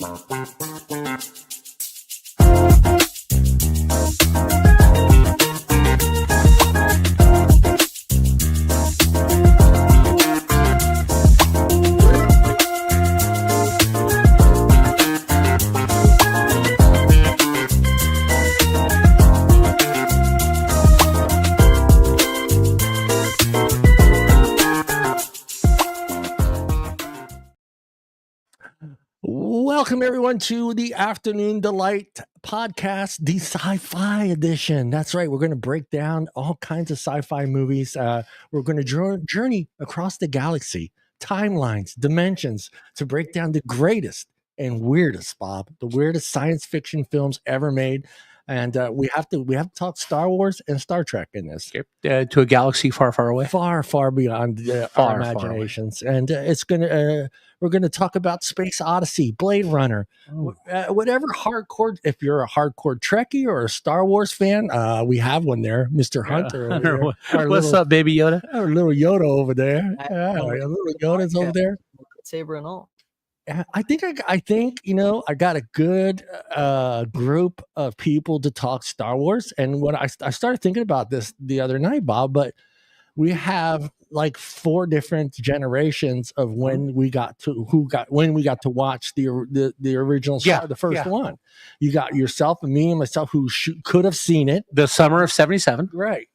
Welcome, everyone, to the Afternoon Delight podcast, the sci-fi edition. That's right. We're going to break down all kinds of sci-fi movies. We're going to journey across the galaxy, timelines, dimensions, to break down the greatest and weirdest, Bob, the weirdest science fiction films ever made. And we have to talk Star Wars and Star Trek in this. To a galaxy far, far away. Far beyond our imaginations. And we're going to talk about Space Odyssey, Blade Runner, whatever hardcore. If you're a hardcore Trekkie or a Star Wars fan, we have one there, Mr. Hunter. What's up, Baby Yoda? Our little Yoda over there. Little Yoda's over there. Saber and all. I think I got a good group of people to talk Star Wars, and what I started thinking about this the other night, Bob. But we have like 4 different generations of when we got to watch the original Star, the first one. You got yourself and me and myself who could have seen it the summer of '77, right?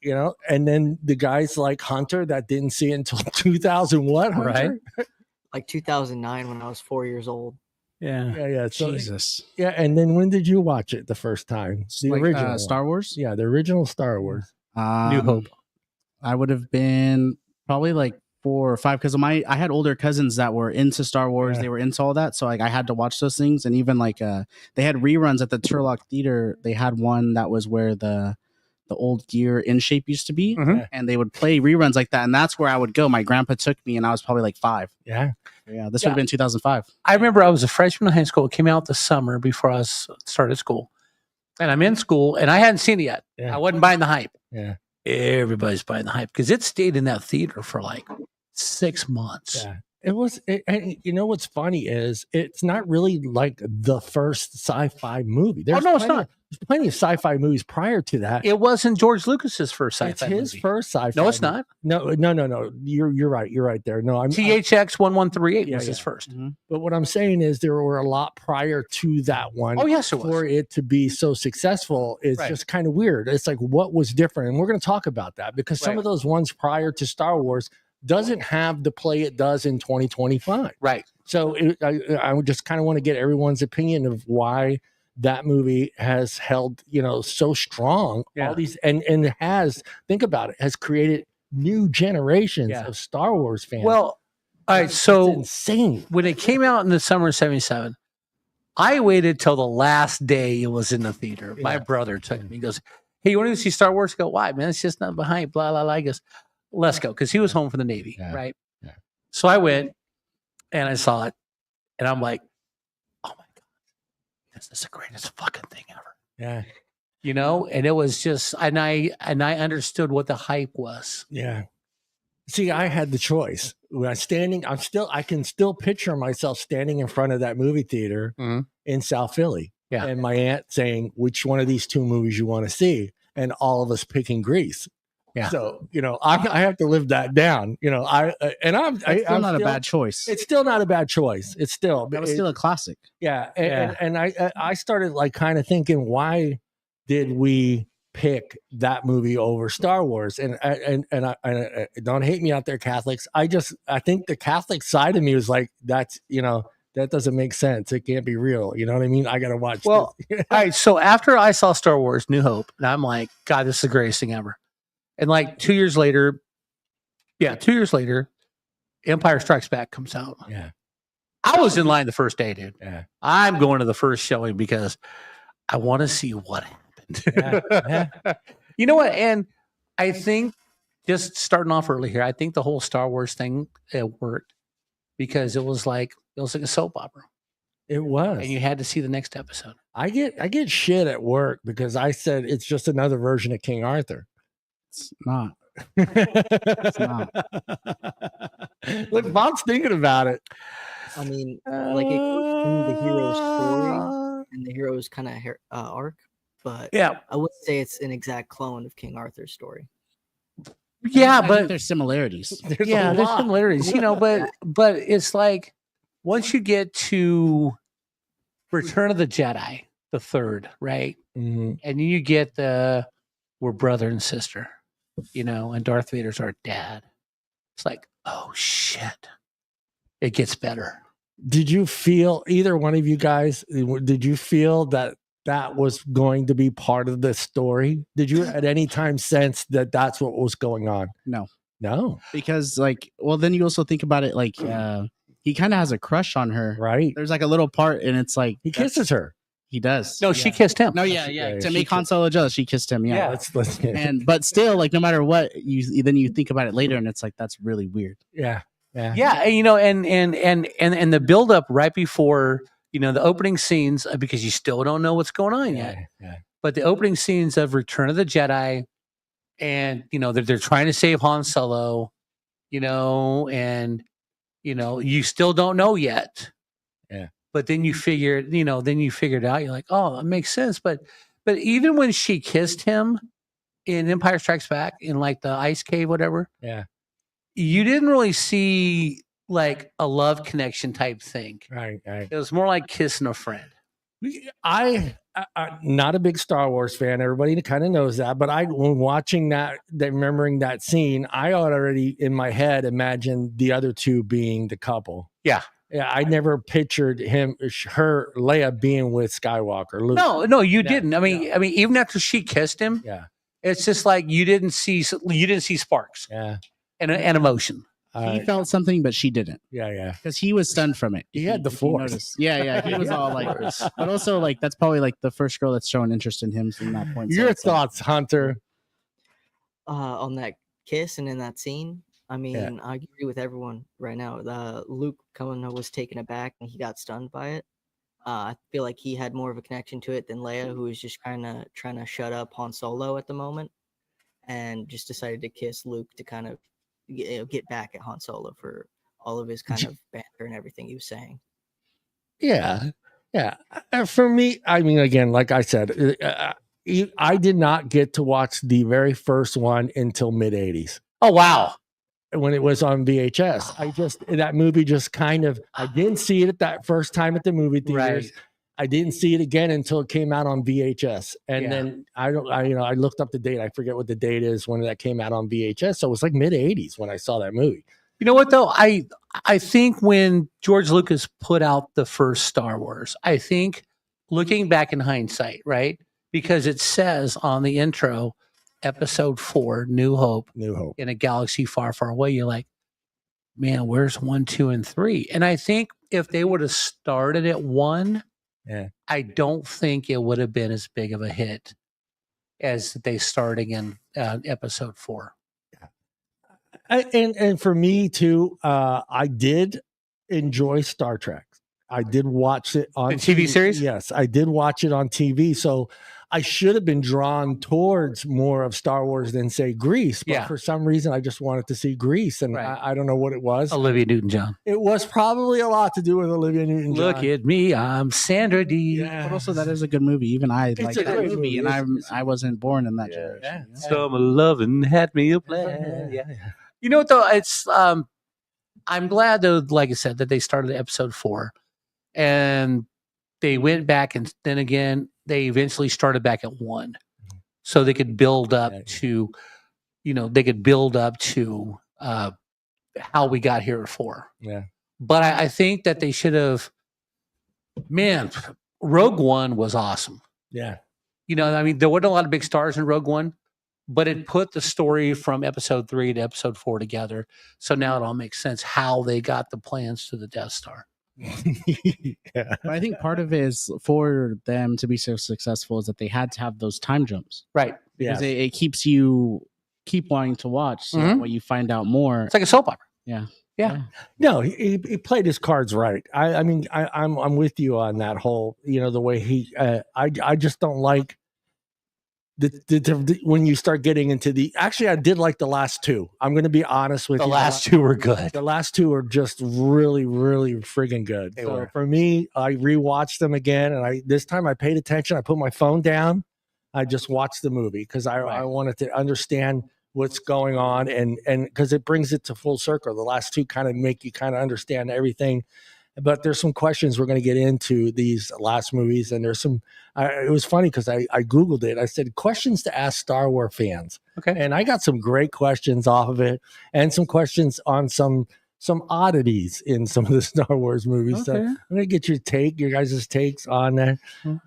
And then the guys like Hunter that didn't see it until 2000. What, Hunter? Right. Like 2009 when I was 4 years old. Yeah. So, Jesus. Yeah, and then when did you watch it the first time? The original Star Wars? Yeah, the original Star Wars. New Hope. I would have been probably like 4 or 5 because I had older cousins that were into Star Wars. Yeah. They were into all that, so like I had to watch those things. And even like they had reruns at the Turlock Theater. They had one that was where the old gear in shape used to be, and they would play reruns like that, and that's where I would go. My grandpa took me, and I was probably like 5. Yeah. This would have been 2005. I remember I was a freshman in high school. It came out the summer before I started school, and I'm in school, and I hadn't seen it yet. I wasn't buying the hype. Yeah, everybody's buying the hype because it stayed in that theater for like 6 months. Yeah. It was, and you know what's funny is it's not really like the first sci-fi movie. It's not. There's plenty of sci-fi movies prior to that. It wasn't George Lucas's first sci-fi. It's his movie. first sci-fi. No, it's movie. not. No. You're right. You're right there. No, I'm THX 1138 was his first. Mm-hmm. But what I'm saying is there were a lot prior to that one. Oh yes, it was. For it to be so successful is just kind of weird. It's like what was different, and we're going to talk about that because some of those ones prior to Star Wars doesn't have the play it does in 2025. Right. So I just kind of want to get everyone's opinion of why that movie has held, so strong. Yeah. All these and it has, think about it, has created new generations of Star Wars fans. Well, all right. So insane. When it came out in the summer of '77, I waited till the last day it was in the theater. My brother took me. He goes, "Hey, you want to see Star Wars?" I go, "Why, man? It's just not behind." Blah blah blah. He goes, "Let's go," because he was home from the Navy, right? Yeah. So I went and I saw it, and I'm like, "Oh my god, this is the greatest fucking thing ever!" Yeah, and it was just, and I understood what the hype was. Yeah. See, I had the choice. When I can still picture myself standing in front of that movie theater in South Philly, and my aunt saying, "Which one of these 2 movies you want to see?" and all of us picking Grease. Yeah. So, I have to live that down, I'm not a bad choice. It's still not a bad choice. It's still, that was still a classic. Yeah. And I started like kind of thinking, why did we pick that movie over Star Wars? And I don't hate me out there, Catholics. I think the Catholic side of me was like, that's, that doesn't make sense. It can't be real. You know what I mean? I got to watch. Well, all right. So after I saw Star Wars New Hope, and I'm like, God, this is the greatest thing ever. And like 2 years later, Empire Strikes Back comes out. Yeah. I was in line the first day, dude. Yeah. I'm going to the first showing because I want to see what happened. Yeah. You know what? And I think just starting off early here, I think the whole Star Wars thing, it worked because it was like a soap opera. It was. And you had to see the next episode. I get shit at work because I said it's just another version of King Arthur. It's not. It's not. Look, Bob's thinking about it. I mean, like it goes through the hero's story and the hero's kind of arc, but Yeah, I wouldn't say it's an exact clone of King Arthur's story. yeah, I think but there's similarities. There's yeah, a there's lot. similarities, but it's like once you get to Return of the Jedi, the third, right? Mhm. And you get the we're brother and sister, and Darth Vader's our dad. It's like, oh shit. It gets better. Did you feel, either one of you guys, did you feel that that was going to be part of the story? Did you at any time sense that that's what was going on? No. No. Because then you also think about it he kind of has a crush on her. Right. There's like a little part and it's like He kisses her. He does. No, she kissed him. No, yeah. To make Han Solo jealous, she kissed him. Yeah. Let's But still, like no matter what, you think about it later and it's like that's really weird. yeah. Yeah, and the build up right before, the opening scenes, because you still don't know what's going on yet. Yeah. But the opening scenes of Return of the Jedi, and they're trying to save Han Solo, and you still don't know yet. Yeah. But then you figure it out. You're like, oh, that makes sense. But even when she kissed him in Empire Strikes Back, in like the ice cave, whatever. Yeah. You didn't really see like a love connection type thing. Right. It was more like kissing a friend. I'm not a big Star Wars fan. Everybody kind of knows that. But when watching remembering that scene, I already in my head imagined the other two being the couple. Yeah. Yeah, I never pictured Leia being with Skywalker. Luke. No, you didn't. I mean, even after she kissed him, Yeah. it's just like you didn't see sparks. Yeah. And emotion. He felt something, but she didn't. Yeah. Because he was stunned from it. He had the if you Force. notice. Yeah. He was all like, but also like that's probably like the first girl that's showing interest in him from that point. Your thoughts, Hunter? On that kiss and in that scene, I mean, I agree with everyone right now. Luke was taken aback and he got stunned by it. I feel like he had more of a connection to it than Leia, who was just kind of trying to shut up Han Solo at the moment, and just decided to kiss Luke to kind of get back at Han Solo for all of his kind of banter and everything he was saying. Yeah. For me, I mean, again, like I said, I did not get to watch the very first one until mid '80s. Oh wow! When it was on VHS, that movie just kind of, I didn't see it at that first time at the movie theaters. Right. I didn't see it again until it came out on VHS. And then I looked up the date. I forget what the date is when that came out on VHS. So it was like mid '80s when I saw that movie. You know what though? I think when George Lucas put out the first Star Wars, I think looking back in hindsight, right? Because it says on the intro, Episode 4, New Hope, in a galaxy far, far away. You're like, man, where's 1, 2, and 3? And I think if they would have started at 1, I don't think it would have been as big of a hit as they starting in Episode 4. And for me too, I did enjoy Star Trek. I did watch it on the TV series. Yes, I did watch it on TV. So I should have been drawn towards more of Star Wars than say Grease. But for some reason, I just wanted to see Grease, and I don't know what it was. Olivia Newton-John. It was probably a lot to do with Olivia Newton-John. Look at me, I'm Sandra Dee. But also, that is a good movie. Even I like that movie, and I wasn't born in that generation. Yeah. Summer loving had me a plan. Yeah. You know what though? It's I'm glad though, like I said, that they started Episode 4, and they went back, and then again they eventually started back at 1, so they could build up to, how we got here at 4. Yeah. But I think that they should have. Man, Rogue One was awesome. Yeah. I mean, there wasn't a lot of big stars in Rogue One, but it put the story from Episode 3 to Episode 4 together. So now it all makes sense how they got the plans to the Death Star. But I think part of it is for them to be so successful is that they had to have those time jumps. Right. Because it keeps you keep wanting to watch. So that way you find out more. It's like a soap opera. Yeah. No, he played his cards right. I mean, I'm with you on that whole, the way he. I just don't like when you start getting into actually, I did like the last two. I'm going to be honest with The you. last two were good. The last two are just really, really friggin' good. They So were. for me, I rewatched them again, and this time I paid attention. I put my phone down. I just watched the movie because I wanted to understand what's going on, and because it brings it to full circle. The last two kind of make you kind of understand everything. But there's some questions we're going to get into these last movies, and there's some. It was funny because I Googled it. I said questions to ask Star Wars fans. Okay. And I got some great questions off of it, and some questions on some oddities in some of the Star Wars movies. So Okay. I'm going to get your guys' takes on that. Hmm.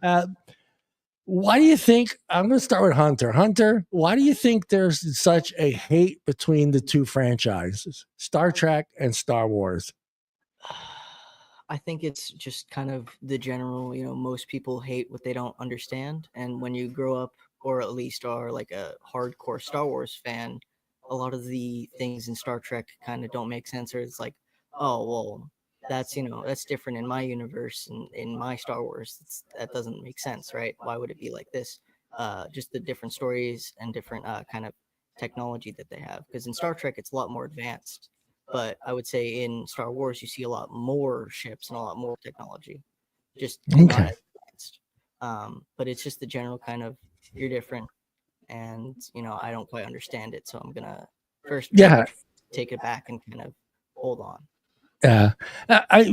Why do you think, I'm going to start with Hunter. Hunter, why do you think there's such a hate between the two franchises, Star Trek and Star Wars? I think it's just kind of the general, most people hate what they don't understand. And when you grow up, or at least are like a hardcore Star Wars fan, a lot of the things in Star Trek kind of don't make sense. Or it's like, oh, well, that's different in my universe and in my Star Wars. That doesn't make sense, right? Why would it be like this? Just the different stories and different kind of technology that they have. Because in Star Trek, it's a lot more advanced. But I would say in Star Wars, you see a lot more ships and a lot more technology. Just not as advanced. But it's just the general kind of, you're different. And, I don't quite understand it. So I'm going to first take it back and kind of hold on. Yeah.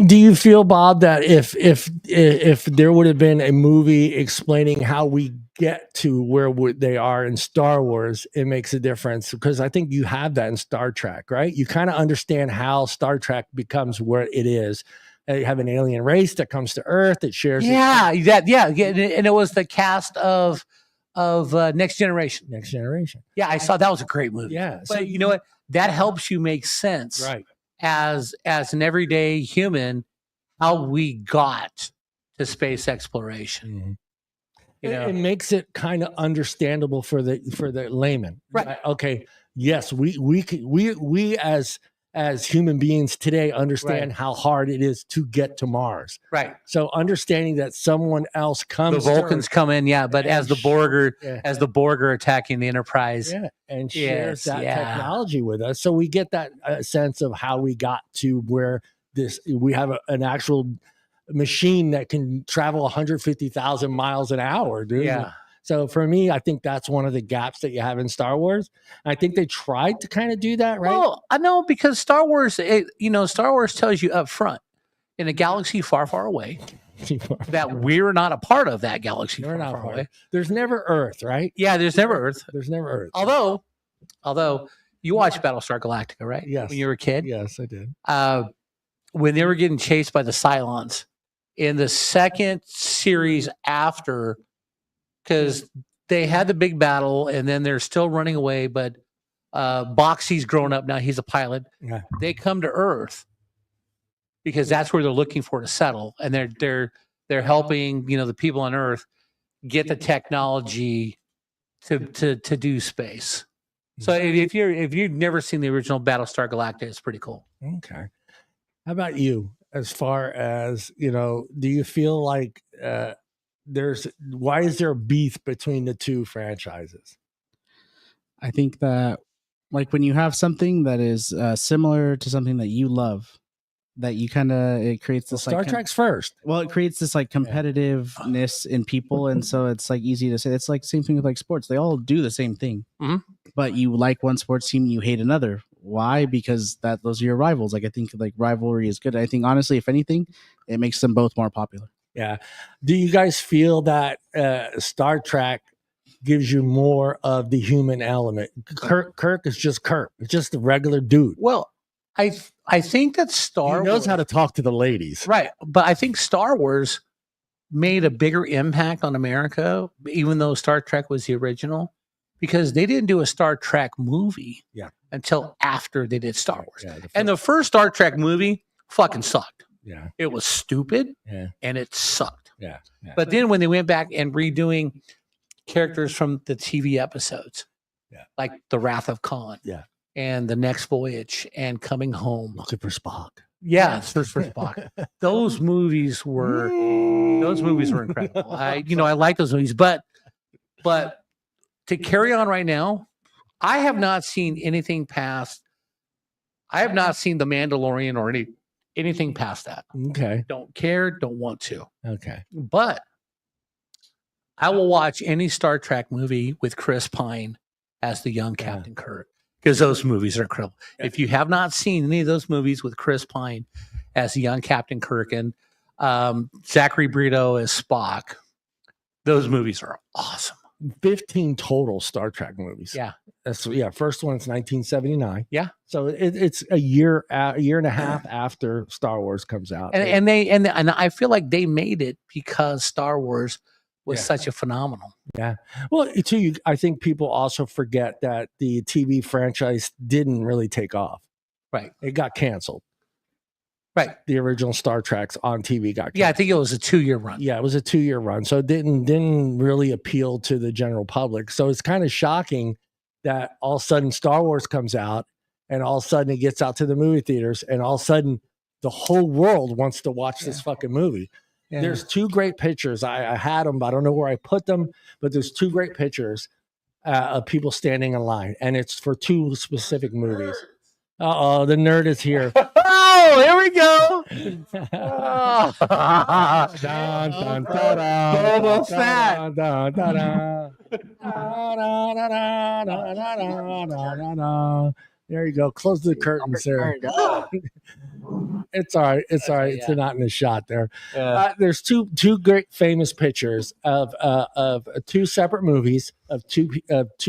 Do you feel, Bob, that if there would have been a movie explaining how we get to where they are in Star Wars, it makes a difference? Because I think you have that in Star Trek, right? You kind of understand how Star Trek becomes where it is. You have an alien race that comes to Earth that shares. Yeah, and it was the cast of Next Generation. Next Generation. Yeah, I saw that was a great movie. Yeah, but you know what? That helps you make sense, right? As an everyday human, how we got to space exploration. Mm-hmm. It makes it kind of understandable for the layman, right? Okay, yes, we as human beings today understand how hard it is to get to Mars, right? So understanding that someone else comes, the Vulcans come in, but as the Borg are attacking the Enterprise, and shares that technology with us, so we get that sense of how we got to where we have an actual machine that can travel 150,000 miles an hour, dude. Yeah. So for me, I think that's one of the gaps that you have in Star Wars. I think they tried to kind of do that, right? Well, I know, because Star Wars, Star Wars tells you up front, in a galaxy far, far away, that we're not a part of that galaxy. We're not far part. away. There's never Earth, right? Yeah, there's never Earth. There's never Earth. Although you watched Battlestar Galactica, right? Yes. When you were a kid? Yes, I did. When they were getting chased by the Cylons in the second series after, because they had the big battle and then they're still running away, but Boxy's grown up now. He's a pilot. Yeah. They come to Earth because that's where they're looking for to settle, and they're helping the people on Earth get the technology to do space. So if you've never seen the original Battlestar Galactica, it's pretty cool. Okay. How about you? As far as do you feel like why is there a beef between the two franchises? I think that, like, when you have something that is similar to something that you love, that you it creates this Star Trek's first. Well, it creates this competitiveness in people, and so it's easy to say. It's like same thing with sports. They all do the same thing, but you like one sports team, you hate another. Why? Because those are your rivals. I think rivalry is good. I think honestly, if anything, it makes them both more popular. Yeah. Do you guys feel that Star Trek gives you more of the human element? Kirk is just Kirk. It's just a regular dude. Well, I think that Star Wars knows how to talk to the ladies. Right. But I think Star Wars made a bigger impact on America, even though Star Trek was the original, because they didn't do a Star Trek movie until after they did Star Wars. Yeah, and the first Star Trek movie fucking sucked. Yeah. It was stupid and it sucked. Yeah. But then when they went back and redoing characters from the TV episodes, like The Wrath of Khan, and The Next Voyage, and Coming Home, Looking for Spock. Yeah, Search for Spock. Those movies were incredible. I like those movies, but to carry on right now, I have not seen anything past. I have not seen The Mandalorian or anything past that. Okay. Don't care, don't want to. Okay. But I will watch any Star Trek movie with Chris Pine as the young Captain Kirk, because those movies are incredible. If you have not seen any of those movies with Chris Pine as the young Captain Kirk and Zachary Brito as Spock, those movies are awesome. 15 total Star Trek movies. Yeah. First one's 1979. Yeah. So it's a year and a half after Star Wars comes out. And I feel like they made it because Star Wars was such a phenomenal. Yeah. Well, too, I think people also forget that the TV franchise didn't really take off. Right. It got canceled. Right. The original Star Treks on TV got canceled. Yeah, I think it was a 2-year run. Yeah, it was a 2-year run. So it didn't really appeal to the general public. So it's kind of shocking that all of a sudden Star Wars comes out and all of a sudden it gets out to the movie theaters and all of a sudden the whole world wants to watch this fucking movie. Yeah. There's 2 great pictures. I had them, but I don't know where I put them, but there's 2 great pictures of people standing in line, and it's for 2 specific movies. Uh-oh, the nerd is here. Oh, here we go. Boba Fett. There you go. Close the curtains there. It's all right. It's all right. It's not in the shot there. There's two great famous pictures of 2 separate movies of two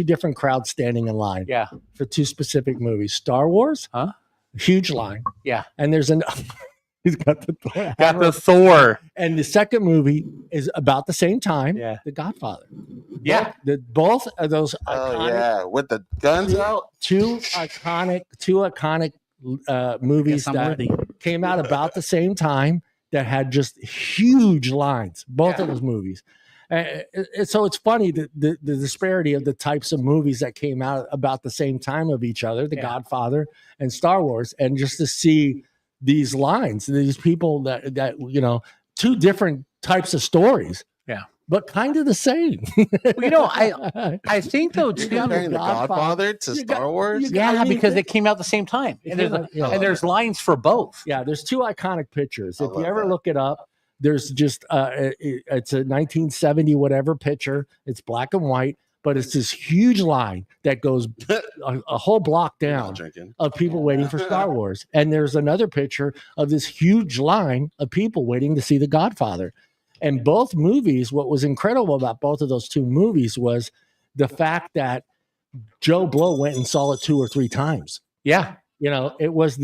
different crowds standing in line. Yeah. For 2 specific movies. Star Wars. Huh? Huge line. Yeah. And there's he's got the Thor. Got the Thor. And the second movie is about the same time. Yeah. The Godfather. Yeah. Both of those iconic, with the guns out. Two iconic movies that came out about the same time that had just huge lines. Both of those movies. So it's funny the disparity of the types of movies that came out about the same time of each other, The Godfather and Star Wars, and just to see these lines, these people that 2 different types of stories. Yeah. But kind of the same. I think though too, comparing the Godfather to Star Wars. Because they came out at the same time, and there's lines for both. Yeah, there's 2 iconic pictures. If you ever look it up, there's just it's a 1970 whatever picture. It's black and white, but it's this huge line that goes a whole block down of people waiting for Star Wars. And there's another picture of this huge line of people waiting to see The Godfather. And both movies, what was incredible about both of those 2 movies was the fact that Joe Blow went and saw it 2 or 3 times. Yeah. It was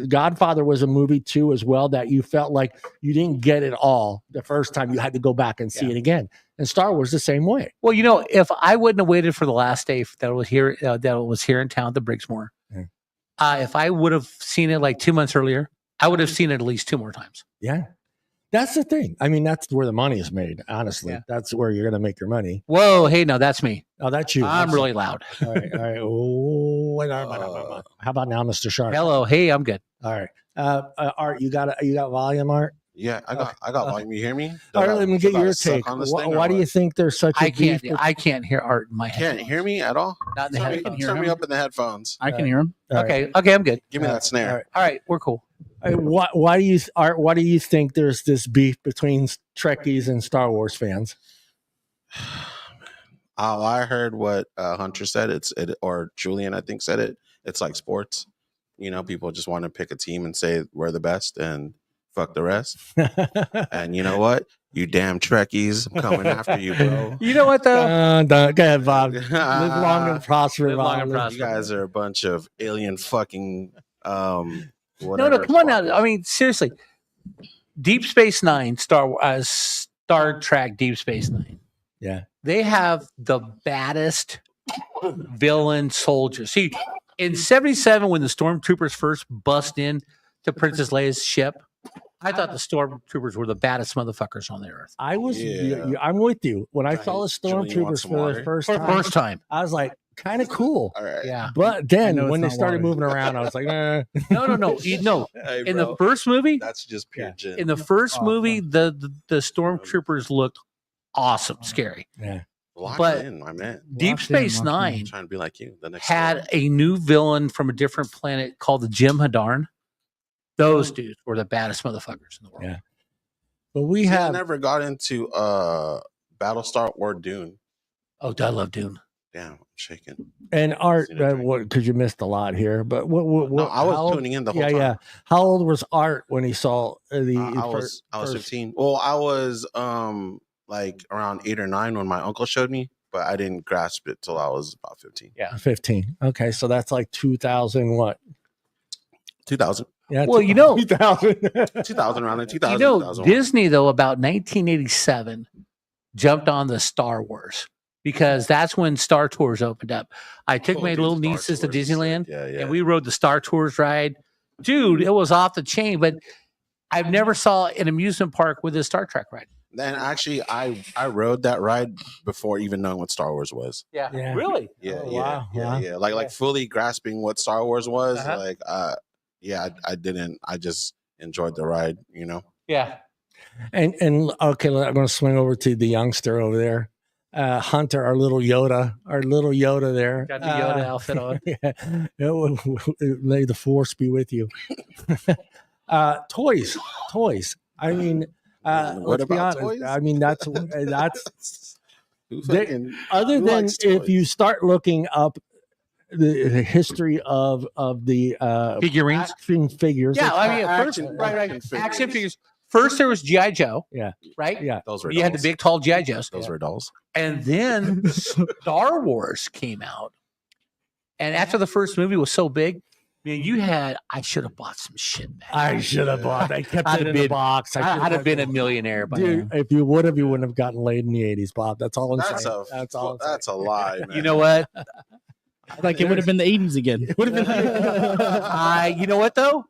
Godfather was a movie too as well that you felt like you didn't get it all the first time. You had to go back and see it again. And Star Wars the same way. Well, if I wouldn't have waited for the last day that was here in town, the Briggsmore, if I would have seen it like 2 months earlier, I would have seen it at least 2 more times. Yeah. That's the thing. I mean, that's where the money is made, honestly. Yeah. That's where you're going to make your money. Whoa, hey, no, that's me. Oh, that's you. I'm really loud. All right. Oh, how about now, Mr. Sharp? Hello. Hey, I'm good. All right. Art, you got volume, Art? Yeah, I got volume. You hear me? All right, let me get your take. Why do you think there's such a beef? I can't hear Art in my head. Can't hear me at all? Not in the headphones. Turn me up in the headphones. I can hear him. Okay, I'm good. Give me that snare. All right, we're cool. Why do you think there's this beef between Trekkies and Star Wars fans? Oh, I heard what Hunter said. Or Julian, I think, said it. It's like sports. People just want to pick a team and say we're the best and fuck the rest. And you know what? You damn Trekkies, I'm coming after you, bro. You know what, though? Go ahead, Bob. Live long and prosper, Bob. You guys are a bunch of alien fucking No, come on now. I mean, seriously. Deep Space Nine, Star Trek Deep Space Nine. Yeah. They have the baddest villain soldiers. See, in 77, when the stormtroopers first bust in to Princess Leia's ship, I thought the stormtroopers were the baddest motherfuckers on the earth. I'm with you. When I saw the stormtroopers for the first time, I was like, kind of cool. All right. Yeah. But then when they started moving around, I was like, No. Hey, in the first movie, that's just pure gin. In the first movie, the stormtroopers looked awesome, scary. Yeah. But in, my man. Deep Locked in, Space locked in. Nine I'm trying to be like you. The next had a new villain from a different planet called the Jim Hadarn. Those dudes were the baddest motherfuckers in the world. Yeah. But we I have never got into Battlestar or Dune. Oh, I love Dune. Damn, I'm shaking. and Art Need a drink. because you missed a lot here. But what No, I was how old- tuning in the whole yeah, time. yeah. How old was Art when he saw the? I was 15. Well, I was like around 8 or 9 when my uncle showed me, but I didn't grasp it till I was about 15. Yeah. 15. Okay, so that's like 2000. What? 2000. Yeah. Well, you know, 2000. 2000 around there. 2000. you know, 2001. Disney though about 1987 jumped on the Star Wars because that's when Star Tours opened up. I took Oh, my dude, little Star nieces to Tours is Disneyland, sick. Yeah. and we rode the Star Tours ride. Dude, it was off the chain. But I've never saw an amusement park with a Star Trek ride. Then actually, I rode that ride before even knowing what Star Wars was. Yeah, Yeah. really. Yeah, Oh, yeah, wow, yeah, wow. yeah. Like fully grasping what Star Wars was. Uh-huh. Like, I didn't. I just enjoyed the ride. You know. Yeah. And okay, I'm going to swing over to the youngster over there, Hunter, our little Yoda there. Got the Yoda outfit on. Yeah. May the force be with you. Toys. I mean, What let's be about honest. toys? I mean, that's Who They- fucking- other who than likes if toys? you start looking up the history of the Figurines. action figures. Yeah, I mean, Action- first, right. action Action figures. figures. First, there was GI Joe. Yeah. Right. Yeah. Those were You had the dolls. big, tall GI Joes. Those were dolls. And then Star Wars came out. And after the first movie was so big, man, I should have bought some shit back. I should have bought. I kept I'd it have in the been- box. I'd have been a millionaire by Dude, now. if you would have, you wouldn't have gotten laid in the 80s, Bob. That's all I'm That's saying. a That's all. I'm saying. that's a lie, man. You know what? Like it would have been the 80s again. It would have been. You know what though?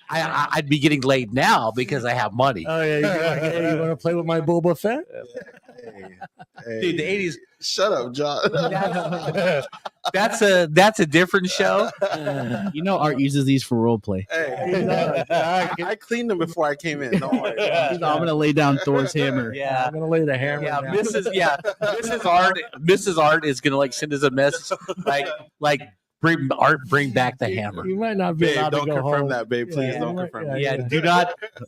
I'd be getting laid now because I have money. Oh yeah, hey, you want to play with my Boba Fett? Hey, Dude, the 80s. Shut up, John. That's a different show. You know, Art uses these for role play. Hey, I cleaned them before I came in. Don't worry. I'm gonna lay down Thor's hammer. Yeah. I'm gonna lay the hammer. Yeah, down. Mrs. Art is gonna like send us a message like bring back the hammer. You might not be Babe, allowed to don't go confirm home. that, babe. Please Yeah, don't yeah, confirm yeah, that. Yeah,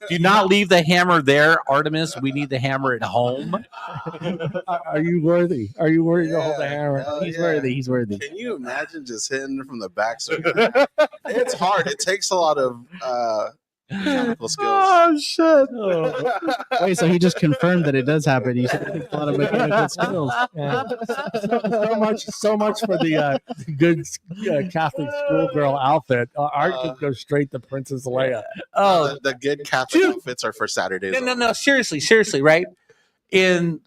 do not leave the hammer there, Artemis. We need the hammer at home. Are you worthy? Are you worthy to hold the hammer? hell He's yeah. worthy. He's worthy. Can you imagine just hitting from the back? It's hard. It takes a lot of mechanical skills. shit! Wait, so he just confirmed that it does happen. He said it takes a lot of mechanical skills. Yeah. So much for the good Catholic schoolgirl outfit. Art could go straight to Princess Leia. Oh The good Catholic Dude. outfits are for Saturdays. no! Seriously, right? In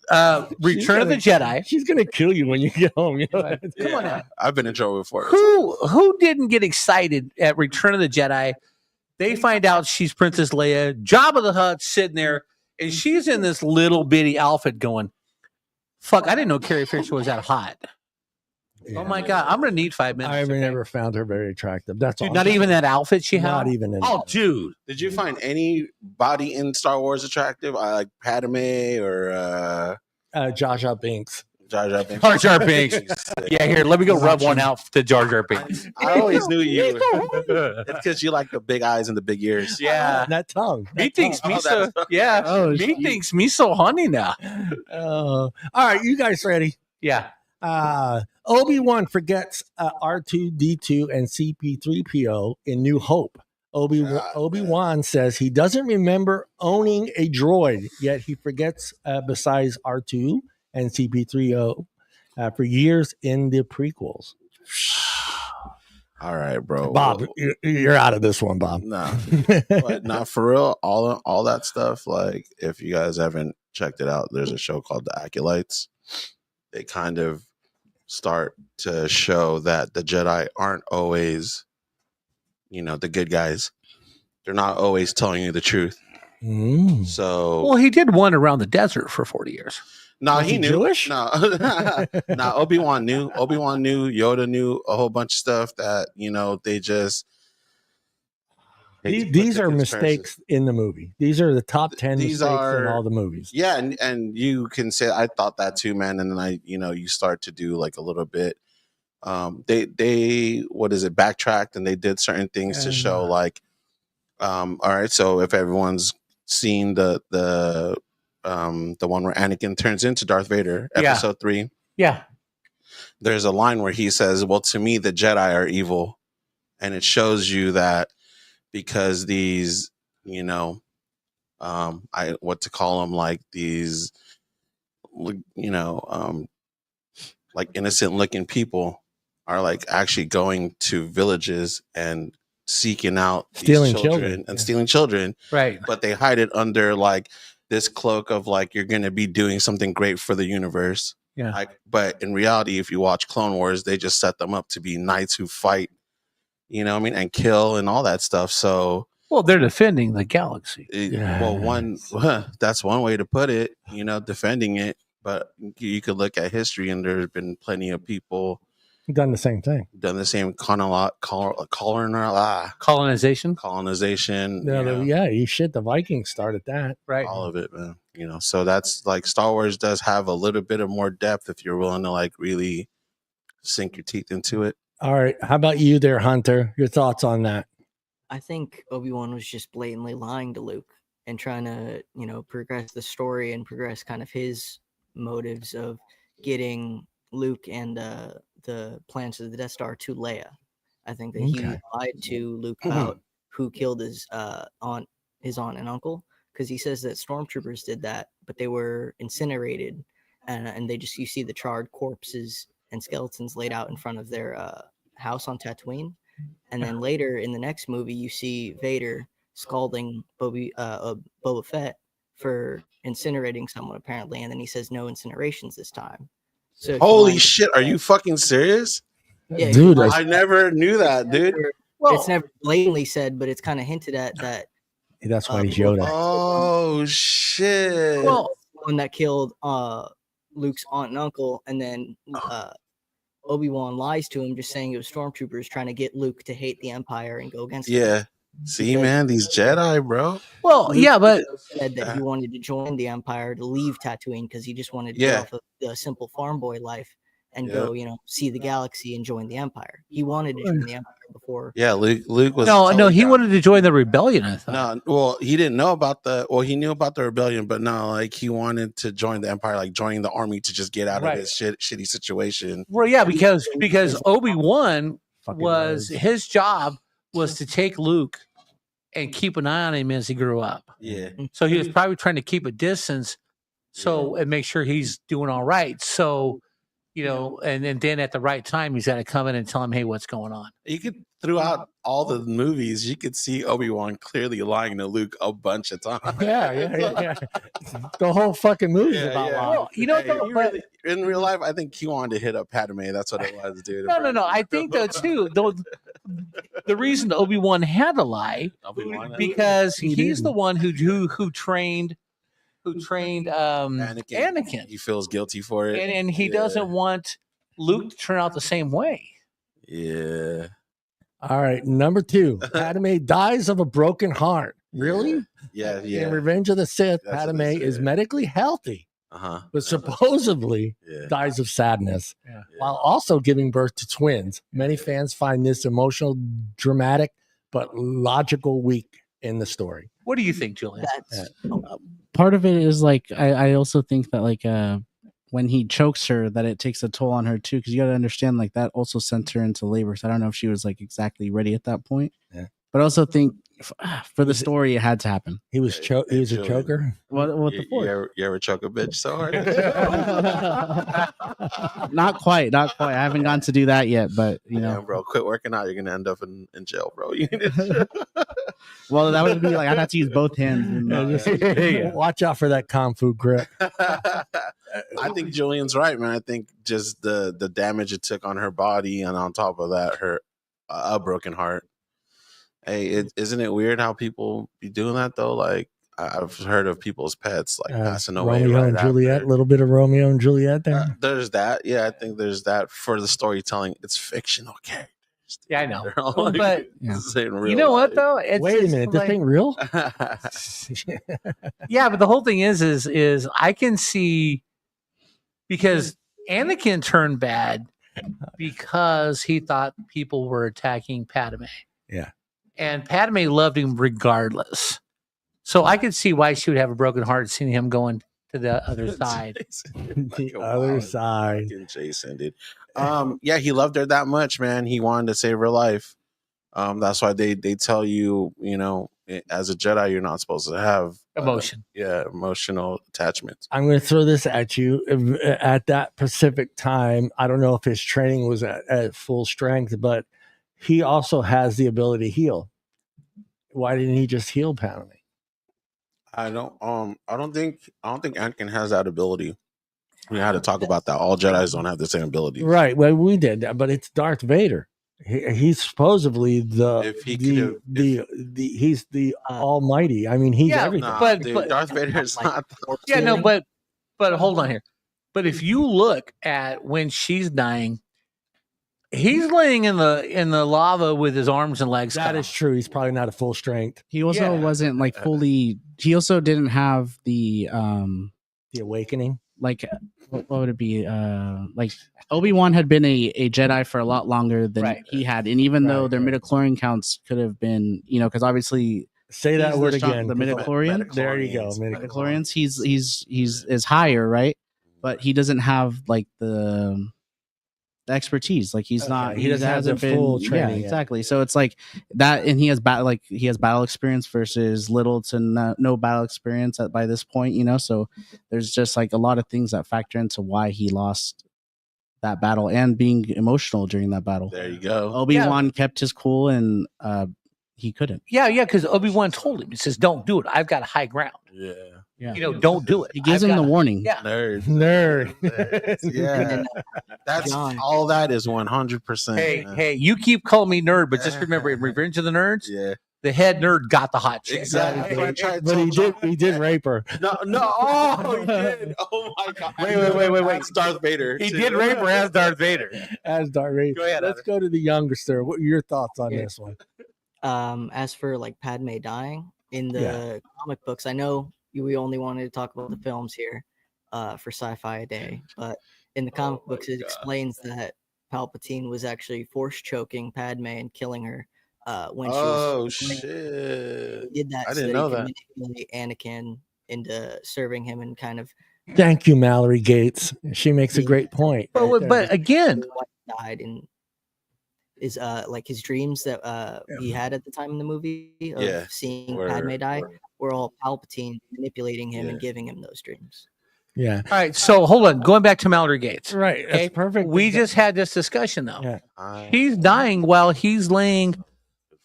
Return of the Jedi, She's gonna kill you when you get home. You know? come on now. I've been in trouble before. Who didn't get excited at Return of the Jedi? They find out she's Princess Leia. Jabba the Hutt's sitting there, and she's in this little bitty outfit going, fuck, I didn't know Carrie Fisher was that hot. Yeah. Oh my God, I'm going to need 5 minutes. I okay? never found her very attractive. That's Dude, all. not even that outfit she had? Not even in Oh, dude. Did you find anybody in Star Wars attractive? Like Padme or Jar Jar Binks. Jar Jar Binks? Jar Jar Binks. Yeah, here, let me go rub one out to Jar Jar Binks. I always knew you. It's because you like the big eyes and the big ears. Yeah. That tongue. Me thinks me Oh, so. that's- Yeah. Oh, Me thinks me so honey now. All right, you guys ready? Yeah. Obi-Wan forgets R2-D2 and CP3PO in New Hope. Obi-Wan says he doesn't remember owning a droid, yet he forgets besides R2 and CP3O for years in the prequels. All right, bro. Bob, Well, you're out of this one, Bob. nah, but not for real. All that stuff. Like, if you guys haven't checked it out, there's a show called The Acolytes. They kind of start to show that the Jedi aren't always, the good guys. They're not always telling you the truth. Mm. So, Well, he did one around the desert for 40 years. no, Was he he knew. Jewish? No, no. Obi-Wan knew. Yoda knew a whole bunch of stuff that they just Hate to put These the are comparison. mistakes in the movie. These are the top 10 These mistakes in are- all the movies. Yeah, and you can say I thought that too, man. And then you start to do like a little bit. They what is it? Backtracked and they did certain things to show like, all right. So if everyone's seen the one where Anakin turns into Darth Vader, Yeah. episode 3, Yeah. there's a line where he says, "Well, to me, the Jedi are evil," and it shows you that because these, what to call them, like these, like innocent looking people are like actually going to villages and seeking out Stealing these children. and stealing children, Right. but they hide it under like this cloak of like you're going to be doing something great for the universe. Yeah. Like, but in reality, if you watch Clone Wars, they just set them up to be knights who fight, and kill and all that stuff. So, Well, they're defending the galaxy. that's one way to put it, defending it. But you could look at history, and there's been plenty of people Done the same thing. done the same colonization. The Vikings started that. Right. All of it, man. So that's like Star Wars does have a little bit of more depth if you're willing to like really sink your teeth into it. All right. How about you there, Hunter? Your thoughts on that? I think Obi-Wan was just blatantly lying to Luke and trying to, progress the story and progress kind of his motives of getting Luke and the plans of the Death Star to Leia. I think that he lied to Luke about who killed his aunt and uncle, because he says that stormtroopers did that, but they were incinerated, and you see the charred corpses and skeletons laid out in front of their house on Tatooine. And then later in the next movie, you see Vader scalding Boba Fett for incinerating someone, apparently. And then he says no incinerations this time. So holy shit, are you fucking serious? Yeah, dude, I never knew that, dude. It's never blatantly said, but it's kind of hinted at that. That's why he's Yoda. Oh, shit. Well, one that killed Luke's aunt and uncle, and then Obi-Wan lies to him, just saying it was stormtroopers trying to get Luke to hate the Empire and go against him. Yeah. See, man, these Jedi, bro. Well, Luke yeah, but said that he wanted to join the Empire to leave Tatooine because he just wanted to get off of the simple farm boy life and go, see the galaxy and join the Empire. He wanted to join the Empire before. Yeah, Luke was no. He wanted to join the rebellion. I thought. No, well, he didn't know about he knew about the rebellion, but no, like he wanted to join the Empire, like joining the army to just get out of his shitty situation. Well, yeah, because Obi-Wan was his job was to take Luke and keep an eye on him as he grew up. Yeah. So he was probably trying to keep a distance, and make sure he's doing all right. So, and then at the right time, he's got to come in and tell him, hey, what's going on? You could, throughout all the movies, you could see Obi-Wan clearly lying to Luke a bunch of times. Yeah. The whole fucking movie is about lying. Well, in real life, I think he wanted to hit up Padme. That's what it was, dude. No. I think that too. The reason Obi-Wan had to lie because he's the one who trained Anakin. He feels guilty for it, and he doesn't want Luke to turn out the same way. Yeah. All right, number 2. Padme dies of a broken heart. Really? Yeah. In Revenge of the Sith, Padme is medically healthy, but supposedly dies of sadness, while also giving birth to twins. Many fans find this emotional, dramatic, but logical weak in the story. What do you think, Julian? Part of it is like I also think that like when he chokes her, that it takes a toll on her too, because you got to understand like that also sent her into labor. So I don't know if she was like exactly ready at that point. Yeah. But I also think for the story, it had to happen. He was he was a choker. What the you ever choke a bitch so hard? Not quite. I haven't gotten to do that yet, but bro, quit working out. You're gonna end up in jail, bro. Well, that would be like I'd have to use both hands. Watch out for that kung fu grip. I think Julian's right, man. I think just the damage it took on her body, and on top of that, her a broken heart. Hey, isn't it weird how people be doing that though? Like I've heard of people's pets like passing away. Romeo and Juliet, a little bit of Romeo and Juliet there. There's that. Yeah, I think there's that for the storytelling. It's fictional characters. Yeah, I know. Like, But Yeah. this ain't real you know what life. though? It's Wait a just minute, this like- ain't real. Yeah, but the whole thing is I can see because Anakin turned bad because he thought people were attacking Padme. Yeah. And Padme loved him regardless. So I could see why she would have a broken heart seeing him going to the other side. The other side. Fucking Jason, dude. Yeah, he loved her that much, man. He wanted to save her life. That's why they tell you, as a Jedi, you're not supposed to have Emotion. Emotional attachments. I'm going to throw this at you. At that Pacific time, I don't know if his training was at full strength, but he also has the ability to heal. Why didn't he just heal Padme? I don't think Anakin has that ability. We had to talk about that. All Jedis don't have the same ability. Right. Well, we did, but it's Darth Vader. He's supposedly If he could've- he's the Almighty. I mean, he's Yeah, everything. Nah, But- dude, but- Darth Vader is not. Yeah, no, but hold on here. But if you look at when she's dying, he's laying in the lava with his arms and legs. That cut is off. true. He's probably not at full strength. He also Yeah. wasn't like fully. He also didn't have the The awakening. like what would it be? Like Obi-Wan had been a Jedi for a lot longer than Right. he had, and even though Right, their right. midichlorian counts could have been, because obviously Say that he's word the strong- again. the 'cause midichlorian. There you go. midichlorians, he's is higher, right? But he doesn't have like the expertise. Like he's Okay, not. he doesn't have the hasn't full Yeah, training yet. exactly. So it's like that, and he has battle experience versus little to no battle experience by this point. So there's just like a lot of things that factor into why he lost that battle and being emotional during that battle. There you go. Obi-Wan kept his cool, and he couldn't. Yeah, because Obi-Wan told him, he says, "Don't do it. I've got high ground. Yeah. Yeah, Don't do it." he gives I've him the got- warning. Yeah. Nerd. Nerd. Yeah. That's John. all that is 100%. Hey, you keep calling me nerd, but just remember, in Revenge of the Nerds, Yeah. the head nerd got the hot chick. Exactly. That's what I tried But to he tell did rape her. No. Oh, he did. Oh my god. Wait. That's Darth Vader. He too. did rape her as Darth Vader. As Darth Vader. Go ahead, Let's Adam. go to the youngster. What are your thoughts on Yeah. this one? As for like Padme dying in the Yeah. comic books, I know we only wanted to talk about the films here for Sci-Fi a Day, but in the comic books it explains that Palpatine was actually force choking Padme and killing her when she was shit. he did that I so didn't that know he could that. manipulate Anakin into serving him and kind of Thank you, Mallory Gates. She makes a great point. But again, what died in is like his dreams that he had at the time in the movie of Yeah, seeing where- Padme die were all Palpatine manipulating him and Yeah. giving him those dreams. Yeah. all right. So hold on. Going back to Mallory Gates. Right. That's Okay, perfect. We just had this discussion though. Yeah. He's dying while he's laying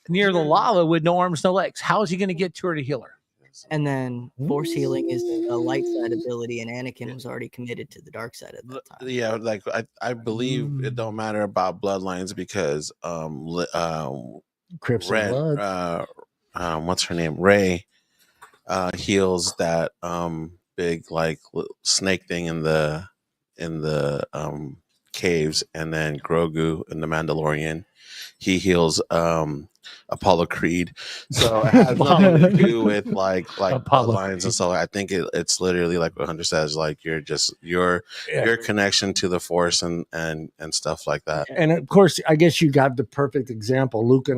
near the lava with no arms, no legs. How is he going to get to her to heal her? And then force healing is a light side ability, and Anakin was already committed to the dark side at that time. Yeah, like I believe it don't matter about bloodlines because Crips and Red, Bloods. what's her name? Ray heals that big like snake thing in the caves, and then Grogu in the Mandalorian, he heals Apollo Creed. So it has nothing to do with like Apollo bloodlines and so I think it's literally like what Hunter says, like you're just your connection to the Force and stuff like that. And of course, I guess you got the perfect example. Luke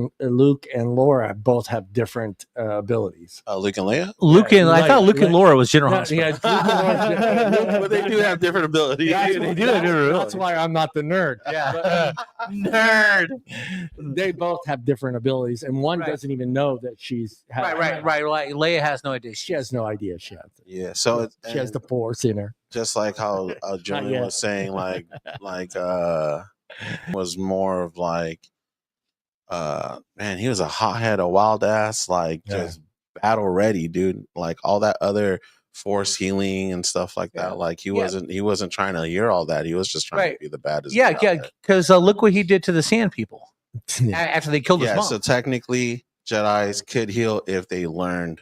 and Laura both have different abilities. Luke and Leia? Luke and I thought Luke and Laura was General Yeah, Hospital. Luke and Laura- But they do have different abilities. That's why I'm not the nerd. Yeah. Nerd. They both have different abilities, and one Right. doesn't even know that she's Right. Like Leia has no idea. She has no idea she has it. Yeah, so She has the Force in her. just like how Julian yet. was saying, like was more of like, man, he was a hothead, a wild ass, like just battle ready, dude. Like all that other force healing and stuff like that. Like he wasn't trying to hear all that. He was just trying to be the baddest. Yeah, dude out there. because look what he did to the Sand People after they killed his Yeah, mom. so technically Jedi's could heal if they learned.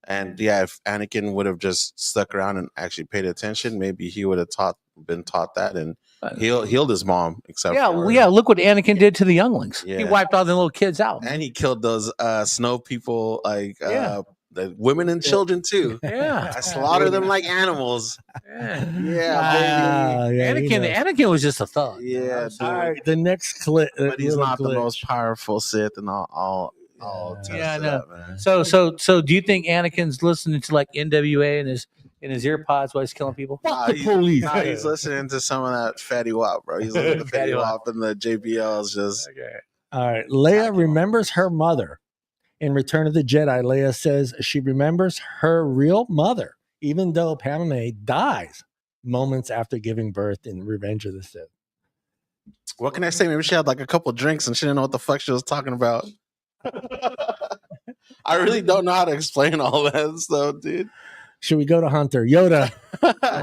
And yeah, if Anakin would have just stuck around and actually paid attention, maybe he would have been taught that. And healed his mom. Except Yeah, for, well, yeah. Look what Anakin did to the younglings. He Yeah. wiped all the little kids out. and he killed those snow people, like Yeah. the women and children too. Yeah. I slaughtered them like animals. Yeah. Yeah, yeah, he knows. Anakin was just a thug. Yeah, All dude. right, the next clip. But he's not the most powerful Sith, and I'll attest Yeah, I to know. that, man. So do you think Anakin's listening to like NWA in his ear pods while he's killing people? Fuck the police. He's listening to some of that Fatty Wap, bro. He's listening to Fatty Fatty Wap, and the JBL's just. Okay. All right, Leia remembers her mother. In Return of the Jedi, Leia says she remembers her real mother, even though Padme dies moments after giving birth in Revenge of the Sith. What can I say? Maybe she had like a couple drinks and she didn't know what the fuck she was talking about. I really don't know how to explain all that stuff, dude. Should we go to Hunter? Yoda.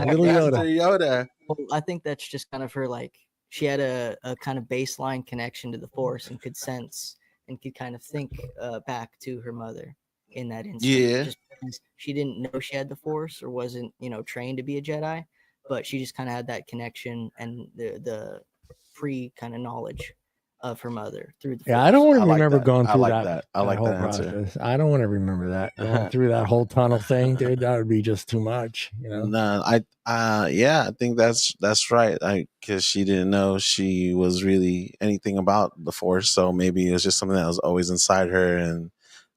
Little Yoda. Master Yoda. Well, I think that's just kind of her, like, she had a kind of baseline connection to the Force and could sense and could kind of think back to her mother in that instant. Yeah. Just because she didn't know she had the Force or wasn't, trained to be a Jedi, but she just kind of had that connection and the pre kind of knowledge of her mother through the Force. Yeah, I don't want to I like remember that. going I through like that. that. I like whole that answer. process. I don't want to remember that going through that whole tunnel thing, dude. That would be just too much, No, I think that's right. Because she didn't know she was really anything about the Force, so maybe it was just something that was always inside her. And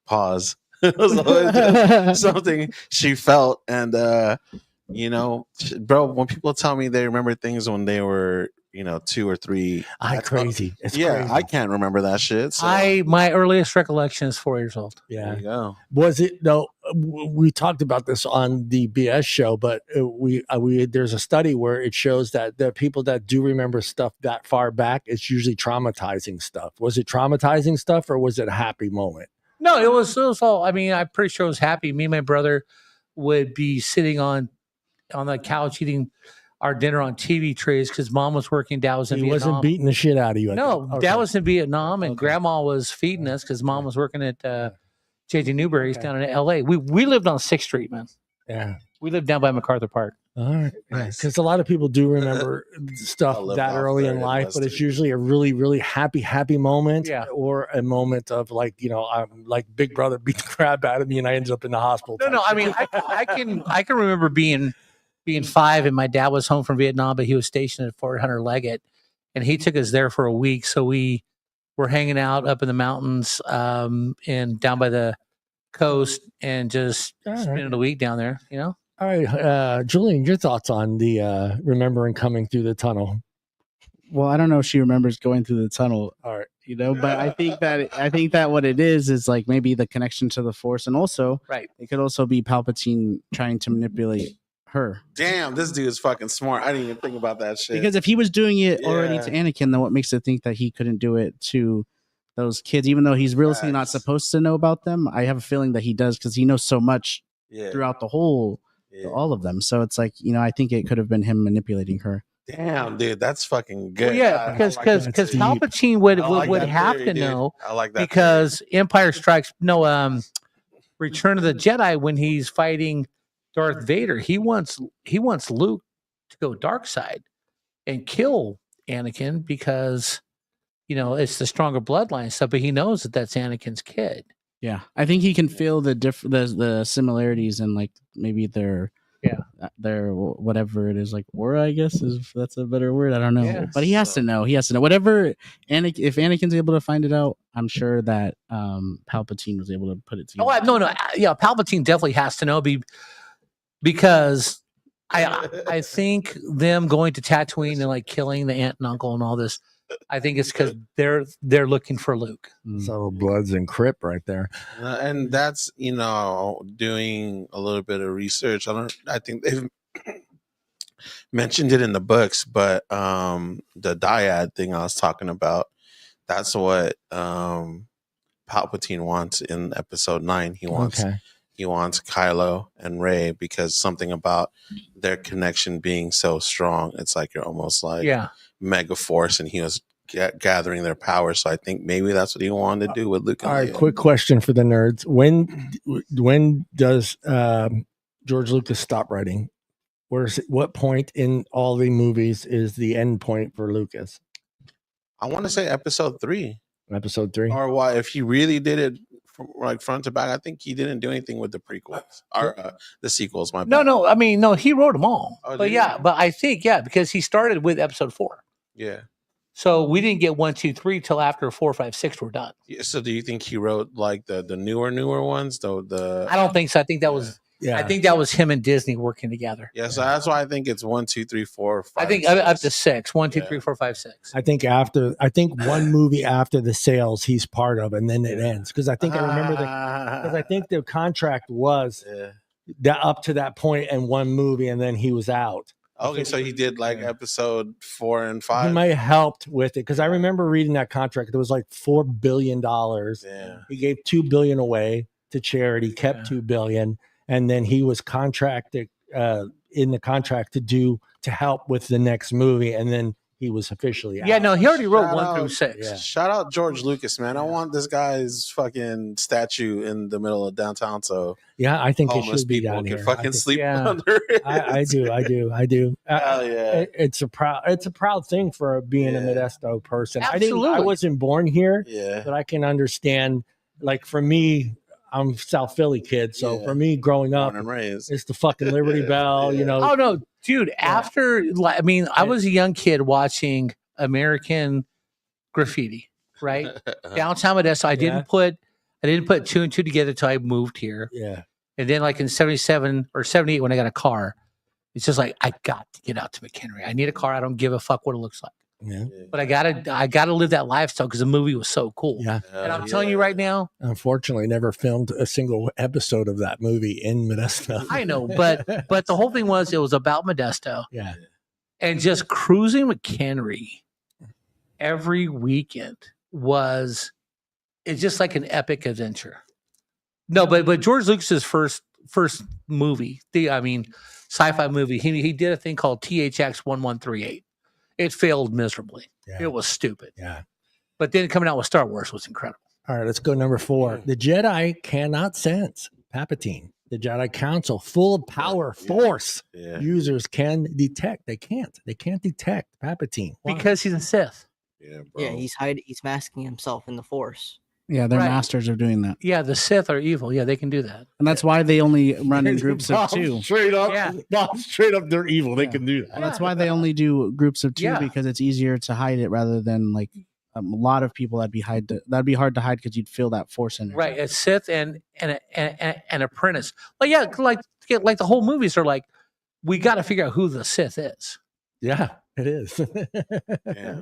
pause. It was always just something she felt, and bro. When people tell me they remember things when they were 2 or 3, It's crazy. I can't remember that shit. So. My earliest recollection is 4 years old. Yeah. There you go. Was it though? We talked about this on the BS show, but we there's a study where it shows that the people that do remember stuff that far back, it's usually traumatizing stuff. Was it traumatizing stuff or was it a happy moment? No, it was all. I mean, I'm pretty sure it was happy. Me and my brother would be sitting on the couch eating our dinner on TV trays because mom was working. Dad was in He Vietnam. wasn't beating the shit out of you. No, Dad was in Vietnam, and Grandma was feeding us because Mom was working at JJ Newberry's down in LA. We lived on 6th Street, man. Yeah. We lived down by MacArthur Park. All right. Nice. Because a lot of people do remember stuff I lived that off early there in in life, West but it's Street. usually a really, really happy moment, Yeah. or a moment of like, I'm like Big Brother beat the crap out of me and I ended up in the hospital. No. I mean, I can remember being 5, and my dad was home from Vietnam, but he was stationed at Fort Hunter Leggett, and he took us there for a week. So we were hanging out up in the mountains, and down by the coast, and just spending a week down there. All right, Julian, your thoughts on the remembering coming through the tunnel? Well, I don't know if she remembers going through the tunnel, or but I think that what it is like maybe the connection to the Force, and also Right. it could also be Palpatine trying to manipulate her. Damn, this dude is fucking smart. I didn't even think about that shit. Because if he was doing it already Yeah. to Anakin, then what makes it think that he couldn't do it to those kids, even though he's realistically not Facts. supposed to know about them? I have a feeling that he does because he knows so much yeah. throughout the whole, all of them. So it's like, I think it could have been him manipulating her. Damn, dude, that's fucking good. Well, yeah, because Palpatine would that have theory, to dude. know, I like that because Empire Strikes Return of the Jedi, when he's fighting Darth Vader, he wants Luke to go dark side and kill Anakin because it's the stronger bloodline stuff, but he knows that that's Anakin's kid. Yeah, I think he can feel the similarities and like maybe their whatever it is, like aura, I guess, if that's a better word. I don't know, Yeah. but he has to know. He has to know whatever. If Anakin's able to find it out, I'm sure that Palpatine was able to put it together. Oh, no, yeah, Palpatine definitely has to know because I think them going to Tatooine and like killing the aunt and uncle and all this, I think it's because they're looking for Luke. So Bloods and Crip right there. and that's doing a little bit of research. I think they've mentioned it in the books, but the dyad thing I was talking about, that's what Palpatine wants in Episode 9. He wants Kylo and Rey because something about their connection being so strong. It's like you're almost like Mega Force, and he was gathering their power. So I think maybe that's what he wanted to do with Luke. All right, quick question for the nerds: When does George Lucas stop writing what point in all the movies is the end point for Lucas? I want to say episode 3. Episode 3. Or what? If he really did it from like front to back, I think he didn't do anything with the prequels or the sequels. My bad. No. I mean, no, he wrote them all. Oh, but did he? yeah, but I think because he started with episode 4. Yeah. So we didn't get 1, 2, 3 till after 4, 5, 6 were done. Yeah, so do you think he wrote like the newer ones? The I don't think so. I think that was Yeah. I think that was him and Disney working together. Yeah, so that's why I think it's 1, 2, 3, 4, 5. I think 6. up to 6. 1, 2, Yeah. 3, 4, 5, 6. I think one movie after the sales he's part of, and then it ends. Because I think I remember because I think the contract was that up to that point and one movie, and then he was out. Okay, so he did like episode 4 and 5. He might have helped with it because I remember reading that contract. It was like $4 billion. Yeah. He gave $2 billion away to charity, kept $2 billion, and then he was contracted in the contract to help with the next movie, and then he was officially out. Yeah, no, he already wrote Shout 1 out- through 6. Yeah. Shout out George Lucas, man. I want this guy's fucking statue in the middle of downtown so Yeah, I think it homeless should be people down can here. fucking sleep yeah. under it. I do. Hell yeah. It's a proud thing for being a Yeah. Modesto person. I Absolutely. wasn't born here, Yeah. but I can understand. Like for me, I'm South Philly kid, so Yeah. for me growing up, Born and raised. it's the fucking Liberty Bell. Yeah. You know, Oh no, dude! After I mean, I was a young kid watching American Graffiti, right? Downtown Modesto. I didn't put 2 and 2 together till I moved here, yeah, and then like in '77 or '78 when I got a car, it's just like I got to get out to McHenry. I need a car. I don't give a fuck what it looks like, yeah, but I gotta live that lifestyle because the movie was so cool. yeah. And I'm telling you right now, Unfortunately, never filmed a single episode of that movie in Modesto. I know, but the whole thing was it was about Modesto Yeah, and just cruising McHenry every weekend it's just like an epic adventure. No, but George Lucas's first movie, sci-fi movie, he did a thing called THX 1138. It failed miserably. yeah, It was stupid. yeah. But then coming out with Star Wars was incredible. All right, let's go number 4. The Jedi cannot sense Palpatine. The Jedi Council, full of power, force Yeah. users can detect. They can't detect Palpatine. Why? Because he's a Sith. Yeah, bro. Yeah, he's masking himself in the Force. Yeah, they're Right. masters of doing that, Yeah, the Sith are evil. Yeah, they can do that. and that's why they only run in groups of 2. Straight up, Yeah. straight up, they're evil. They Yeah. can do that. And that's why they only do groups of 2 Yeah. because it's easier to hide it rather than like a lot of people that'd be hard to hide because you'd feel that force in there. Right, a Sith and an apprentice. Like like the whole movies are like, we got to figure out who the Sith is. Yeah, it is. Yeah.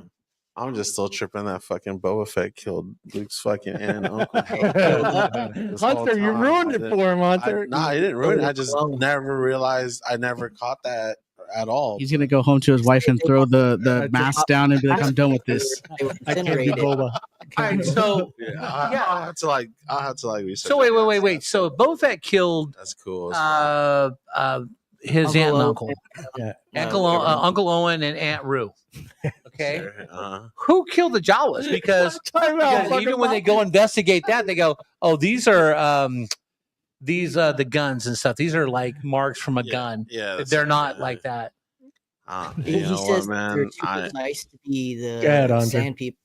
I'm just still tripping that fucking Boba Fett killed Luke's fucking aunt and uncle. This whole Hunter, you time, ruined I it did- for him, Hunter. Nah, I didn't ruin it. I just never realized. I never caught that at all. He's gonna go home to his wife and throw the mask down and be like, "I'm done with this." They were I can't be incinerated. Boba. All right, so Yeah, Yeah. I'll have to like research. so it. wait. So Boba Fett killed That's cool. his Uncle aunt and Owen. uncle, Yeah. Uncle Owen and Aunt Rue. Okay, Uh-huh. who killed the Jawas? Because even when they go investigate that, they go, "Oh, these are the guns and stuff. These are like marks from a gun. Yeah, They're not like that." He You know says what, they're man? too precise to be the Go ahead, Andre. sand people.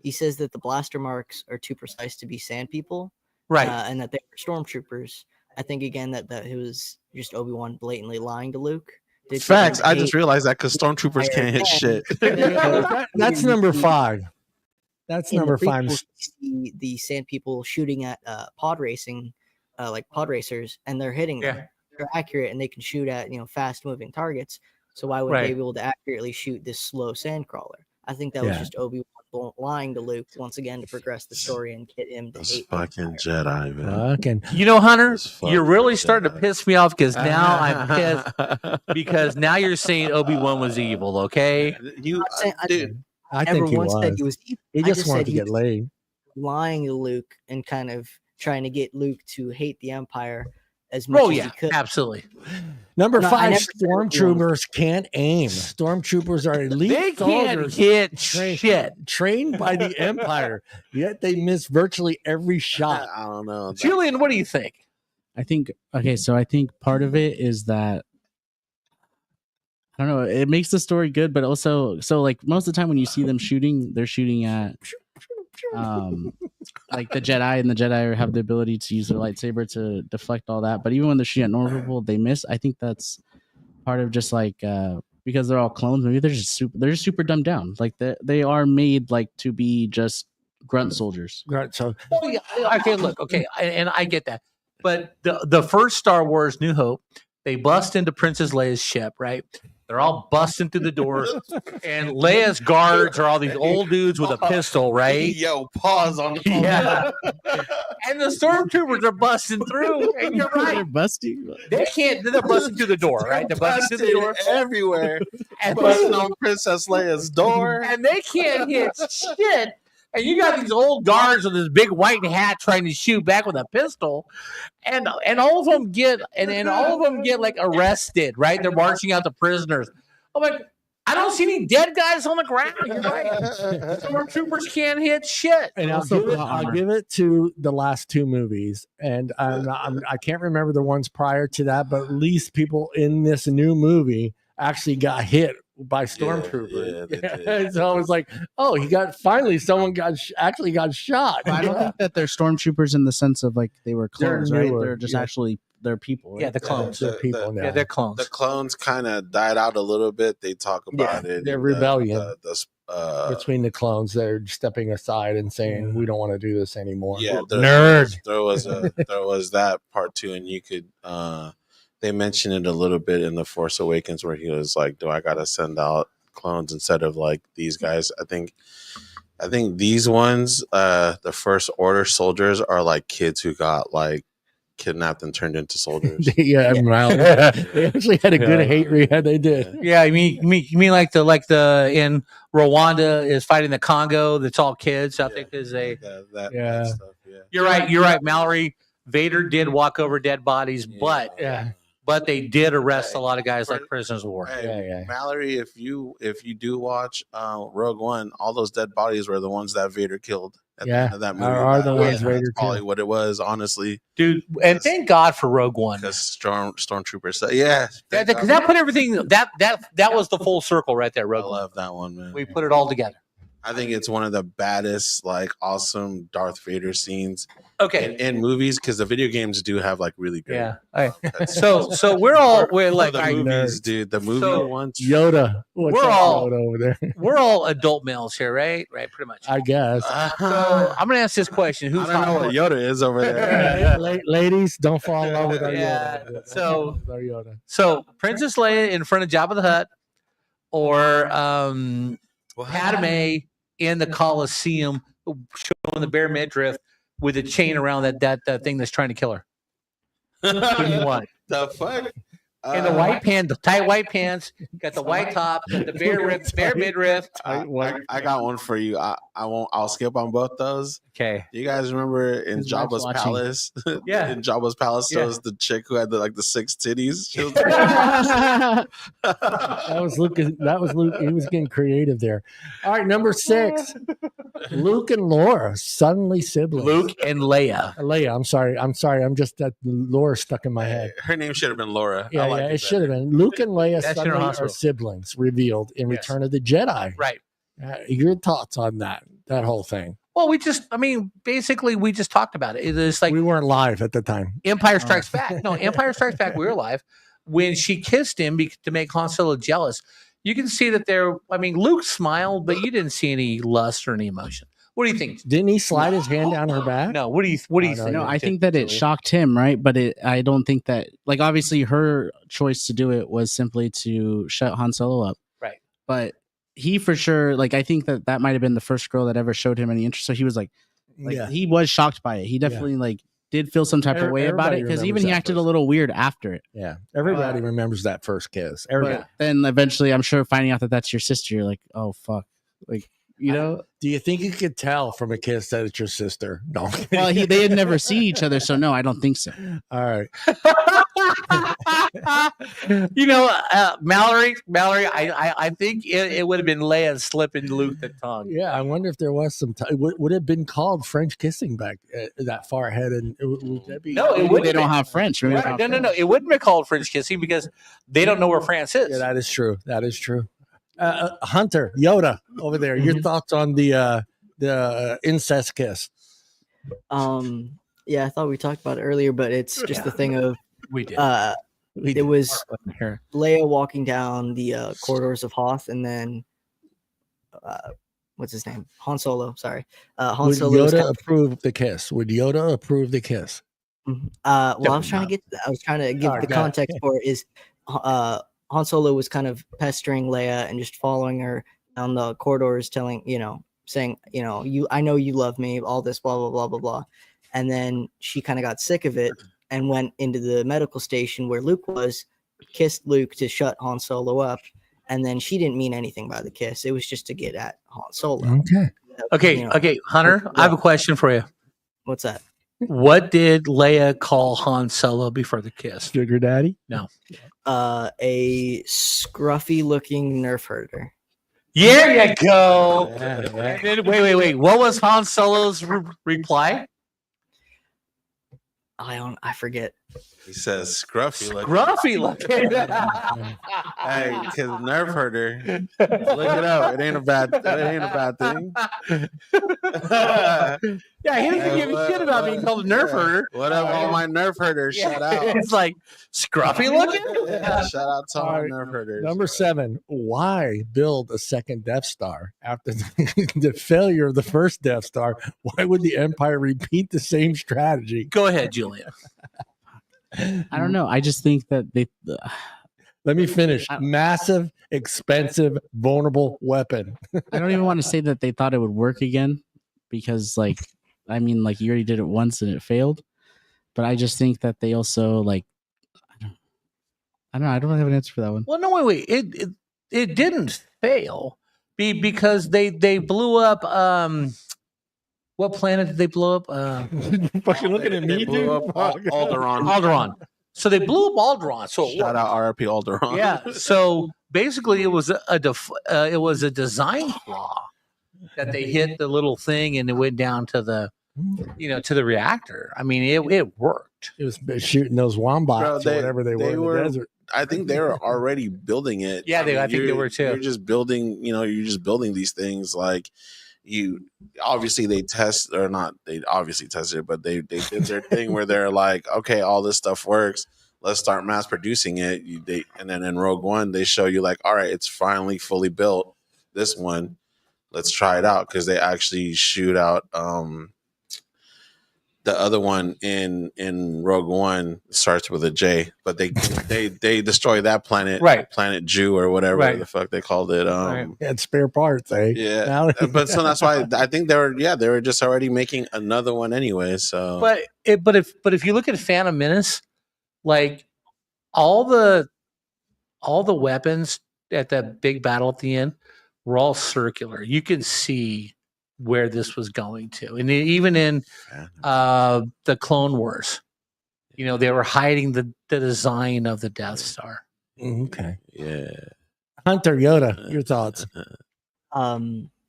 He says that the blaster marks are too precise to be sand people, Right. and that they were stormtroopers. I think again that it was just Obi-Wan blatantly lying to Luke. Did Facts. I hate- just realized that because stormtroopers can't hit shit. That's number 5. That's in the number 5. prequels, you see the sand people shooting at pod racing, like pod racers, and they're hitting them. Yeah. They're accurate and they can shoot at fast moving targets. So why wouldn't Right. they be able to accurately shoot this slow sand crawler? I think that was Yeah. just Obi-Wan lying to Luke once again to progress the story and get him to Those hate the fucking Empire. Jedi, man. Fucking You know, Hunter, Those fucking you're really starting to Jedi. piss me off because now I'm pissed because now you're saying Obi-Wan was evil. Okay. You, not saying- dude. I Never think he once said was. he was evil. He I just wanted said to he get was laid. lying to Luke and kind of trying to get Luke to hate the Empire as much Oh as yeah, he could. absolutely. Number No, I 5, never said Obi-Wan. stormtroopers can't aim. Stormtroopers are elite They can't soldiers hit trained- shit. trained by the Empire, yet they miss virtually every shot. I don't know. Julian, what do you think? I think part of it is that I don't know. It makes the story good, but also, so like most of the time when you see them shooting, they're shooting at like the Jedi, and the Jedi have the ability to use their lightsaber to deflect all that. But even when they're shooting at normal people, they miss. I think that's part of just like because they're all clones. Maybe they're just super dumbed down. Like they are made like to be just grunt soldiers. Right. So Oh, yeah. Okay, look. Okay, and I get that. But the first Star Wars, New Hope, they bust into Princess Leia's ship, right? They're all busting through the door, and Leia's guards are all these old dudes with a pistol, right? Yo, pause on the phone. Yeah. And the stormtroopers are busting through, and you're They're right. busting. They're busting through the door, right? They're busting through the door, everywhere. and Busting on Princess Leia's door. and they can't hit shit. And you got these old guards with this big white hat trying to shoot back with a pistol, and all of them get like arrested, right? They're marching out the prisoners. I'm like, I don't see any dead guys on the ground. You're right. Stormtroopers can't hit shit. and Also I'll give it to the last two movies, and I can't remember the ones prior to that, but at least people in this new movie actually got hit by stormtroopers. Yeah, So I was like, oh, someone actually got shot. I don't think that they're stormtroopers in the sense of like they were They're clones, right? newer, They're just yeah. actually they're people. Right? Yeah, the clones. They're people now. Yeah, they're clones. The clones kind of died out a little bit. They talk about it. they're in rebellion. Between Between the clones, they're stepping aside and saying, we don't want to do this anymore. yeah, Nerd. There was that part too, and you could they mentioned it a little bit in the Force Awakens where he was like, "Do I gotta send out clones instead of like these guys?" I think these ones, the First Order soldiers, are like kids who got like kidnapped and turned into soldiers. Yeah, they actually had a good hate read. They did. Yeah, you mean like the in Rwanda is fighting the Congo? That's all kids. I think is a. That stuff, yeah. You're right, Mallory. Vader did walk over dead bodies, but they did arrest a lot of guys like prisoners of war. Hey, Mallory, if you do watch Rogue One, all those dead bodies were the ones that Vader killed at the end of that movie. Are the ones Vader That's probably killed. what it was, honestly. Dude, and thank God for Rogue One. Because stormtroopers. So, yeah, Because that put everything that was the full circle right there, I Rogue One. love that one, man. We put it all together. I think it's one of the baddest, like, awesome Darth Vader scenes Okay. in movies, because the video games do have like really good. Yeah. All right. So we're like the all right, movies, dude. The movie So- ones. Yoda. What's We're up, all- Yoda over there. we're all adult males here, right? Right, pretty much. I guess. So I'm gonna ask this question: Who's I don't know hot what more? Yoda is over there. Ladies, don't fall in love with our Yeah, Yoda. so- Our Yoda. So Princess Leia in front of Jabba the Hutt, or Padme in the Colosseum showing the bare midriff with a chain around that thing that's trying to kill her. What do you want? The fuck? In the white pants, the tight white pants, got the white top, got the bare midriff. I got one for you. I'll skip on both those. Okay. Do you guys remember in His wife's Jabba's watching. palace? Yeah. In Jabba's palace, Yeah. there was the chick who had the 6 titties. She was That was Luke. That was Luke. He was getting creative there. All right, number 6. Luke and Laura, suddenly siblings. Luke and Leia. Leia. I'm sorry. I'm just that Laura stuck in my head. Her name should have been Laura. Yeah, it should have been. Luke and Leia That's suddenly General are Hospital. siblings revealed in Yes. Return of the Jedi. Right. Your thoughts on that whole thing? Well, basically, we just talked about it. It's like We weren't live at the time. Empire Strikes Back. No, Empire Strikes Back, we were live. When she kissed him to make Han Solo jealous, you can see that Luke smiled, but you didn't see any lust or any emotion. What do you think? Didn't he slide his hand down her back? No, what do you no, think? No, I think that it shocked him, right? But I don't think that, like, obviously her choice to do it was simply to shut Han Solo up. Right. But he for sure, like, I think that might have been the first girl that ever showed him any interest. So he was like Yeah. he was shocked by it. He definitely like did feel some type of way about it, Everybody because even remembers he that acted a first. little weird after it. Yeah. Everybody remembers that first kiss. Everybody. But then eventually, I'm sure finding out that that's your sister, you're like, oh fuck, like, you know. Do you think you could tell from a kiss that it's your sister? No. Well, they had never seen each other, so no, I don't think so. All right. Mallory, I think it would have been Leia slipping Luke the tongue. Yeah, I wonder if there was some time. Would it have been called French kissing back that far ahead? And would that be? No, it Maybe wouldn't they don't have have French. Maybe they Right. don't have No. French. It wouldn't be called French kissing because they don't know where France is. Yeah, that is true. That is true. Hunter Yoda over there. Your thoughts on the incest kiss? Yeah, I thought we talked about it earlier, but it's just the thing of We did. it was Here. Leia walking down the corridors of Hoth, and then what's his name? Han Solo. Sorry, Han Would Solo. Yoda approve the kiss? Would Yoda approve the kiss? Well, I was trying to get to that. I was trying to give Alright, the got it. context for it. Is Han Solo was kind of pestering Leia and just following her down the corridors, saying, I know you love me, all this, blah blah blah blah blah, and then she kind of got sick of it and went into the medical station where Luke was, kissed Luke to shut Han Solo up, and then she didn't mean anything by the kiss. It was just to get at Han Solo. Okay. Okay, Hunter, I have a question for you. What's that? What did Leia call Han Solo before the kiss? Sugar daddy? No. A scruffy looking nerf herder. There you go. Yeah. And then, wait. What was Han Solo's reply? I forget. He says scruffy. Gruffy looking. Hey, because nerve herder. Look it up. It ain't a bad thing. Yeah, he doesn't give a shit about being called a nerf herder. What up, all my nerve herders? Shout out. It's like scruffy looking. Yeah, shout out to all my Alright, nerve herders. Number 7. Why build a second Death Star after the failure of the first Death Star? Why would the Empire repeat the same strategy? Go ahead, Julian. I don't know. I just think that they. Let me finish. Massive, expensive, vulnerable weapon. I don't even want to say that they thought it would work again because, you already did it once and it failed. But I just think that they also I don't know. I don't have an answer for that one. Well, no, wait. It didn't fail because they blew up. What planet did they blow up? Fucking looking at me, They blew dude. up Alderaan. Alderaan. So they blew up Alderaan. So it Shout worked. out RIP Alderaan. Yeah. So basically, it was a design flaw that they hit the little thing and it went down to the reactor. I mean, it worked. It was shooting those wombats Bro, or whatever they were in the desert. I think they were already building it. Yeah, I think they were too. You're just building, these things like they test or not. They obviously tested it, but they did their thing where they're like, okay, all this stuff works. Let's start mass producing it. And then in Rogue One, they show you like, all right, it's finally fully built. This one, let's try it out because they actually shoot out the other one in Rogue One starts with a J, but they destroy that planet, right? Planet Jew or whatever the fuck they called it. And spare parts, eh? Yeah, but so that's why I think they were just already making another one anyway. So, but if you look at Phantom Menace, like all the weapons at that big battle at the end were all circular. You can see where this was going to, and even in the Clone Wars, they were hiding the design of the Death Star. Okay, yeah. Hunter Yoda, your thoughts?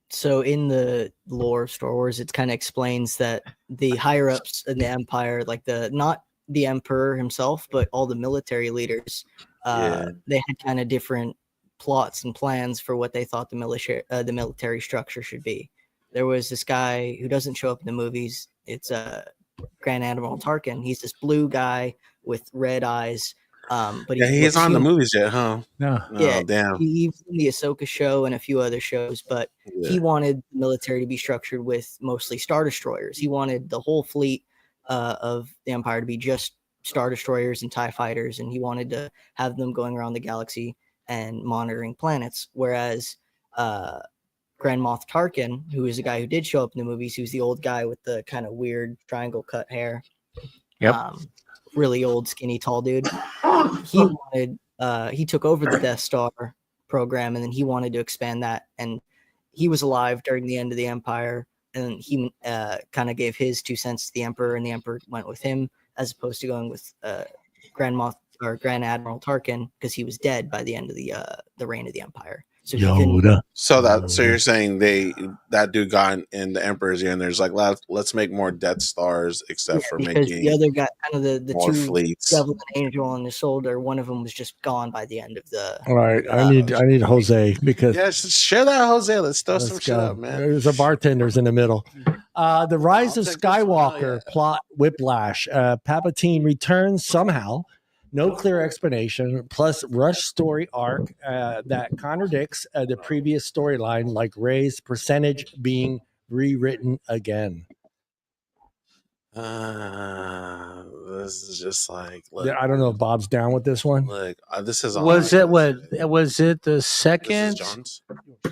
So in the lore of Star Wars, it kind of explains that the higher ups in the Empire, like not the Emperor himself, but all the military leaders, they had kind of different plots and plans for what they thought the military structure should be. There was this guy who doesn't show up in the movies. It's Grand Admiral Tarkin. He's this blue guy with red eyes. But he's on the movies yet, huh? No. Yeah, damn. He's in the Ahsoka show and a few other shows, but he wanted the military to be structured with mostly Star Destroyers. He wanted the whole fleet of the Empire to be just Star Destroyers and TIE fighters, and he wanted to have them going around the galaxy and monitoring planets. Whereas Grand Moff Tarkin, who is a guy who did show up in the movies, who's the old guy with the kind of weird triangle cut hair. Yep. Really old, skinny, tall dude. He took over the Death Star program, and then he wanted to expand that. And he was alive during the end of the Empire, and he kind of gave his 2 cents to the Emperor, and the Emperor went with him as opposed to going with Grand Moff or Grand Admiral Tarkin because he was dead by the end of the reign of the Empire. So he couldn't. Yoda. So you're saying that dude got in the Emperor's ear and there's like let's make more Death Stars except for because making the other guy, kind of the more two fleets. Devil and Angel on his shoulder, one of them was just gone by the end of the. All right, I need Jose because Yeah, just share that, Jose. Let's throw some let's shit go. up, man. There's a bartender's in the middle. The Rise I'll of take this one. Skywalker plot whiplash. Palpatine returns somehow. No clear explanation, plus rush story arc that contradicts the previous storyline, like Rey's percentage being rewritten again. This is just like look, I don't know if Bob's down with this one. Look, this is Was on it what? Was it the This is second? John's.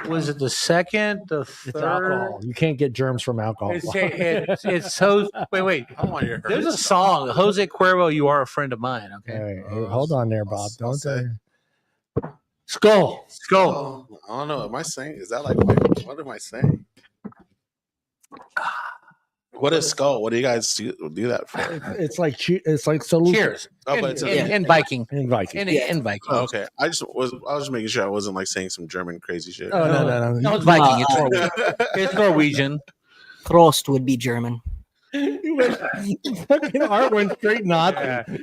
Was it the second? The It's third? alcohol. You can't get germs from alcohol. It's so. Wait. I don't want your There's a song, Jose Cuervo. You are a friend of mine. All Okay. right, here, hold on there, Bob. I'll Don't say. Skull. Skull. Oh, I don't know. Am I saying? Is that like what am I saying? What is skull? What do you guys do that for? It's like it's like salute. Cheers. Oh, but it's In Viking. In Viking. In Viking. Oh, okay. I was just making sure I wasn't like saying some German crazy shit. Oh no. No, it's Viking. It's Norwegian. It's Norwegian. Prost would be German. Fucking Art went straight Nazi.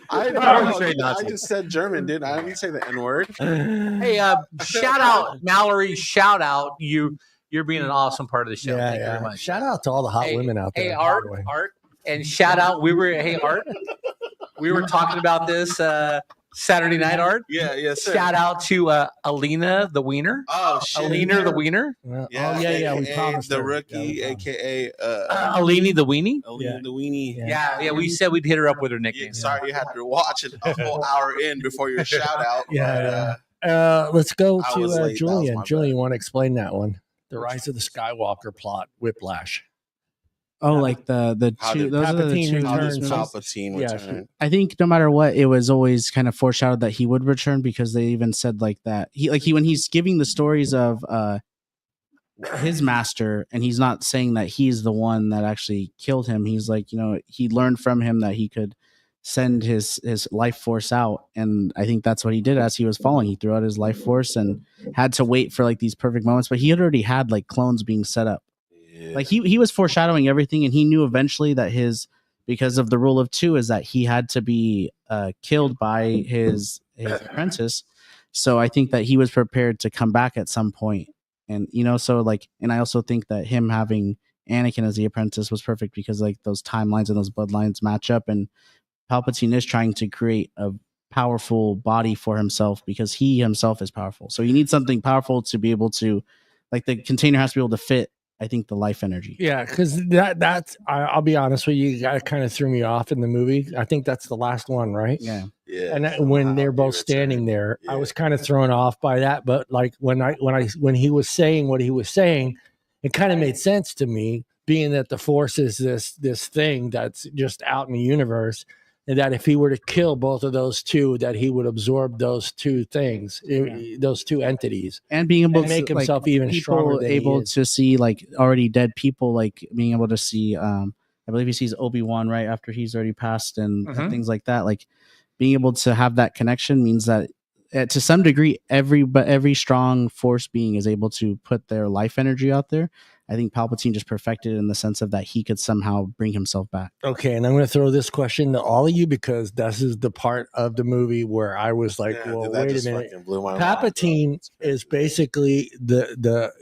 I just said German, dude. I didn't say the N word. Hey, shout out Mallory. Shout out you. You're being an awesome part of the show. Thank you very much. Shout out to all the hot Hey, women out there. Hey, by the way. Art, and shout out. Art. We were talking about this Saturday night, Art. Yeah, yes, sir. Shout out to Alina the Wiener. Oh shit. Alina the Wiener. Oh yeah. We AKA promised the her. rookie, Yeah, we promised. aka Alini the Weenie. Alina the weenie. Yeah. We said we'd hit her up with her Yeah, nickname. sorry, you had to watch it a whole hour in before your shout out. Yeah. Let's go I to was late. That was Julian. my Julian, bad. you want to explain that one? The Rise of the Skywalker plot, whiplash. Oh, like the How two. did Those are the Palpatine two. How returns? does Turns- Palpatine yeah, return? I think no matter what, it was always kind of foreshadowed that he would return because they even said like that. He when he's giving the stories of his master, and he's not saying that he's the one that actually killed him. He's like, he learned from him that he could send his life force out, and I think that's what he did as he was falling. He threw out his life force and had to wait for like these perfect moments, but he had already had like clones being set up. Yeah. Like he was foreshadowing everything, and he knew eventually that because of the rule of two is that he had to be killed by his apprentice. So I think that he was prepared to come back at some point. And and I also think that him having Anakin as the apprentice was perfect because like those timelines and those bloodlines match up, and Palpatine is trying to create a powerful body for himself because he himself is powerful. So you need something powerful to be able to, like, the container has to be able to fit, I think, the life energy. Yeah, because that's I'll be honest with you, that kind of threw me off in the movie. I think that's the last one, right? Yeah. Yeah. And when they're both He standing returned. there, I Yeah. was kind of thrown off by that. But like when he was saying what he was saying, it kind of made sense to me, being that the Force is this thing that's just out in the universe, and that if he were to kill both of those two, that he would absorb those two things, those two entities, And being able and make to himself even stronger than he able is. to see like already dead people, like being able to see I believe he sees Obi-Wan right after he's already passed and Mhm. things like that. Like being able to have that connection means that to some degree every strong Force being is able to put their life energy out there. I think Palpatine just perfected it in the sense of that he could somehow bring himself back. Okay, and I'm going to throw this question to all of you because this is the part of the movie where I was like, Yeah, well, dude, that wait a just minute. fucking blew my mind, bro. Palpatine It's crazy. is basically he's The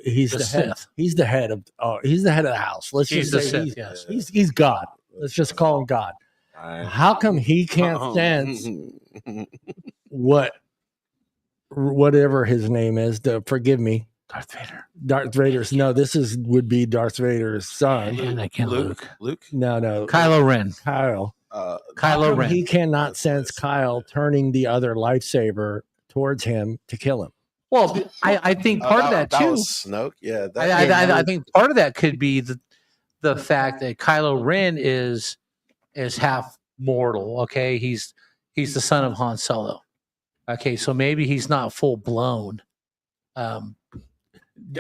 the head. Sith. He's the head of the house. Let's He's just the say Sith, yes. he's God. Let's just call him God. Alright. How come he can't sense whatever his name is? Forgive me, Darth Vader. Darth Vader's. No, would be Darth Vader's son. Anakin, Luke. Luke. No, Kylo Ren. Kyle. Uh, Kylo How come Ren. he cannot That's sense nice. Kyle turning the other lightsaber towards him to kill him. Well, I think part of that too. was Snoke. Yeah. I think part of that could be the fact that Kylo Ren is half mortal. Okay, he's the son of Han Solo. Okay, so maybe he's not full blown.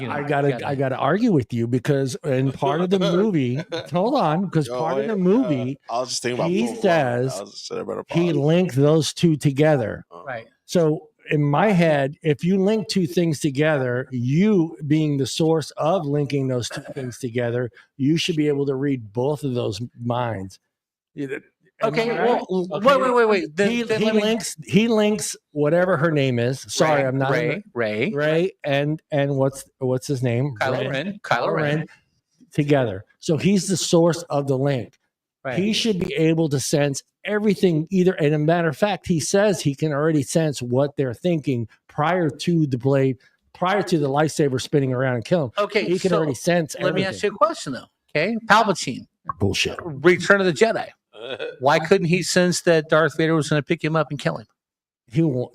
I gotta argue with you because in part of the movie, hold on, because part of the movie, I was just thinking about he full blown. says I was just saying about a he pause. linked those two together. Right. So in my head, if you link two things together, you being the source of linking those two things together, you should be able to read both of those minds. Okay. Right? Well, wait. He links whatever her name is. Sorry, I'm not Ray, and what's his name? Kylo Ren together. So he's the source of the link. Right. He should be able to sense everything either. And a matter of fact, he says he can already sense what they're thinking prior to the lightsaber spinning around and kill him. Okay. He can already sense Let me ask you a question though. Okay. Palpatine. Bullshit. Return of the Jedi. Why couldn't he sense that Darth Vader was going to pick him up and kill him?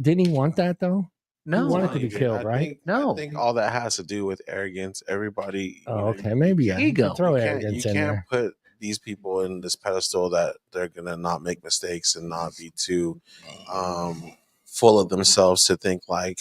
Didn't he want that though? No. He wanted to be killed, right? No. I think all that has to do with arrogance. Everybody. Oh, okay. Maybe Ego. Throw You arrogance in can't there. put these people in this pedestal that they're gonna not make mistakes and not be too full of themselves to think like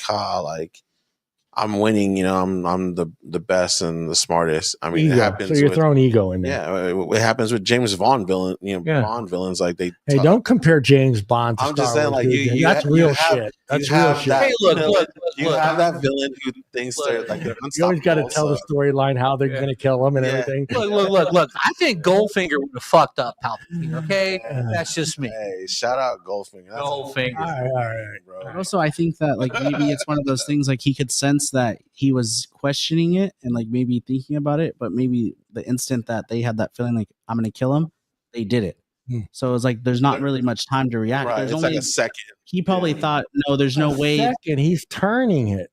I'm winning, I'm the best and the smartest. I mean, Ego. it happens. So you're throwing ego in there. Yeah, it happens with James Bond villain. Yeah. Bond villains like they. Hey, don't compare James Bond to I'm just Star saying, Wars, like dude. you. That's you real have- shit. That's you real have shit. that- Hey, look. You have that villain who thinks they're like they're You always got to unstoppable, tell the so- storyline how they're going to kill him and Yeah. everything. Look. I think Goldfinger would have fucked up Palpatine. Okay, that's just me. Hey, shout out Goldfinger. That's Goldfinger. All right. bro. But also, I think that like maybe it's one of those things like he could sense that he was questioning it and like maybe thinking about it, but maybe the instant that they had that feeling like I'm gonna kill him, they did it. So it's like there's not really much time to react. Right, There's it's only like a second. he probably thought no, there's no way. Second, he's turning it.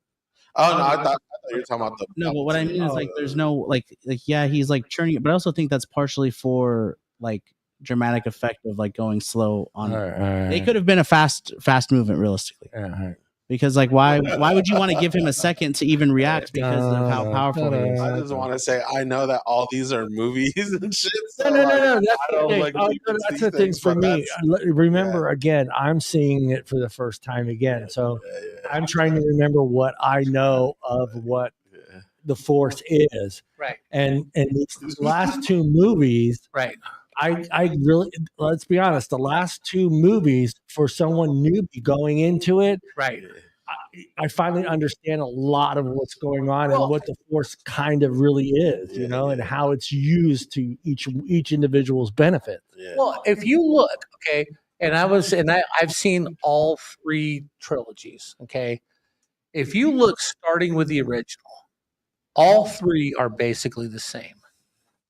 Oh no, I thought you were talking about the. No, but what I mean is like there's no like yeah, he's like churning it, but I also think that's partially for like dramatic effect of like going slow on. All right. It could have been a fast movement realistically. All right. Because like why would you want to give him a second to even react because of how powerful he is? I just want to say I know that all these are movies and shit. So No. like, That's I the don't thing. like Oh, these that's the thing things, for but me. that's- Remember, again, I'm seeing it for the first time again. So I'm trying to remember what I know of what the Force is. Right. And these last two movies, Right. I really, let's be honest, the last two movies for someone newbie going into it, Right. I finally understand a lot of what's going on Well- and what the Force kind of really is, and how it's used to each individual's benefit. Yeah. Well, if you look, okay, I've seen all three trilogies, okay. If you look starting with the original, all three are basically the same.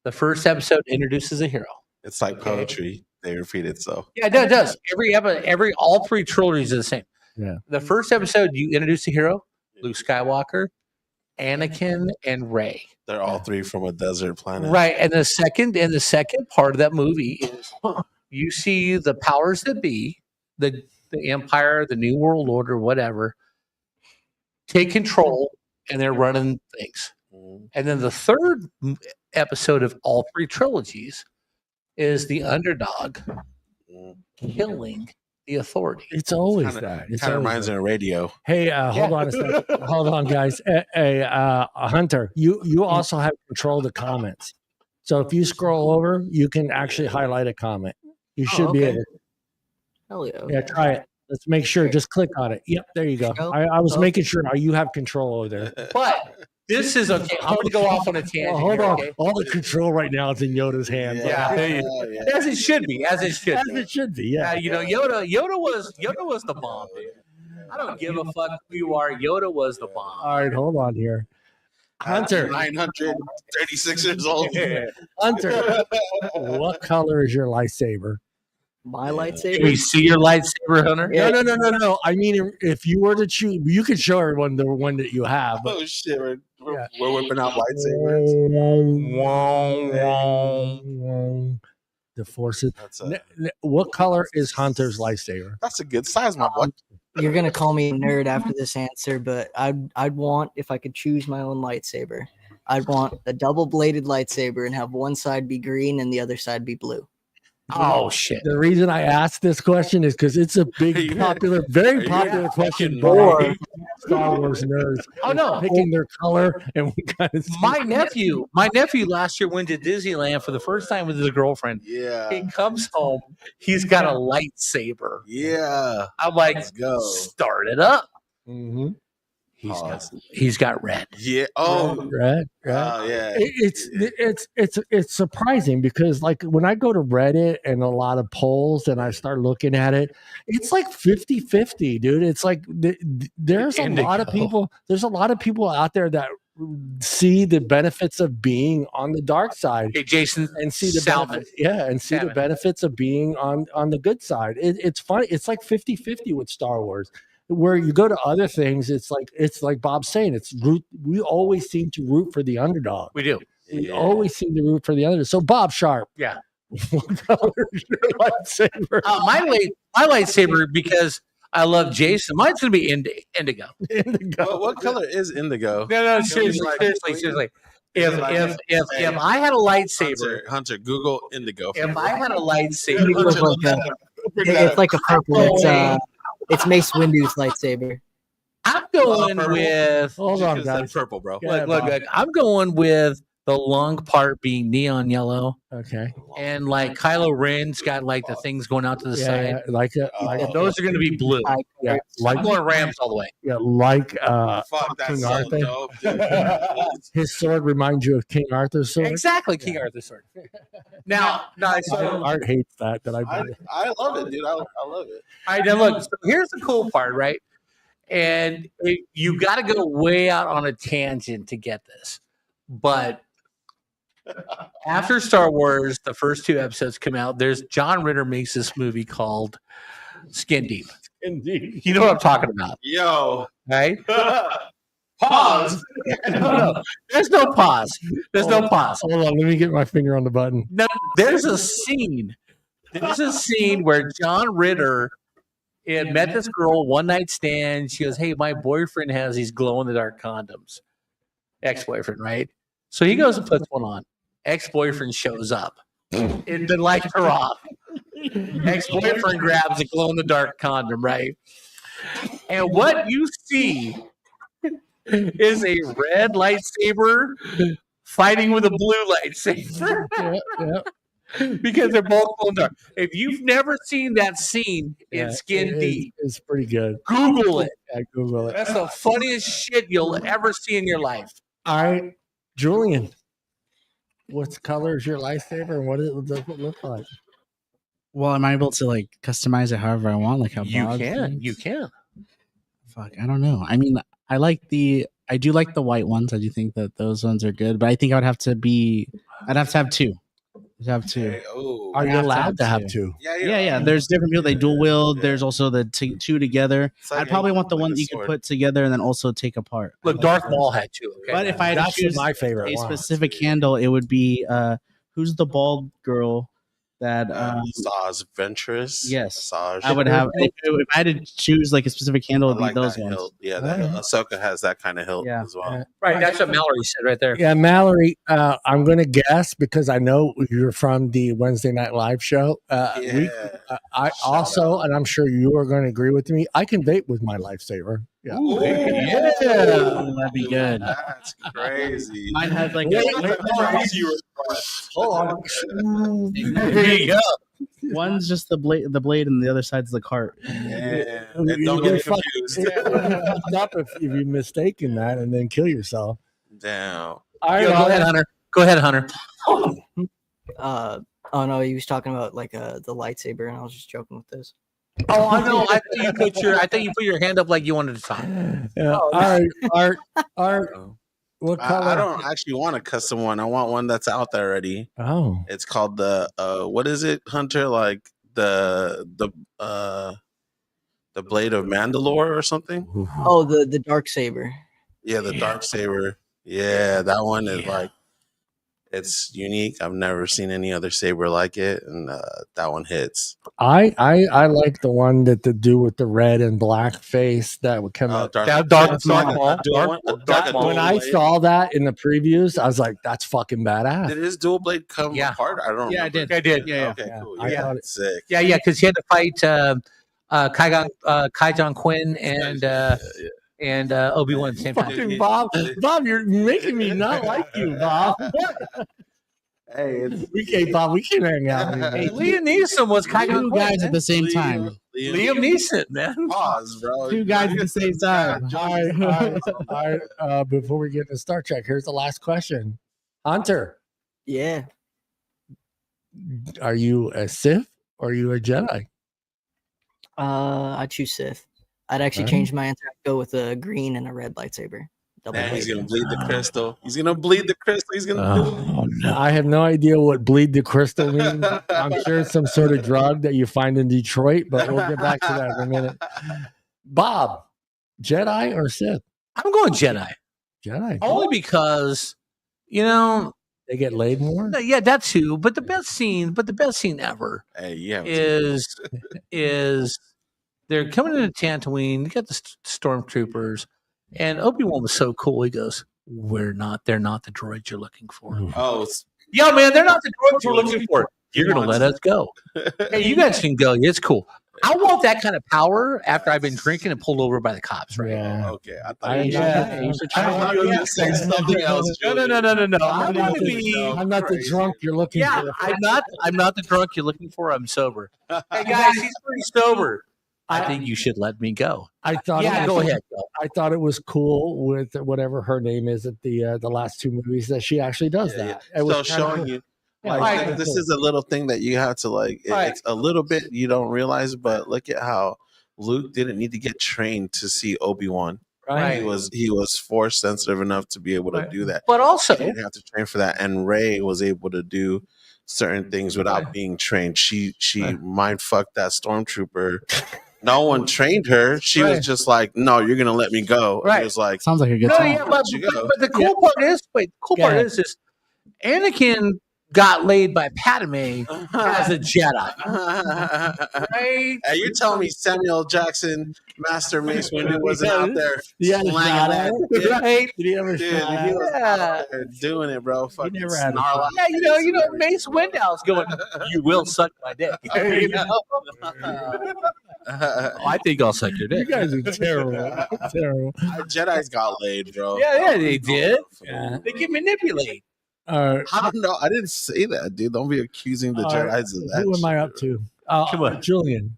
The first episode introduces a hero. It's like poetry. They repeat itself. Yeah, it does. All three trilogies are the same. Yeah. The first episode, you introduce a hero, Luke Skywalker, Anakin, and Rey. They're all three from a desert planet. Right. And the second part of that movie is you see the powers that be, the Empire, the New World Order, whatever, take control and they're running things. And then the third episode of all three trilogies is the underdog killing the authority. It's always Kinda- that. It's Kind of always reminds that. me of radio. Hey, hold on a second. Hold on, guys. Hunter, you also have control of the comments. So if you scroll over, you can actually highlight a comment. You should be okay. able. Hell yeah. Yeah, try it. Let's make sure. Just click on it. Yep, there you go. I was making sure you have control over there. But this is okay. I'm going to go off on a tangent. Oh, hold here, on. okay? All the control right now is in Yoda's hands. Yeah. yeah. As it should be. As it should As be. it should be. Yeah. Yoda was the bomb, dude. I don't give a fuck who you are. Yoda was the bomb. All right, hold on here. Hunter, 936 years old. Hunter, what color is your lightsaber? My Can we lightsaber. see your lightsaber, Hunter? Yeah. No. I mean, if you were to choose, you could show everyone the one that you have. But Oh shit, we're Yeah. whipping out lightsabers. The forces. That's a What color is Hunter's lightsaber? good size, my boy. You're gonna call me a nerd after this answer, but I'd want, if I could choose my own lightsaber, I'd want a double-bladed lightsaber and have one side be green and the other side be blue. Oh, shit. The reason I asked this question is because it's a big, Are you- popular, very are you popular question. fucking by- Star Wars nerds. Oh, no. Picking their color and what kind of My nephew last year went to Disneyland for the first time with his girlfriend. Yeah. He comes home, he's got a lightsaber. Yeah. I'm like, Let's go. start it up. Mm-hmm. He's got red. Yeah. Oh. Right. Oh yeah. It's surprising because like when I go to Reddit and a lot of polls and I start looking at it, it's like 50-50, dude. It's like there's a lot of people. There's a lot of people out there that see the benefits of being on the dark side. Hey, Jason, and see the Salmon. benefits, and see the benefits of being on the good side. It's funny. It's like 50-50 with Star Wars. Where you go to other things, it's like Bob's saying, we always seem to root for the underdog. We do. We always seem to root for the underdog. So Bob Sharp. Yeah. What color is your lightsaber? My lightsaber, because I love Jason. Mine's gonna be indigo. Indigo. What color is indigo? No, seriously. If I had a lightsaber, Hunter, Google indigo. If I had a lightsaber, It's like a purple. It's Mace Windu's lightsaber. I'm going with. Hold on, guys. That's purple, bro. Look, I'm going with the long part being neon yellow, Okay. and like Kylo Ren's got like the things going out to the side. Like Those are going to be blue. yeah, I'm going Rams all the way. Fuck, that's King so Arthur. dope, dude. His sword reminds you of King Arthur's sword. Exactly, King Arthur's sword. Now, Art hates that I I love it, dude. I love it. all right, now look. So here's the cool part, right? And you got to go way out on a tangent to get this, but after Star Wars, the first 2 episodes come out. There's John Ritter makes this movie called Skin Deep. Indeed. You know what I'm talking about, Yo. right? Pause. No. There's no pause. There's no pause. Hold on, let me get my finger on the button. No, there's a scene. There's a scene where John Ritter met this girl, one night stand. She goes, "Hey, my boyfriend has these glow in the dark condoms." Ex-boyfriend, right? So he goes and puts one on. Ex-boyfriend shows up. And the lights are off. Ex-boyfriend grabs a glow in the dark condom, right? And what you see is a red lightsaber fighting with a blue lightsaber. Yeah. Because they're both glow in the dark. If you've never seen that scene in Skin Deep, It's pretty good. Google it. Yeah, Google it. That's the funniest shit you'll ever see in your life. All right, Julian. What color is your lightsaber and what does it look like? Well, am I able to like customize it however I want? Like how You Bob can. thinks? You can. Fuck, I don't know. I mean, I do like the white ones. I do think that those ones are good, but I think I'd have to have two. I'd have two. Hey, oh. Are you have to allowed have to have two. two? Yeah. There's different people. They dual wield. Yeah. There's also the two together. It's like I'd probably want the like one a that you can sword. put together and then also take apart. Look, Darth Maul had two. Okay? But if I had to That's choose my favorite a one. specific handle, it would be who's the bald girl that Saz Ventress. yes. Saj. I would have if I had to choose like a specific handle, I it would like be those that ones. hilt. Yeah, Alright. Ahsoka has that kind of hilt Yeah. as well. Right. That's what Mallory said right there. Yeah, Mallory, I'm going to guess because I know you're from the Wednesday Night Live show. Yeah. I Shout also, out. and I'm sure you are going to agree with me, I can vape with my lifesaver. Yeah. Ooh, Yeah. That'd be good. That's crazy. Mine has like Hold on. There you go. one's just the blade, and the other side's the cart. Yeah. And don't get confused. Stop if you're mistaken that and then kill yourself. Damn. All Go ahead, Hunter. Go ahead, Hunter. Oh no, he was talking about like the lightsaber, and I was just joking with this. Oh, I know. I thought you put your hand up like you wanted to talk. Yeah. All right, Art. What color? I don't actually want a custom one. I want one that's out there already. Oh, It's called the what is it, Hunter? Like the blade of Mandalore or something? Oh, the dark saber. Yeah, the dark saber. Yeah, that one is like it's unique. I've never seen any other saber like it, and that one hits. I like the one that to do with the red and black face that would come out. Dark When I saw that in the previews, I was like, "That's fucking badass." did his dual blade come Yeah. apart? I don't. Yeah, I remember. did. I did. Yeah. Okay, Yeah, cool. I Yeah, thought it- sick. Yeah, because he had to fight Kai-Gon Quinn and and Obi-Wan at the same time. Fucking Bob, you're making me not like you, Bob. Hey, it's Okay, Bob, we can hang out. Hey, Liam Neeson was kind of Two guys at the same time. Liam Neeson, man. Pause, bro. Two guys at the same time. All right. Before we get into Star Trek, here's the last question. Hunter, Yeah. are you a Sith or are you a Jedi? I choose Sith. I'd actually change my answer. I'd go with a green and a red lightsaber. Double Man, he's blade. gonna bleed the crystal. He's gonna bleed the crystal. He's gonna do it. Oh, no. I have no idea what bleed the crystal means. I'm sure it's some sort of drug that you find in Detroit, but we'll get back to that in a minute. Bob, Jedi or Sith? I'm going Jedi. Jedi. Only because, you know, They get laid more? yeah, that too. But the best scene ever Hey, yeah. is they're coming into Tatooine. You got the stormtroopers, and Obi-Wan was so cool. He goes, they're not the droids you're looking for. Oh, Yo, man, they're not the droids we're looking for. You're gonna let us go. Hey, you guys can go. It's cool. I want that kind of power after I've been drinking and pulled over by the cops, right? Yeah. okay. I I- thought you yeah. were going to say something else. No. I want to be. I'm not the drunk you're looking Yeah, for. I'm not the drunk you're looking for. I'm sober. Hey guys, he's pretty sober. I think you should let me go. I thought Yeah, go ahead. Go. I thought it was cool with whatever her name is at the last two movies that she actually does that. It was So kinda showing cool. you, Yeah, like, it was this cool. is a little thing that you have to like. Right. It's a little bit you don't realize, but look at how Luke didn't need to get trained to see Obi-Wan. right. He was force sensitive enough to be able to Right. do that. But also, He didn't have to train for that, and Rey was able to do certain things without being trained. She mind fucked that stormtrooper. No one trained her. She was just like, "No, you're gonna let me go." Right. It was like, Sounds like a good no, time. yeah, but you go. the cool part is, Go ahead. is Anakin got laid by Padme as a Jedi. Right? And you're telling me Samuel Jackson, Master Mace Windu, wasn't out there He had a slanging shot that at it. dick? Right? Did he ever Dude, shot at he it? was Yeah. out there doing it, bro. Fucking never had a snarl shot. out Yeah, his face and Mace everything, bro. Window's going, you will suck my dick. You know? I think I'll suck your You dick. guys are terrible. Terrible. Jedi's got laid, bro. Yeah, they did. Yeah. They can manipulate. I I don't know. I didn't say that, dude. Don't be accusing the Jedi's of that. Who am I up shit. to? Come on. Julian,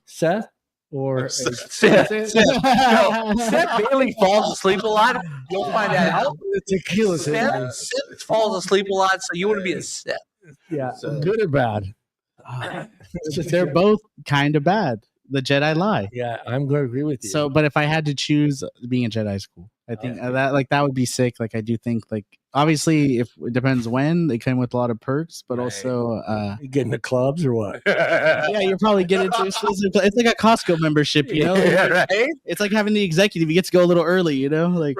Seth, or Seth Bailey falls asleep a lot. You'll find that out. the tequila? Seth falls asleep a lot, so you wouldn't be a Seth. Yeah, So- good or bad? They're both kind of bad. The Jedi lie. Yeah, I'm going to agree with you. So, but if I had to choose, being a Jedi is cool. I think that would be sick. Like I do think obviously if it depends when they come with a lot of perks, but Right. also you getting the clubs or what? yeah, you're probably getting to exclusive. It's like a Costco membership, you know. right? It's like having the executive. You get to go a little early, you know. Like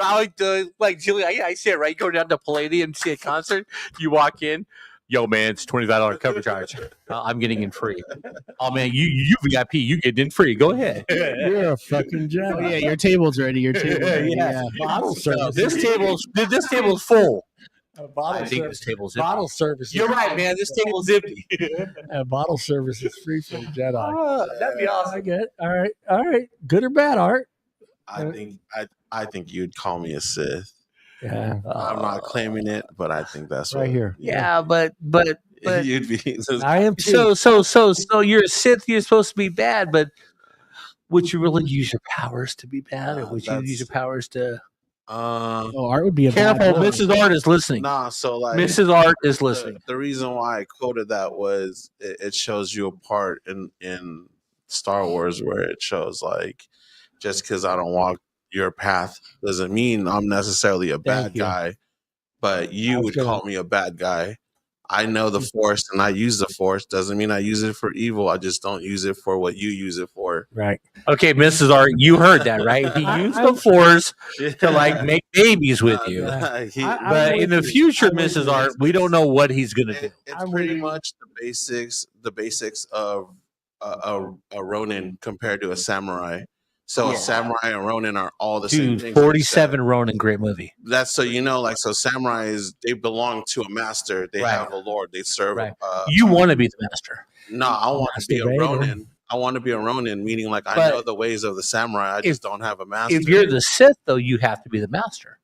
Like Julie, I see it, right? You go down to Palladium, see a concert, you walk in. Yo, man, it's $25 cover charge. I'm getting in free. Oh, man, you VIP, you get in free. Go ahead. You're a fucking Jedi. oh yeah, your table's ready. Your table's ready. Yeah. Yeah. Bottle service. This table's full. Bottle I think service. this table's empty. Bottle service. You're right, man. This table's empty. Bottle service is free for the Jedi. Oh, that'd be I awesome. get it. All right. Good or bad, Art? I think you'd call me a Sith. Yeah, I'm not claiming it, but I think that's right what, here. Yeah, but you'd be. I am too. so you're a Sith. You're supposed to be bad, but would you really use your powers to be bad, or would you That's- use your powers to? Oh, Art would be a bad Careful, boy. Mrs. Art is listening. Nah, so like Mrs. Art is listening. the reason why I quoted that was it shows you a part in Star Wars where it shows like just because I don't walk your path doesn't mean I'm necessarily a bad Thank you. guy, but you was would gonna- call me a bad guy. I know the Force and I use the Force. Doesn't mean I use it for evil. I just don't use it for what you use it for. Right. Okay, Mrs. Art, you heard that, right? He used the Force to like make babies with you. But in the future, I'm with Mrs. you. Art, we don't know what he's gonna do. It's I'm pretty with you. much the basics of a Ronin compared to a samurai. So Yeah. a samurai and Ronin are all the same Dude, things. 47 Ronin, great movie. That's so you know, like so samurais they belong to a master. They Right. have a lord. They serve. Right. You want to be the master. No, I want to be a Master Vader. Ronin. I want to be a Ronin, meaning like I But know the ways of the samurai. I just don't have a master. If you're the Sith, though, you have to be the master.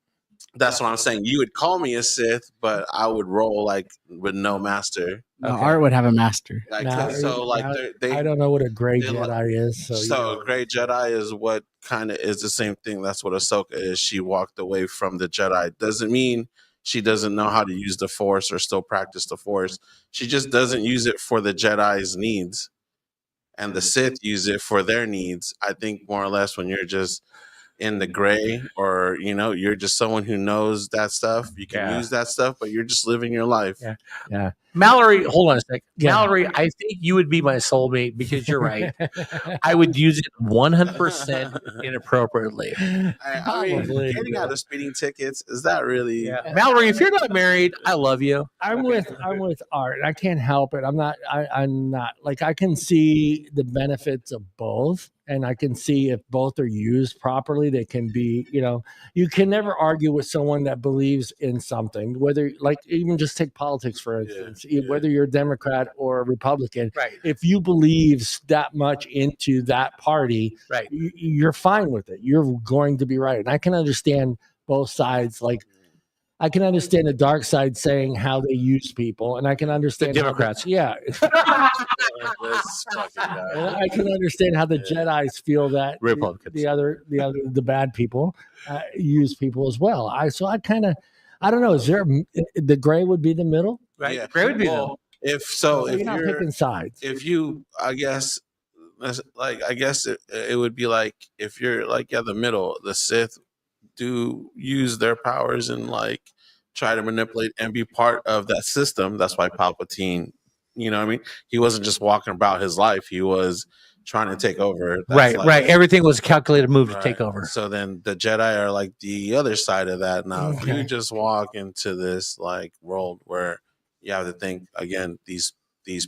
That's what I'm saying. You would call me a Sith, but I would roll like with no master. No, Art would have a master. Like, Now- so like now, they I don't know what a gray they Jedi like- is. So Grey Jedi is what kind of is the same thing. That's what Ahsoka is. She walked away from the Jedi. Doesn't mean she doesn't know how to use the Force or still practice the Force. She just doesn't use it for the Jedi's needs, and the Sith use it for their needs. I think more or less when you're just in the gray, or you're just someone who knows that stuff, you can use that stuff, but you're just living your life. Yeah. Mallory, hold on a sec. Yeah. Mallory, I think you would be my soulmate because you're right. I would use it 100% inappropriately. I mean, getting out of speeding tickets, is that really? Yeah. Mallory, if you're not married, I love you. I'm with Art. I can't help it. I'm not like, I can see the benefits of both, and I can see if both are used properly, they can be, you can never argue with someone that believes in something, whether, like, even just take politics, for instance, whether you're a Democrat or a Republican. Right. If you believe that much into that party, Right. you're fine with it. You're going to be right. And I can understand both sides. Like, I can understand the dark side saying how they use people, and I can understand The Democrats. This fucking guy. And I can understand how the Jedi's feel that Republicans. the bad people use people as well. I don't know. Is there the gray would be the middle? Right. Yeah. Gray would be Well, if You're not picking sides. if you, I guess it would be like, if you're like, the middle, the Sith do use their powers and like try to manipulate and be part of that system. That's why Palpatine, you know what I mean? He wasn't just walking about his life. He was trying to take over. That's right. Everything was a calculated move to take over. So then the Jedi are like the other side of that. Now, if you just walk into this like world where you have to think again, these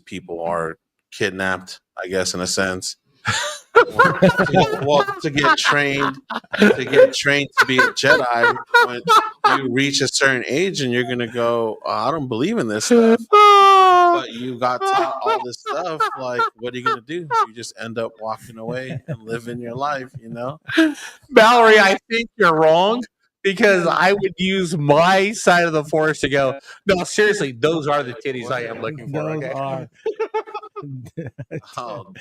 people are kidnapped, I guess, in a sense. To get trained to be a Jedi, when you reach a certain age and you're gonna go, I don't believe in this stuff, but you got taught all this stuff. Like, what are you gonna do? You just end up walking away and living your life, Mallory, I think you're wrong, because I would use my side of the Force to go, no, seriously, those are the titties I am looking for. Those Okay? are. Oh,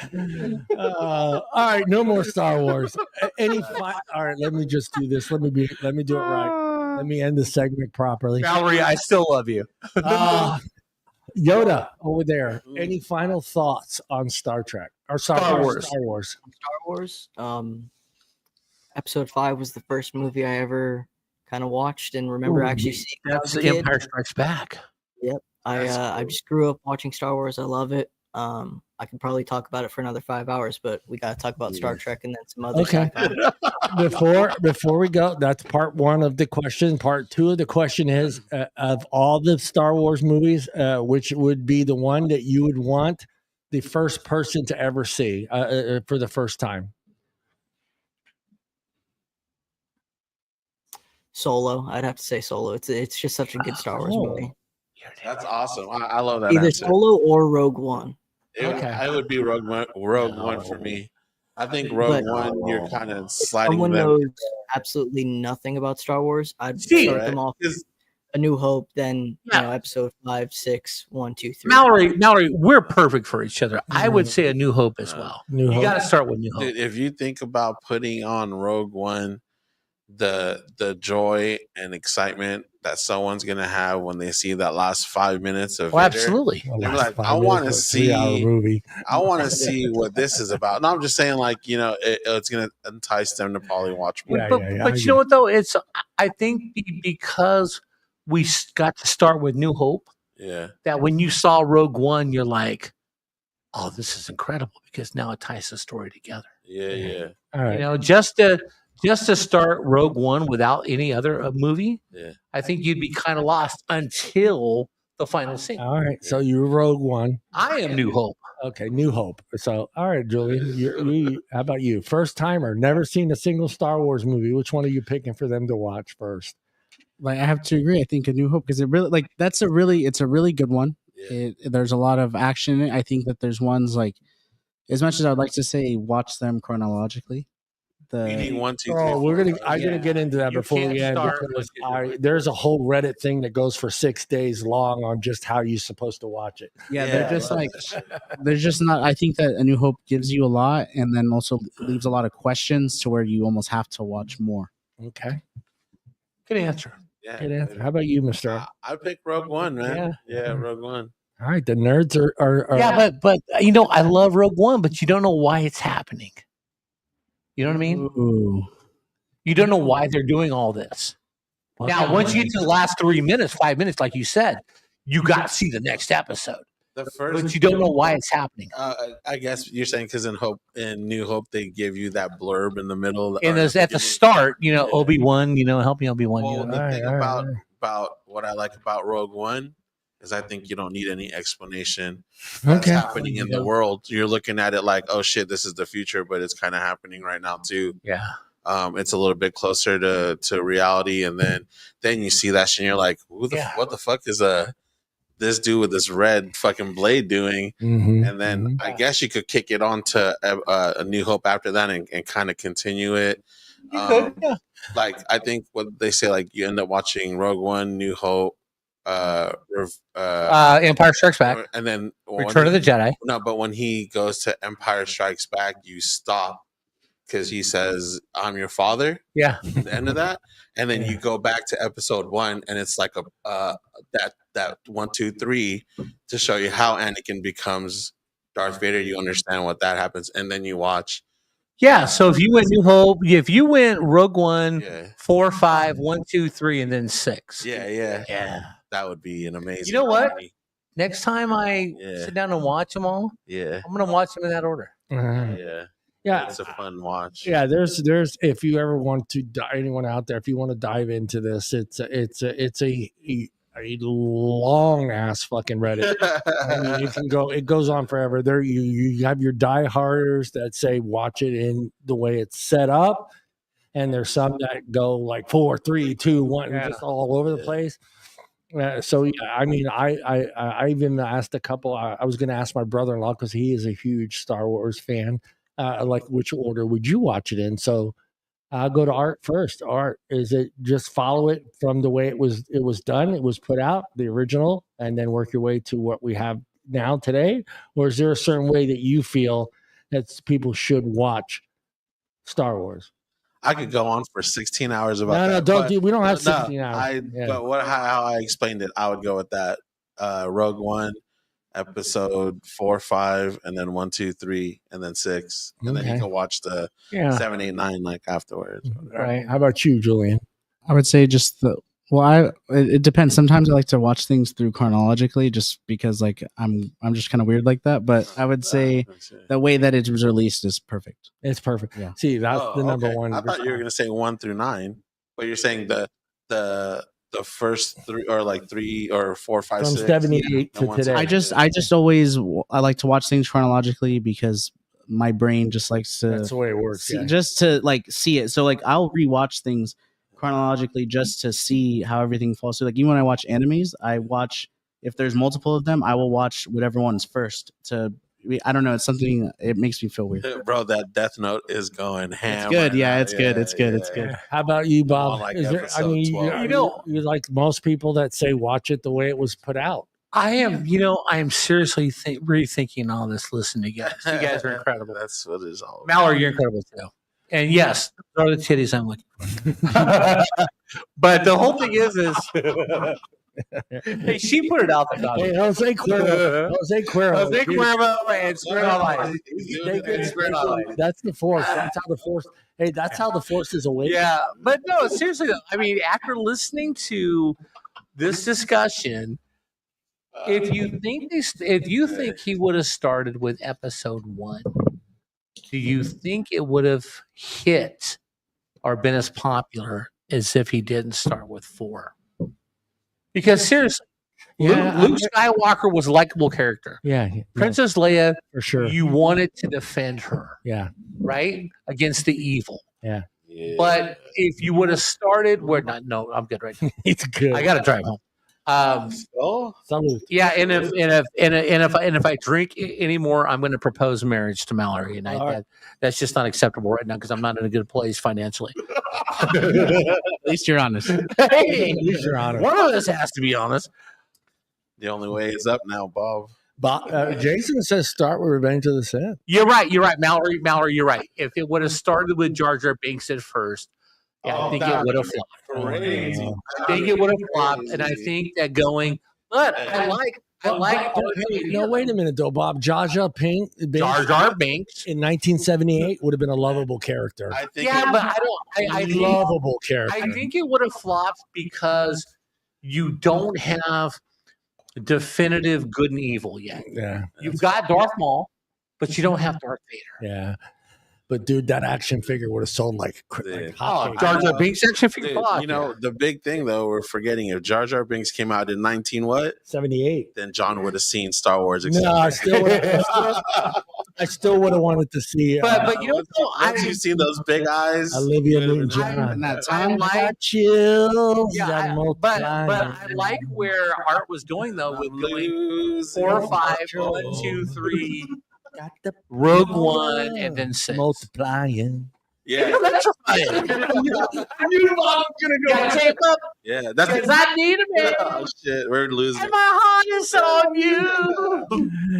All right, no more Star Wars. All right, let me just do this. Let me do it right. Let me end the segment properly. Mallory, I still love you. Yoda over there. Any final thoughts on Star Trek or Star Wars? Star Wars. Episode 5 was the first movie I ever kind of watched and remember actually seeing. That's The Empire Strikes Back. Yep. I just grew up watching Star Wars. I love it. I could probably talk about it for another 5 hours, but we got to talk about Star Trek and then some other Okay. Before we go, that's part one of the question. Part two of the question is, of all the Star Wars movies, which would be the one that you would want the first person to ever see for the first time? Solo. I'd have to say Solo. It's just such a good Star Wars movie. that's awesome. I love that Either answer. Solo or Rogue One. It would be Rogue One for me. I think Rogue One, you're kind of sliding Someone them. knows absolutely nothing about Star Wars. I'd See, start them off with A New Hope, then episode 5, 6, 1, 2, 3. Mallory, we're perfect for each other. I would say A New Hope as well. You got to start with New Hope. Dude, if you think about putting on Rogue One, the joy and excitement that someone's gonna have when they see that last 5 minutes of Vader, Absolutely. they're like, I want to see what this is about. And I'm just saying, like, it's gonna entice them to probably watch more. But you know what though? I think because we got to start with New Hope. Yeah. That when you saw Rogue One, you're like, oh, this is incredible because now it ties the story together. Yeah. All right. Just to start Rogue One without any other movie, I think you'd be kind of lost until the final scene. All right. So you're Rogue One. I am New Hope. Okay, New Hope. So, all right, Julian, how about you? First timer, never seen a single Star Wars movie. Which one are you picking for them to watch first? Like, I have to agree. I think A New Hope, because it's a really good one. Yeah. There's a lot of action in it. I think that there's ones like as much as I'd like to say watch them chronologically, Meaning the 1, 2, 3, Oh, 4, I'm 5. gonna get into that You before can't we end start because with- there's a whole Reddit thing that goes for 6 days long on just how you're supposed to watch it. they're I just love like that shit. they're just not. I think that A New Hope gives you a lot, and then also leaves a lot of questions to where you almost have to watch more. Okay. Good answer. Yeah. Good answer. How about you, Mr. I pick Rogue One, man. Yeah, Rogue One. All right, the nerds are Yeah, but I love Rogue One, but you don't know why it's happening. You know what I mean? Ooh. You don't know why they're doing all this. Now, once you get to the last 3 minutes, 5 minutes, like you said, you got to see the next episode. The first, But you don't know why it's happening. I guess you're saying because in New Hope they give you that blurb in the middle. And or at the beginning. start, Obi-Wan, help me, Obi-Wan. Well, the All thing right, about what I like about Rogue One is I think you don't need any explanation that's okay. happening in the world. You're looking at it like, oh shit, this is the future, but it's kind of happening right now too. Yeah. It's a little bit closer to reality, and then you see that shit, and you're like, what the fuck is this dude with this red fucking blade doing? Mhm, And then I guess you could kick it on to A New Hope after that and kind of continue it. You could, yeah. Like I think what they say, like you end up watching Rogue One, New Hope, Empire Strikes Back, and then Return of the Jedi. No, but when he goes to Empire Strikes Back, you stop because he says, "I'm your father." Yeah. At the end of that, and then you go back to Episode 1, and it's like that 1, 2, 3 to show you how Anakin becomes Darth Vader. You understand what that happens, and then you watch. Yeah, so if you went New Hope, if you went Rogue One, Yeah. 4, 5, 1, 2, 3, and then 6. Yeah. That would be an amazing. You know what? journey. Next time I sit down and watch them all, Yeah. I'm going to watch them in that order. Yeah. It's a fun watch. Yeah, there's if you ever want to anyone out there, if you want to dive into this, it's a long ass fucking Reddit. I mean, it goes on forever. There you have your dieharders that say watch it in the way it's set up, and there's some that go like 4, 3, 2, 1, just all over the place. So yeah, I mean, I even asked a couple. I was going to ask my brother-in-law because he is a huge Star Wars fan. Like, which order would you watch it in? So I'll go to Art first. Art, is it just follow it from the way it was done, it was put out, the original, and then work your way to what we have now today? Or is there a certain way that you feel that people should watch Star Wars? I could go on for 16 hours about that. No, don't do. We don't have 16 hours. But how I explained it, I would go with that. Rogue One, Episode 4, 5, and then 1, 2, 3, and then 6, and then you can watch the 7, 8, 9 like afterwards. All right. How about you, Julian? I would say just it depends. Sometimes I like to watch things through chronologically, just because like I'm just kind of weird like that. But I would say the way that it was released is perfect. It's perfect. Yeah. See, that's the number one. I thought you were going to say 1 through 9, but you're saying the first 3 or like 3 or 4, 5, From 6. 78 to today. I just always I like to watch things chronologically because my brain just likes to. That's the way it works. See, just to like see it. So like I'll rewatch things chronologically just to see how everything falls through. Like even when I watch animes, I watch, if there's multiple of them, I will watch whatever one's first. I don't know, it's something, it makes me feel weird. Bro, that Death Note is going ham. It's good. right Yeah, now. it's good. It's good. It's good. How about you, Bob? on, like, Is there, I episode mean, 12. you like most people that say watch it the way it was put out. I am, I am seriously rethinking all this. Listen to you guys. You guys are incredible. That's what it's all about. Mallory, you're incredible too. And yes, those are the titties I'm looking for. But the whole thing is hey, she put it out there. Hey, Jose Cuervo. Jose Cuervo and Spirit on Life. That's the force. That's how the force. Hey, that's how the force is awake. Yeah, but no, seriously though. I mean, after listening to this discussion, if you think he would have started with episode 1, do you think it would have hit or been as popular as if he didn't start with 4? Because seriously, Luke Skywalker was a likable character. Yeah, Princess Leia, for sure. you wanted to defend her, Yeah, right, against the evil. yeah. But if you would have started, I'm good right now. It's good. I got to drive home. Salute. Yeah, and if I drink anymore, I'm going to propose marriage to Mallory, and that's just not acceptable right now because I'm not in a good place financially. At least you're honest. Hey, At least you're honest. one of us has to be honest. The only way is up now, Bob. Jason says start with Revenge of the Sith. You're right, Mallory, you're right. If it would have started with Jar Jar Binks at first, I think it would have flopped. Crazy. I think it would have flopped, and I think that going. But I like. No, wait a minute though, Bob. Jar Jar Binks in 1978 would have been a lovable character. I think but I don't. I think, lovable character. I think it would have flopped because you don't have definitive good and evil yet. Yeah, you've got Darth Maul, but you don't have Darth Vader. Yeah. But dude, that action figure would have sold like hotcakes. Jar Jar Binks action figure. Dude, the big thing though, we're forgetting if Jar Jar Binks came out in 78, then John would have seen Star Wars. No, I still would have wanted to see. But you know, once you've seen those big eyes, Olivia Newton-John. I chills. Yeah, but I like where Art was going though with going 4 or 5, 1, 2, 3. Rogue One and then 6. Multiplying. Yeah. I knew Bob was gonna go. Gotta tape up. Yeah, that's because I need a man. Oh shit, we're losing. And my heart is on you.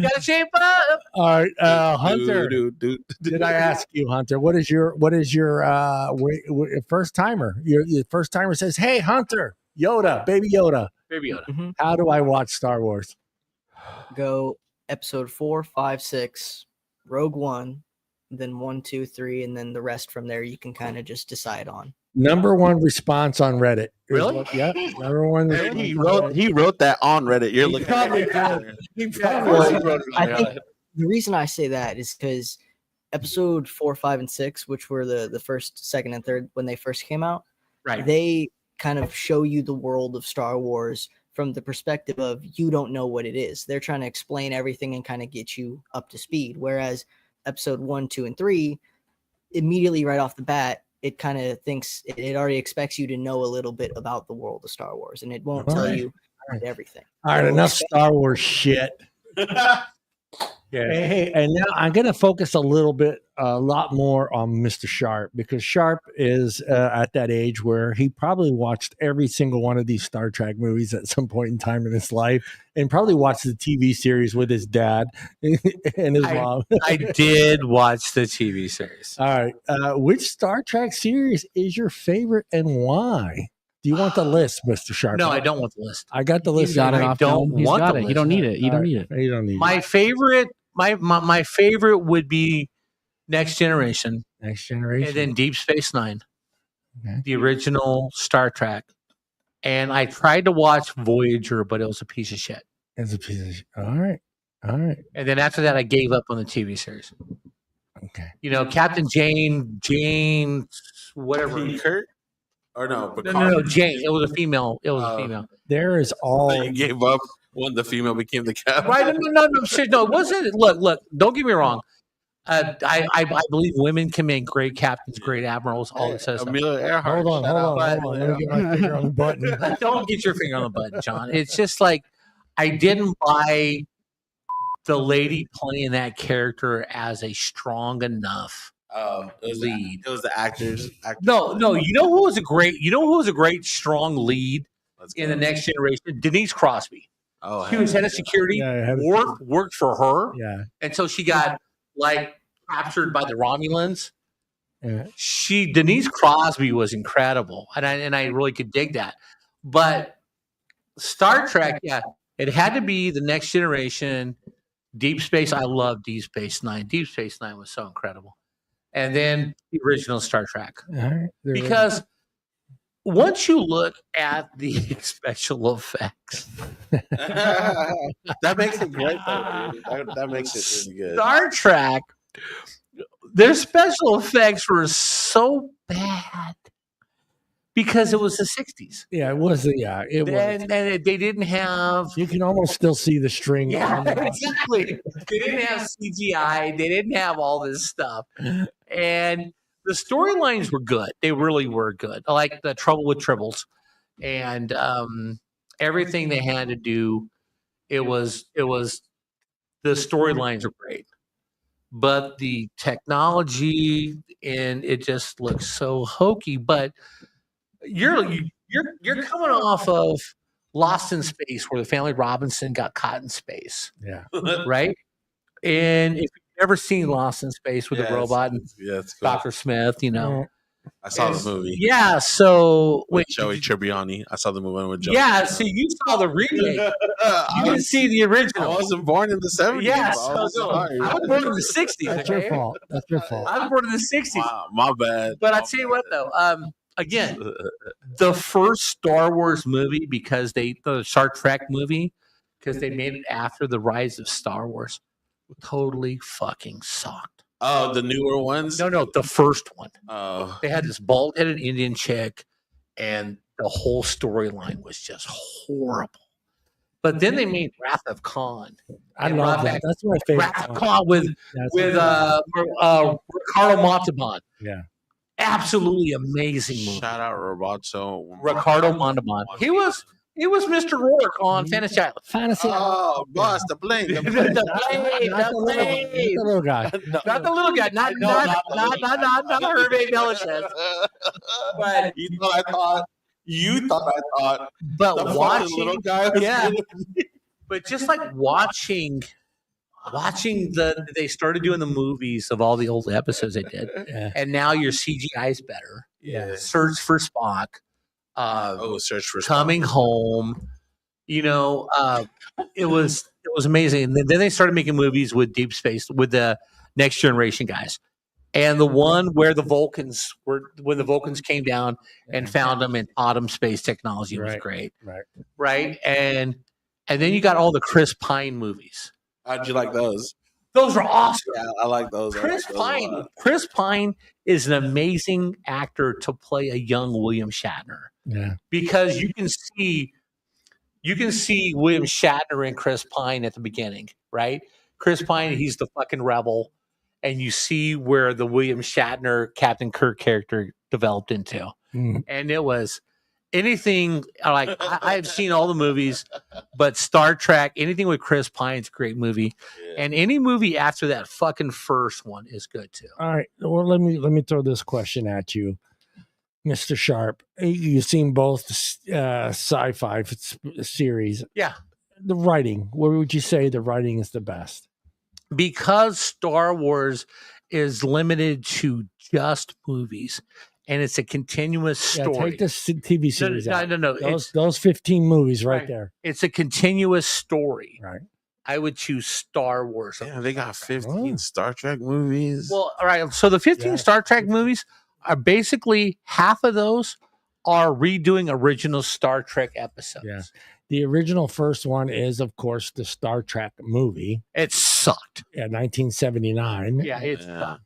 Gotta shape up. All right, Hunter. Did I ask you, Hunter? What is your first timer? Your first timer says, "Hey, Hunter, Yoda, baby Yoda, baby Yoda. Mm-hmm. How do I watch Star Wars?" Go episode 4, 5, 6, Rogue One, then 1, 2, 3, and then the rest from there you can kind of just decide on. Number one response on Reddit. Really? Yeah. Number one. He wrote that on Reddit. You're looking at it. I think the reason I say that is because episode 4, 5, and 6, which were the first, second, and third when they first came out, right? They kind of show you the world of Star Wars from the perspective of you don't know what it is. They're trying to explain everything and kind of get you up to speed. Whereas episode 1, 2, and 3, immediately right off the bat, it kind of thinks it already expects you to know a little bit about the world of Star Wars, and it won't tell you everything. All right, enough Star Wars shit. Hey, and now I'm going to focus a lot more on Mr. Sharp, because Sharp is at that age where he probably watched every single one of these Star Trek movies at some point in time in his life, and probably watched the TV series with his dad and his mom. I did watch the TV series. All right. Which Star Trek series is your favorite and why? Do you want the list, Mr. Sharp? No, I don't want the list. I got the list. He's got it off. Don't want the list. You don't need it. You don't need it. You don't need my it. favorite. My favorite would be Next Generation. Next Generation. And then Deep Space Nine. Okay. The original Star Trek. And I tried to watch Voyager, but it was a piece of shit. It's a piece of shit. All right. And then after that, I gave up on the TV series. Okay. You know, Captain Jane, whatever. Kurt? Or no, No, Jane. It was a female. There is all. You gave up when the female became the captain. Right? No, shit. No, it wasn't. Look. Don't get me wrong. I believe women can make great captains, great admirals, all that stuff. Amelia Earhart. Hold on. Let me get my finger on the button. Don't get your finger on the button, John. It's just like I didn't buy the lady playing that character as a strong enough lead. It was the actors. No. You know who was a great strong lead in the Next Generation? Denise Crosby. Oh, she was head of security. Worked for her. Yeah. Until she got captured by the Romulans. Yeah. Denise Crosby was incredible, and I really could dig that. But Star Trek, it had to be the Next Generation. Deep Space, I love Deep Space Nine. Deep Space Nine was so incredible. And then the original Star Trek. Right. Because once you look at the special effects, that makes it great. That makes it really good. Star Trek, their special effects were so bad because it was the 60s. Yeah, it was. Yeah, it was. And they didn't have. You can almost still see the string. Yeah, exactly. They didn't have CGI. They didn't have all this stuff. And the storylines were good. They really were good. I like the Trouble with Tribbles. And everything they had to do. It was the storylines are great, but the technology and it just looks so hokey. But you're coming off of Lost in Space, where the family Robinson got caught in space, Yeah. right? And if you've ever seen Lost in Space with the robot and it's cool. Dr. Smith, you know. I saw the movie. Yeah, so With Joey Tribbiani. I saw the movie with Joey. yeah, so you saw the remake. You didn't see the I original. wasn't born in the 70s. Yeah, I so was sorry. I was born in the 60s. That's your Okay? fault. That's your fault. I was born in the 60s. Wow, my bad. But I tell you what, though, again, the first Star Wars movie, the Star Trek movie, because they made it after the rise of Star Wars, totally fucking sucked. Oh, the newer ones? No, the first one. Oh. They had this bald-headed Indian chick, and the whole storyline was just horrible. But then they made Wrath of Khan. I love that. That's my favorite. Wrath of Khan with Ricardo Montalban. Yeah. Absolutely amazing movie. Shout out Ricardo Montalban. He was Mr. Rourke on Fantasy Island. Fantasy. Oh, boss, the blade. The Not blade, the little guy. not the little guy, not Hervé Melchett. But You thought I thought. but The fucking watching, little guy. Was yeah. But just like watching they started doing the movies of all the old episodes they did, Yeah. and now your CGI is better. Yeah. Search for Spock. Search for Coming Home. You know, it was amazing. And then they started making movies with Deep Space, with the Next Generation guys, and the one where when the Vulcans came down and found them and taught them space technology was great, right? And then you got all the Chris Pine movies. How'd you like those? Those are awesome. Yeah, I like those. Chris Pine is an amazing actor to play a young William Shatner. Yeah. Because you can see William Shatner and Chris Pine at the beginning, right? Chris Pine, he's the fucking rebel, and you see where the William Shatner Captain Kirk character developed into. Mm. And it was anything like I've seen all the movies, but Star Trek, anything with Chris Pine's a great movie. Yeah. And any movie after that fucking first one is good too. All right. Well, let me throw this question at you, Mr. Sharp. You've seen both sci-fi series. Yeah. The writing. Where would you say the writing is the best? Because Star Wars is limited to just movies, and it's a continuous story. Yeah, take this TV series out. No. Those 15 movies right there. It's a continuous story. Right. I would choose Star Wars. Yeah, they got 15 Star Trek movies. Well, all right. So the 15 Star Trek movies are basically half of those are redoing original Star Trek episodes. Yeah. The original first one is, of course, the Star Trek movie. It sucked. Yeah, 1979. Yeah, it sucked.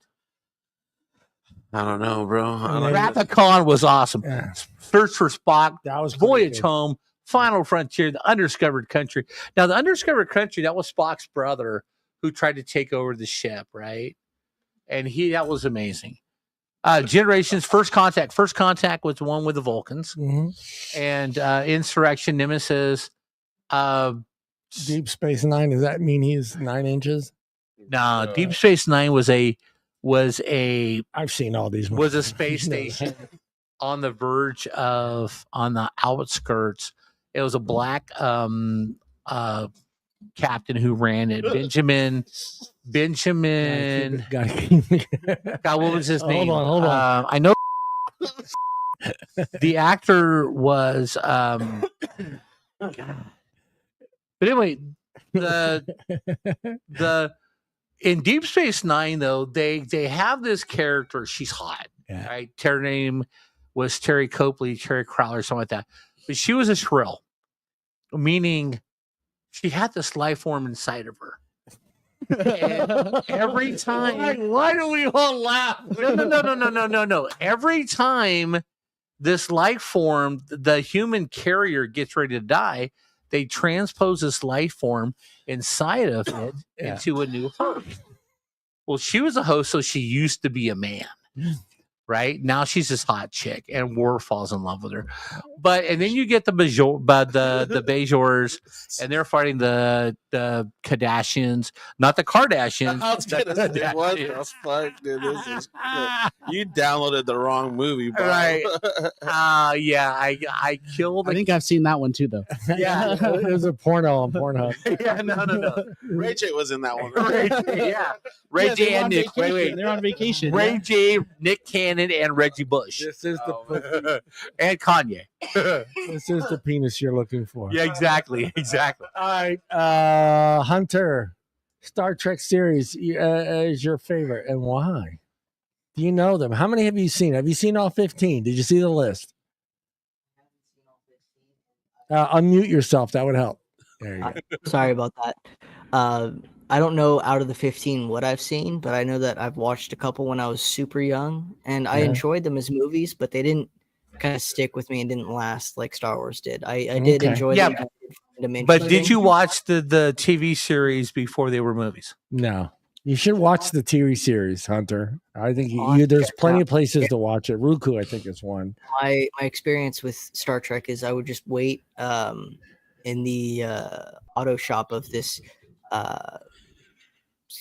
I don't know, bro. Wrath of Khan was awesome. Yeah. Search for Spock. That was Voyage good. Home. Final Frontier. The Undiscovered Country. Now, the Undiscovered Country, that was Spock's brother who tried to take over the ship, right? And that was amazing. Generations, First Contact. First Contact was the one with the Vulcans. Mm-hmm. And Insurrection, Nemesis. Deep Space Nine. Does that mean he's 9 inches? No, Deep Space Nine was a I've seen all these. Was a space station on the verge of, on the outskirts. It was a black captain who ran it. Benjamin. God, what was his name? Hold on. I know the actor was. But anyway, the in Deep Space Nine though they have this character. She's hot, right? Her name was Terry Copley, Terry Crowler, something like that. But she was a shrill, meaning she had this life form inside of her. And every time, why do we all laugh? No. Every time this life form, the human carrier gets ready to die, they transpose this life form inside of it into a new host. Well, she was a host, so she used to be a man. right? Now she's this hot chick, and Worf falls in love with her. And then you get the Bajors, and they're fighting the Kardashians, not the Kardashians. I was gonna say, what the fuck, dude? This is you downloaded the wrong movie, bro. Right. Yeah, I killed. I think I've seen that one too, though. Yeah, it was a porno on Pornhub. Yeah, no. Ray J was in that one. Ray J, yeah. Ray J and Nick. Wait. They're on vacation. Ray J, Nick Cannon, and Reggie Bush. This is the And Kanye. this is the penis you're looking for. Yeah, exactly. All right, Hunter, Star Trek series is your favorite, and why? Do you know them? How many have you seen? Have you seen all 15? Did you see the list? Unmute yourself. That would help. There you go. Sorry about that. I don't know out of the 15 what I've seen, but I know that I've watched a couple when I was super young, and I enjoyed them as movies, but they didn't kind of stick with me and didn't last like Star Wars did. I did enjoy them. But did you watch the TV series before they were movies? No. You should watch the TV series, Hunter. I think there's plenty of places to watch it. Roku, I think, is one. My experience with Star Trek is I would just wait in the auto shop of this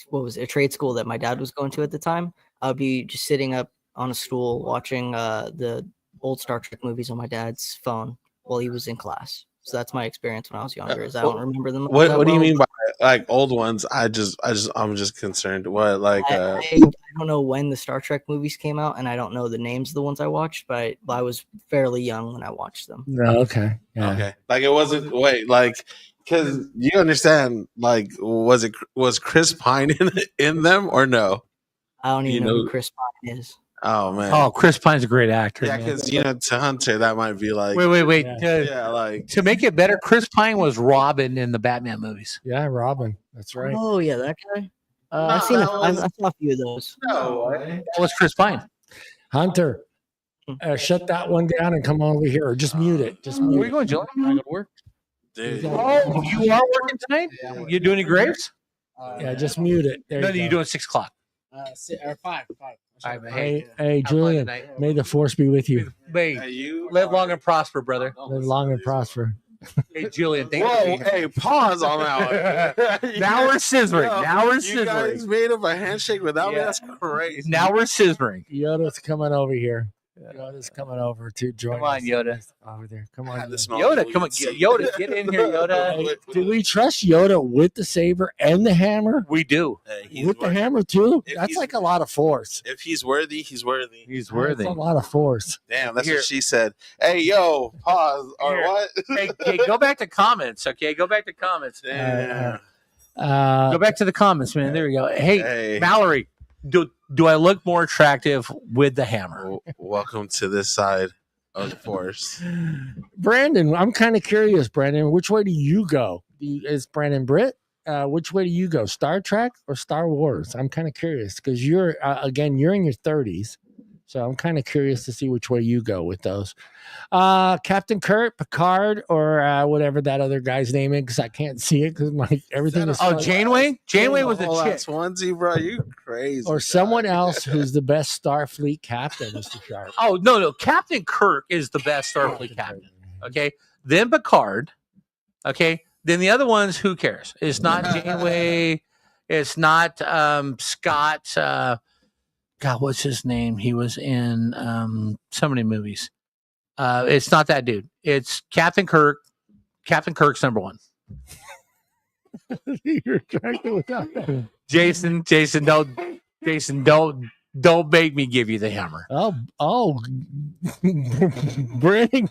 what was it, a trade school that my dad was going to at the time. I would be just sitting up on a stool watching the old Star Trek movies on my dad's phone while he was in class. So that's my experience when I was younger. Is I don't remember them. What do you mean by like old ones? I'm just concerned. What like I don't know when the Star Trek movies came out, and I don't know the names of the ones I watched, but I was fairly young when I watched them. No, okay. Yeah. okay, like it wasn't like because you understand like was Chris Pine in them or no? I don't even know who Chris Pine is. Oh man. Oh, Chris Pine's a great actor. Yeah, because to Hunter that might be like wait. yeah, like To make it better, Chris Pine was Robin in the Batman movies. Yeah, Robin. That's right. Oh yeah, that guy. I saw a few of those. no. That was Chris Pine. Hunter, shut that one down and come over here. Or just mute it. Just Where mute are you going, Julian? I go to work. Dude. Oh, you are working tonight? You doing any graves? Yeah, just mute it. There No, you you're go. doing 6 o'clock. 5. All right, man. Hey, Julian, may the force be with you. Hey, You live long and prosper, brother. Live long and prosper. Hey, Julian, thank Whoa, you. hey, pause on that one. Now we're scissoring. Now we're You guys scissoring. made up a handshake without me. Yeah. That's crazy. Now we're scissoring. Yoda's coming over here. Yoda's coming over to join Come on, us. Yoda. Over there. Come I on. had to Yoda. smell Yoda, come on. Julian's- Yoda, get in here, Yoda. Hey, do we trust Yoda with the saber and the hammer? We do. Hey, he's With the worthy. hammer too? If That's he's- like a lot of force. If he's worthy, he's worthy. He's That's worthy. a lot of force. Damn, that's Here. what she said. Hey, yo, pause or Here. what? Hey, go back to comments, okay? Go back to comments. Damn. Go back to the comments, man. There we go. Hey, Hey. Mallory, do I look more attractive with the hammer? Welcome to this side of the force. Brandon, I'm kind of curious, Brandon. Which way do you go? Is Brandon Britt? Which way do you go? Star Trek or Star Wars? I'm kind of curious because you're you're in your 30s. So I'm kind of curious to see which way you go with those. Captain Kirk, Picard, or whatever that other guy's name is, because I can't see it because everything is. Oh, fuzzy. Janeway? Janeway was a Oh, chick. that's onesie, bro. You crazy. Or someone else who's the best Starfleet captain, Mr. Sharp. Oh, no. Captain Kirk is the best Starfleet captain. Okay. Then Picard. Okay. Then the other ones, who cares? It's not Janeway. It's not Scott. God, what's his name? He was in so many movies. It's not that dude. It's Captain Kirk. Captain Kirk's number one. You're attracted without that. Jason, don't make me give you the hammer. Oh, Brandon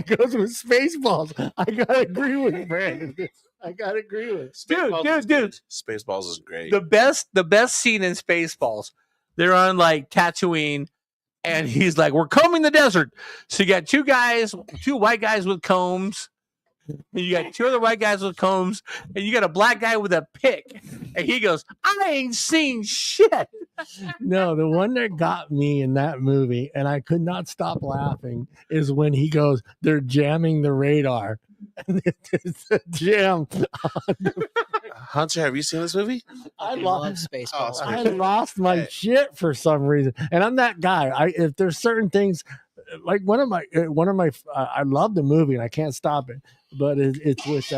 goes with Spaceballs. I gotta agree with Brandon. Dude. Spaceballs is great. The best scene in Spaceballs. They're on like Tatooine, and he's like, "We're combing the desert." So you got two white guys with combs. And you got two other white guys with combs, and you got a black guy with a pick. And he goes, "I ain't seen shit." No, the one that got me in that movie, and I could not stop laughing, is when he goes, "They're jamming the radar." And it's a jam. Hunter, have you seen this movie? I love Spaceballs. Oh, I lost my Hey. shit for some reason, and I'm that guy. If there's certain things, like one of my, I love the movie and I can't stop it, but it's with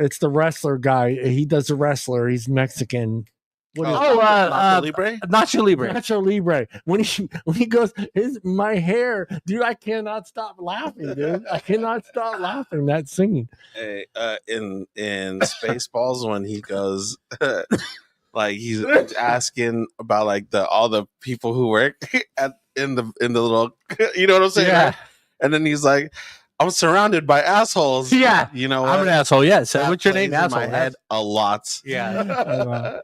it's the wrestler guy. He does the wrestler. He's Mexican. What is Nacho Libre? Nacho Libre. Nacho Libre. When he goes, my hair, dude, I cannot stop laughing, dude. I cannot stop laughing that scene. Hey, in Spaceballs when he goes like he's asking about like all the people who work in the little you know what I'm saying? Yeah. Right? And then he's like, I'm surrounded by assholes. Yeah. You know I'm what? an asshole. Yes. That What's your plays name? in Asshole. my head a lot. Yeah.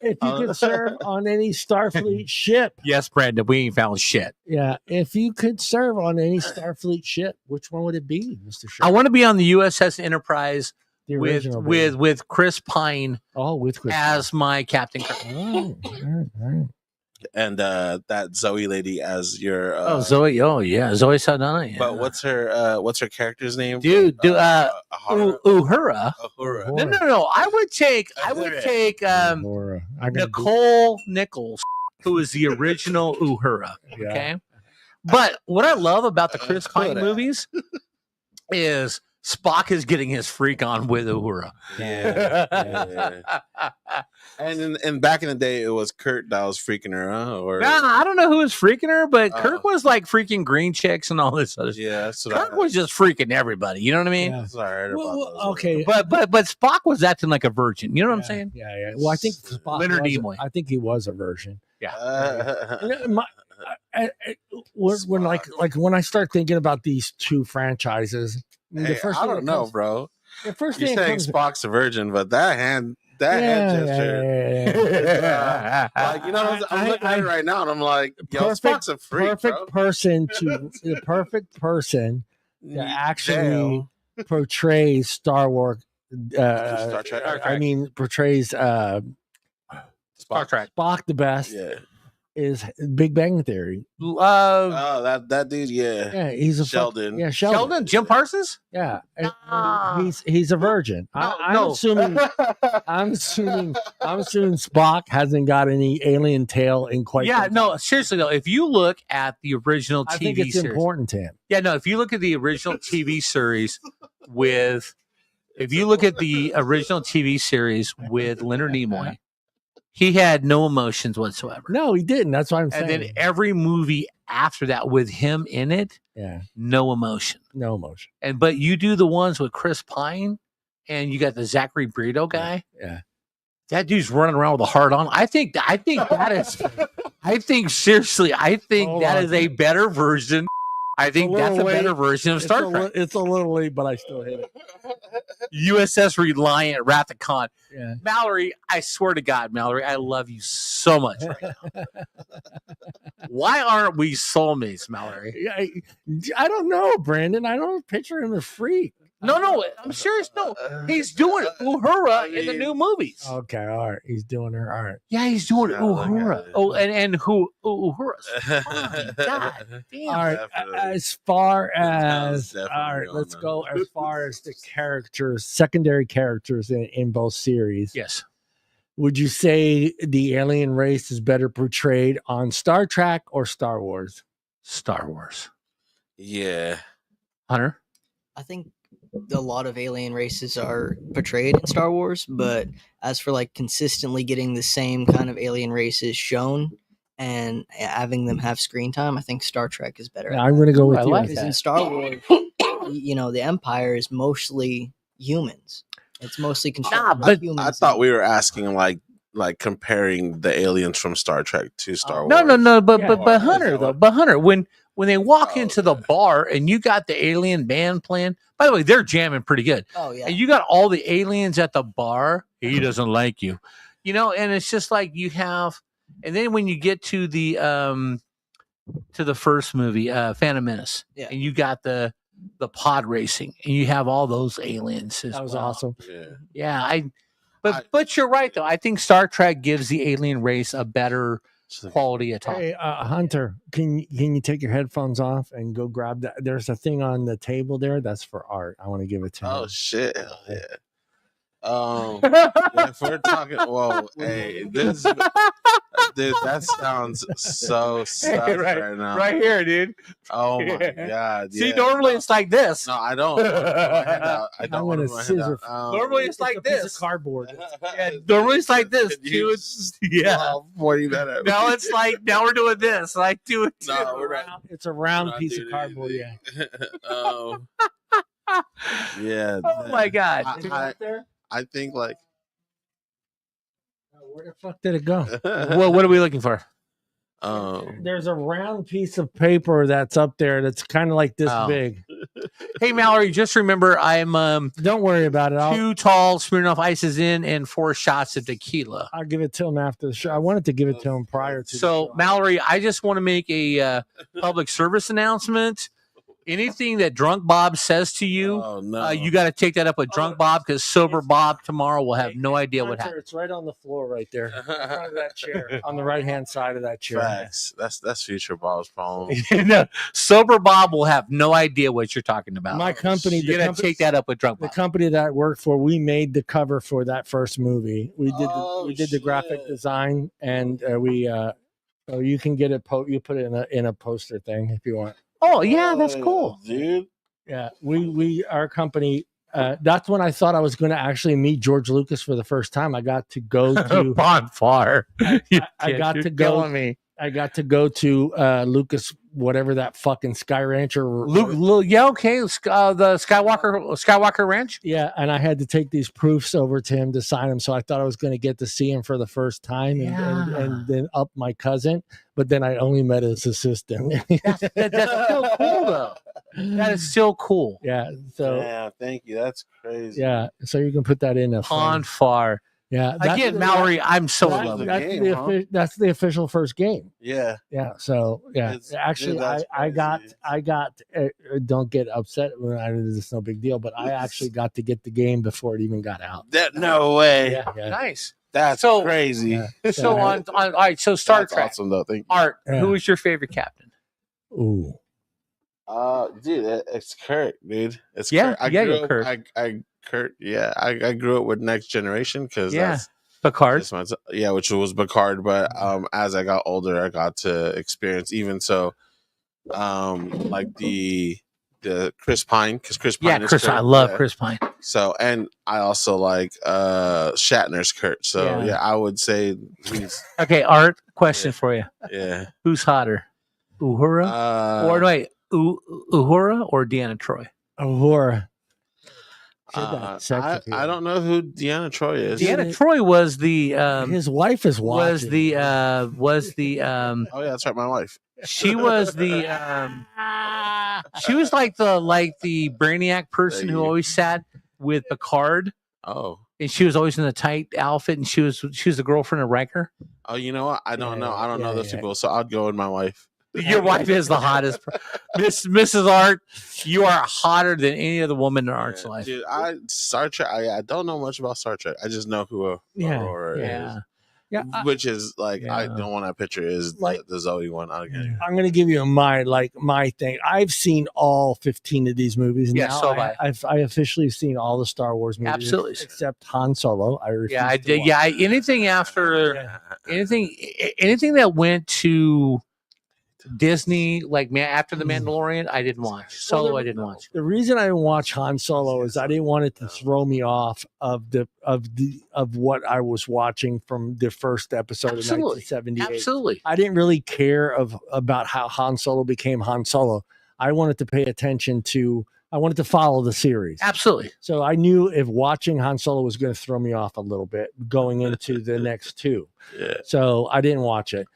If you could serve on any Starfleet ship, Yes, Brandon. We ain't found shit. yeah. If you could serve on any Starfleet ship, which one would it be, Mr. Sharp? I want to be on the USS Enterprise the with original baby. with Chris Pine with Chris as my Captain Kirk. Oh, all right. And that Zoe lady as your Zoe. Oh yeah, Zoe Saldana. Yeah. But what's her character's name? Dude, Uhura. Uhura. No. I would take Laura. I gotta Nicole Nichols, who is the original Uhura. Yeah. Okay. But what I love about the Chris Pine movies is Spock is getting his freak on with Uhura. Yeah. And back in the day, it was Kurt that was freaking her, huh? Or Nah, I don't know who was freaking her, but Kirk was like freaking green chicks and all this other stuff. yeah, so Kirk was just freaking everybody. You know what I mean? Yeah. that's what I heard about those. okay. But Spock was acting like a virgin. You know what I'm saying? Yeah. Well, I think Spock Leonard was- Nimoy. I think he was a virgin. Yeah. You know, when I start thinking about these two franchises, Hey, I don't know, bro. The first You're thing saying comes, Spock's a virgin, but that hand gesture. yeah. Like, you know, I'm looking at it right now, and I'm like, yo, Spock's a freak, perfect bro. person the perfect person that actually Damn. portrays Star Wars. Star Trek. I mean, portrays Star Trek. Spock the best Yeah. is Big Bang Theory. Oh, that dude, yeah. Yeah, he's a Sheldon. Sheldon? Jim Parsons? Yeah, and Nah. he's a virgin. I'm assuming Spock hasn't got any alien tail in quite. Yeah, some no, time. seriously though, if you look at the original TV I think it's series, important to him. yeah, no, if you look at the original TV series with Leonard Nimoy, he had no emotions whatsoever. No, he didn't. That's what I'm saying. And then every movie after that with him in it, yeah, no emotion. no emotion. But you do the ones with Chris Pine, and you got the Zachary Brito guy. Yeah. That dude's running around with a heart on. I think that is. I think seriously. Hold on. Is a better version. I think that's a little better late. version of Star Trek. It's a little late, but I still hit it. USS Reliant, Wrath of Khan. Yeah. Mallory, I swear to God, Mallory, I love you so much right now. Why aren't we soulmates, Mallory? Yeah, I don't know, Brandon. I don't picture him as freak. No, I'm serious. No, he's doing Uhura in the new movies. Okay, all right. He's doing her. All right. Yeah, he's doing Yeah, Uhura. okay. Oh, and who Uhura's fine. God damn. All right. Definitely. As far as definitely all right, on let's that. go as far as the characters, secondary characters in both series. Yes. Would you say the alien race is better portrayed on Star Trek or Star Wars? Star Wars. Yeah. Hunter? I think a lot of alien races are portrayed in Star Wars, but as for like consistently getting the same kind of alien races shown and having them have screen time, I think Star Trek is better. Yeah, I'm going to go with I you. like on Because that. in Star Wars, the Empire is mostly humans. It's mostly constructed by but humans. I thought we were asking like comparing the aliens from Star Trek to Star Wars. No, but Yeah. but Hunter though, but Hunter, when they walk Oh, into the bar and you got the alien band playing, by the way, they're jamming pretty good. Oh yeah. And you got all the aliens at the bar. He doesn't like you, and it's just like you have. And then when you get to the first movie, Phantom Menace, Yeah. and you got the pod racing, and you have all those aliens. As That was well. awesome. Yeah. Yeah, but you're right though. I think Star Trek gives the alien race a better quality of talk. Hey, Hunter, can you take your headphones off and go grab that? There's a thing on the table there that's for art. I want to give it to Oh you. shit. Hell yeah. If we're talking, whoa, hey, this, dude, that sounds so sus right now. Right here, dude. Oh my god! See, Yeah. normally it's like this. No, I don't. I don't want my hand out. I don't I'm want gonna to put my hand scissor. out. Normally it's like a piece this. of cardboard. Yeah, normally it's like this. Could you Dude. Yeah. pointing that at me? Now it's like now we're doing this. Like do it. No, we're not. It's a round not piece of doing cardboard. Yeah. anything. Yeah. Oh my god. I think like. Where the fuck did it go? What are we looking for? There's a round piece of paper that's up there that's kind of like this Oh. big. Hey Mallory, just remember I'm Don't worry about it. 2 tall Smirnoff Ices in and 4 shots of tequila. I'll give it to him after the show. I wanted to give it to him prior to. So, the show. Mallory, I just want to make a public service announcement. Anything that Drunk Bob says to you, Oh no! you got to take that up with Drunk Bob because Sober Bob tomorrow will have no idea what Hunter, happened. It's right on the floor, right there, in front of that chair, on the right hand side of that chair. Facts. That's future Bob's problem. No, Sober Bob will have no idea what you're talking about. My company, You got to take that up with Drunk the Bob. company that I worked for, we made the cover for that first movie. We did Oh, we did the graphic shit. design, and so you can get it. You put it in a poster thing if you want. Oh yeah, that's cool. dude. Yeah, our company. That's when I thought I was going to actually meet George Lucas for the first time. I got to go to. Bonfire. I got to go. Me. I got to go to Lucas, whatever that fucking Sky Ranch or Luke, yeah, okay. The Skywalker Ranch. yeah, and I had to take these proofs over to him to sign them. So I thought I was going to get to see him for the first time, and then up my cousin. But then I only met his assistant. That's still cool though. That is still cool. Yeah. So Yeah, thank you. That's crazy. yeah, so you can put that in a frame. Bonfire. Yeah. Again, Mallory, I'm so in love with that- you. the game, That's the official first game. Yeah. Yeah. So yeah, It's- actually, dude, that's I got crazy. don't get upset when it's no big deal, but I actually got to get the game before it even got out. That no way. Yeah. Yeah. Nice. That's So- crazy. Yeah. So on all right. So Star That's Trek. awesome though. Thank you. Art. Yeah. Who is your favorite captain? Ooh. Dude, it's Kurt, dude. It's Yeah, Kurt. yeah, grew you're up- Kurt. Kurt. Yeah, I grew up with Next Generation because Yeah. that's Picard. just which was Picard. But as I got older, I got to experience even so, like the Chris Pine because Chris Pine. Yeah, is Chris. Kurt, I love yeah. Chris Pine. So and I also like Shatner's Kurt. So Yeah. yeah, I would say he's Okay, Art. Question for you: yeah. Who's hotter, Uhura or wait, Uhura or Deanna Troy? Ahura. I don't know who Deanna Troy is. Deanna Troy was the His wife is watching. was the Oh yeah, that's right, my wife. she was the she was like the brainiac person who always sat with Picard, Oh. and she was always in a tight outfit, and she was the girlfriend of Riker. Oh, you know what? I don't know. I don't know those yeah. people, so I'll go with my wife. Your wife is the hottest. Mrs. Art, you are hotter than any other woman in Art's Yeah, life. dude, Star Trek. I don't know much about Star Trek. I just know who Aurora Yeah. Yeah, is, which is like I Yeah. the one I picture is Like- the Zoe one. I don't get it. I'm going to give you my thing. I've seen all 15 of these movies. Yeah, now. so have I. I officially seen all the Star Wars movies. Absolutely. Except Han Solo. I refuse Yeah, I to did. watch. Yeah, anything after anything that went to Disney, like after the Mandalorian, I didn't watch. Solo, I didn't watch. The reason I didn't watch Han Solo is I didn't want it to throw me off of what I was watching from the first episode Absolutely. of 1978. Absolutely. I didn't really care about how Han Solo became Han Solo. I wanted to pay attention to. I wanted to follow the series. Absolutely. So I knew if watching Han Solo was going to throw me off a little bit going into the next two. Yeah. So I didn't watch it.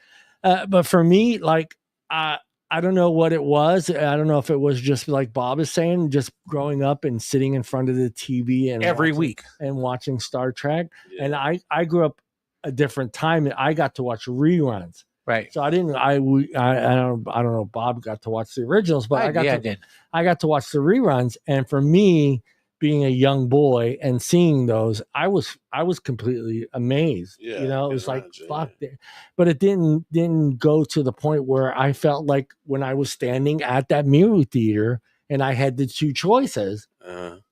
But for me, like, I don't know what it was. I don't know if it was just like Bob is saying, just growing up and sitting in front of the TV and Every week. and watching Star Trek. Yeah. And I grew up a different time. I got to watch reruns. Right. So I didn't. I don't know. Bob got to watch the originals, but I did. I got to watch the reruns. And for me, being a young boy and seeing those, I was completely amazed. Yeah, You know, it I was can like imagine, fuck. But it didn't go to the point where I felt like when I was standing at that movie theater and I had the two choices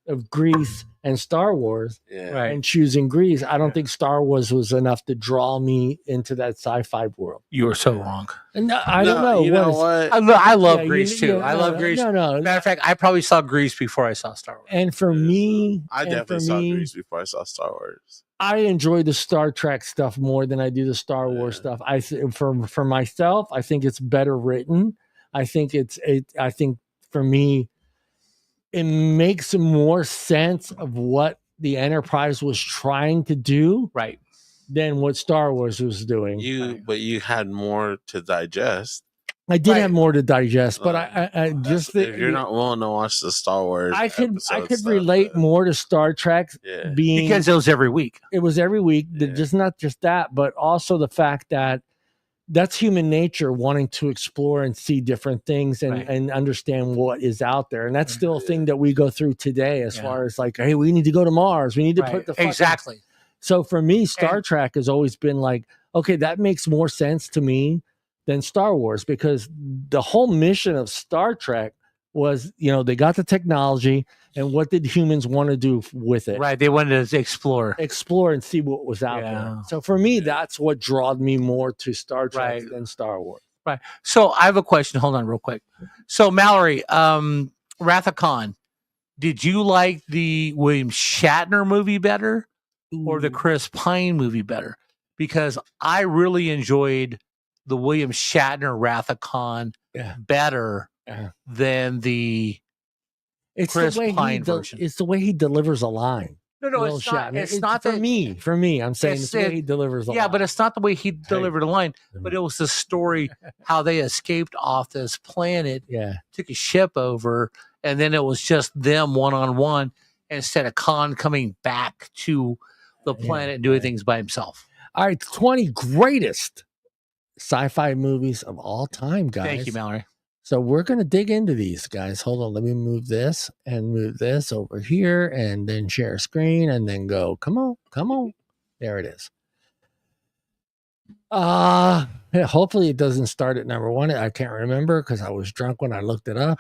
of Grease and Star Wars, Right. and choosing Grease, I don't think Star Wars was enough to draw me into that sci-fi world. You were so wrong. And I don't know. You know what? I love Yeah, Grease too. I love Grease. No. Matter of fact, I probably saw Grease before I saw Star Wars. And for me, I definitely saw Grease before I saw Star Wars. I enjoy the Star Trek stuff more than I do the Star Wars stuff. For myself, I think it's better written. I think I think for me, it makes more sense of what the Enterprise was trying to do, right, than what Star Wars was doing. But you had more to digest. I did have more to digest, but I just if you're not willing to watch the Star Wars, I could relate more to Star Trek being, because it was every week. It was every week. Just not just that, but also the fact that that's human nature, wanting to explore and see different things and understand what is out there. And that's still a thing that we go through today, as far as like, hey, we need to go to Mars. We need to put the exactly. So for me, Star Trek has always been like, okay, that makes more sense to me than Star Wars, because the whole mission of Star Trek was, they got the technology, and what did humans want to do with it? Right. They wanted to explore and see what was out there. So for me, that's what drawed me more to Star Trek than Star Wars. Right. So I have a question. Hold on real quick. So Mallory, Wrath of Khan, did you like the William Shatner movie better or the Chris Pine movie better? Because I really enjoyed the William Shatner Wrath of Khan better than the Chris Pine version. It's the way he delivers a line. No, it's not. It's not for me. For me, I'm saying it's the way he delivers a line. Yeah, but it's not the way he delivered a line. But it was the story how they escaped off this planet. Took a ship over, and then it was just them one-on-one instead of Khan coming back to the planet and doing things by himself. All right, 20 greatest sci-fi movies of all time, guys. Thank you, Mallory. So we're going to dig into these, guys. Hold on. Let me move this and move this over here, and then share screen, and then go. Come on. There it is. Hopefully it doesn't start at number 1. I can't remember because I was drunk when I looked it up.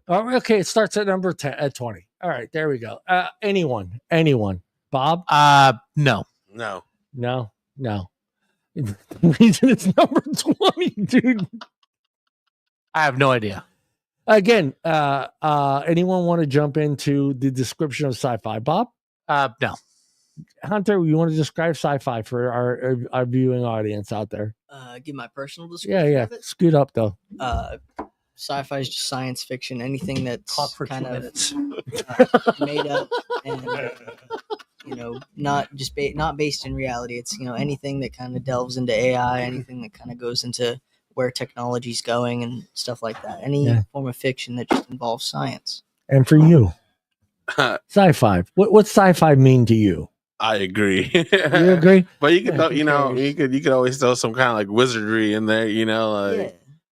Okay, it starts at number 10 at 20. All right, there we go. Anyone? Bob? No. The reason it's number 20, dude. I have no idea. Again, anyone want to jump into the description of sci-fi? Bob? No. Hunter, you want to describe sci-fi for our viewing audience out there? Give my personal description. Yeah. Of it. Scoot up though. Sci-fi is just science fiction. Anything that's kind of made up and not based in reality. It's anything that kind of delves into AI, anything that kind of goes into where technology's going and stuff like that. Any form of fiction that just involves science. And for you, sci-fi. What's sci-fi mean to you? I agree. You agree? But you could, you could always throw some kind of like wizardry in there,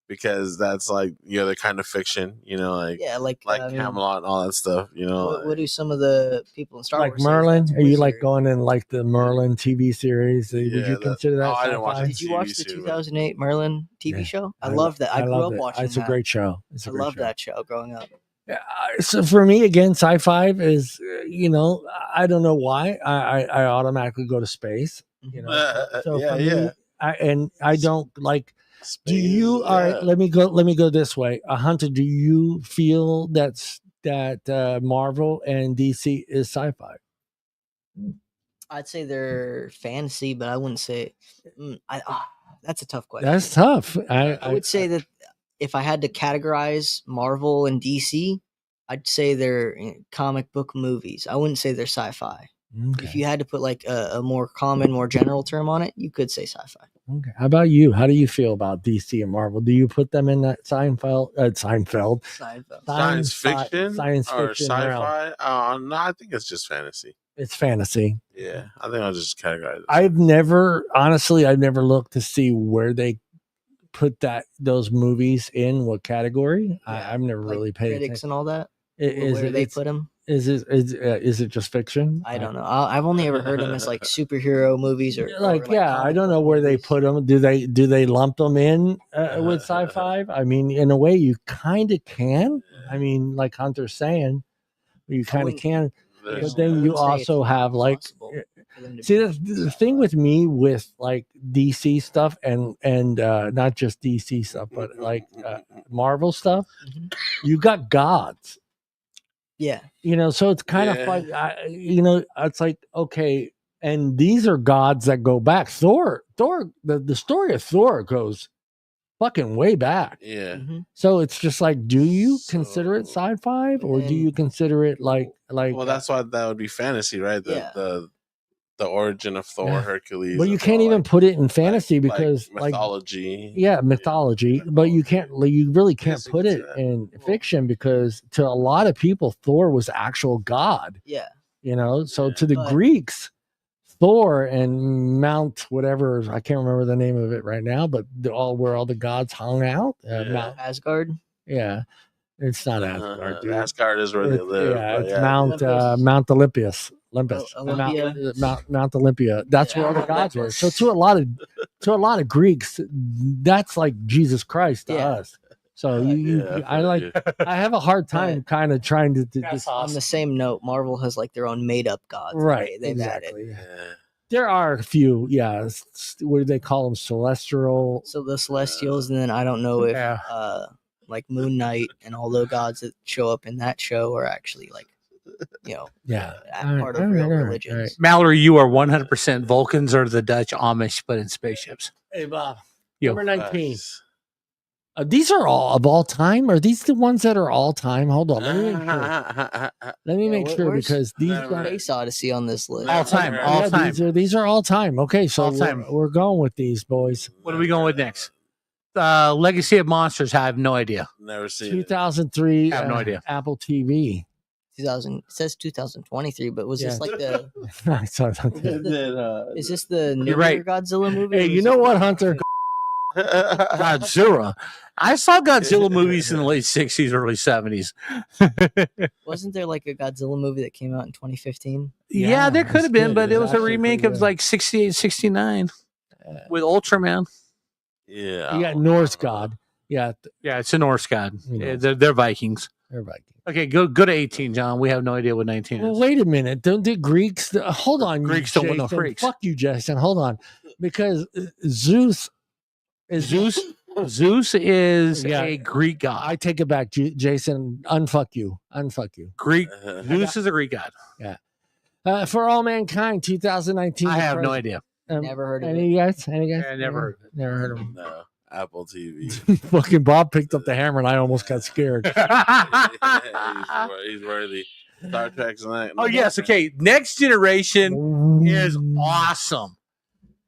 because that's like the kind of fiction, like Camelot and all that stuff. What do some of the people in Star Wars like Merlin? Are you like going in like the Merlin TV series? Did you consider that? I didn't watch. Did you watch the 2008 Merlin TV show? I loved that. I grew up watching. It's a great show. I loved that show growing up. So for me, again, sci-fi is I don't know why I automatically go to space. So for me, I don't like. Space, do you? All right, let me go this way. Hunter, do you feel that Marvel and DC is sci-fi? I'd say they're fantasy, but I wouldn't say. That's a tough question. That's tough. I would say that if I had to categorize Marvel and DC, I'd say they're comic book movies. I wouldn't say they're sci-fi. Okay. If you had to put like a more common, more general term on it, you could say sci-fi. Okay. How about you? How do you feel about DC and Marvel? Do you put them in that science fiction, or sci-fi? No, I think it's just fantasy. It's fantasy. Yeah, I think I'll just categorize it. I've never looked to see where they put those movies in what category. I've never really paid critics attention. And all that. Where they put them? Is it just fiction? I don't know. I've only ever heard them as like superhero movies or Like, or, yeah, I comic don't know book where they movies. put them. Do they lump them in with sci-fi? I mean, in a way, you kind of can. I mean, like Hunter's saying, you kind of wouldn't- can. There's- But then you wouldn't say it's also have like, impossible for them to see, be the thing with me with like DC stuff and not just DC stuff, but like Marvel stuff, Mhm. you got gods. Yeah. You know, so it's kind of Yeah. fun. You know, it's like, okay, and these are gods that go back. Thor, the story of Thor goes fucking way back. Yeah. Mhm. So it's just like, do you consider it So- sci-fi or do And- you consider it like Well, that's why that would be fantasy, right? Yeah. The origin of Thor, Yeah. Hercules. but you it's can't all, even like, put it in fantasy like because like mythology. yeah, mythology, but you can't, you really can't Yes, you put can it say that. in fiction because to a lot of people, Thor was actual god, Yeah. you know? So Yeah. to the But- Greeks, Thor and Mount, whatever, I can't remember the name of it right now, but where all the gods hung out. Yeah. Mount, Asgard. yeah. It's not Asgard, dude. Asgard is where they live. Yeah, but it's yeah, Mount Olympus. Mount Olympus. Olympia. Mount Olympia. That's where all the gods were. So to a lot of Greeks, that's like Jesus Christ to Yeah. us. So Yeah, I have a hard time kind of trying to That's just, awesome. On the same note, Marvel has like their own made up gods. that right, They've exactly. added. Yeah. There are a few, yeah. What do they call them? Celestial. So the Celestials, and then I don't know if Yeah. like Moon Knight and all the gods that show up in that show are actually like, you know, Yeah. part of real religions. Mallory, you are 100% Vulcans or the Dutch Amish, but in spaceships. Hey, Bob. Yo. Number 19. Nice. These are all of all time. Are these the ones that are all time? Hold on. Let me make sure. Let me Yeah, make sure where's- because these Never. are Space Odyssey on this list. All time, Yeah, all time. These are all time. Okay, so All time. We're going with these boys. What are we going with next? Legacy of Monsters. I have no idea. Never seen it. 2003. I have no idea. Apple TV. 2000 it says 2023, but was Yeah. this like the I saw that. is this the new right. Godzilla movie? Hey, or you was know it- what, Hunter? Godzilla. I saw Godzilla movies in the late 60s, early 70s. Wasn't there like a Godzilla movie that came out in 2015? Yeah, there it's could have been, good. but It's it was a actually remake pretty of good. like 68, 69 with Ultraman. Yeah. You got Norse God. Yeah, Yeah, it's a Norse god. You know. Yeah, they're Vikings. they're Viking. Okay, go to 18, John. We have no idea what 19 Well, is. wait a minute. Don't the Greeks? Hold on, Greeks don't want no Jason. freaks. Fuck you, Jason. Hold on, because Zeus is Zeus is Yeah. a Greek god. I take it back, Jason. Unfuck you. Unfuck you. Greek Zeus is a Greek god. For all mankind, 2019. I have no idea. Never heard of Any it. you guys? Any guys? Yeah, never heard of it. Never heard of him. No. Apple TV. Fucking Bob picked up the hammer, and I almost got scared. He's worthy. Star Trek's not. Oh yes, okay. Next Generation is awesome.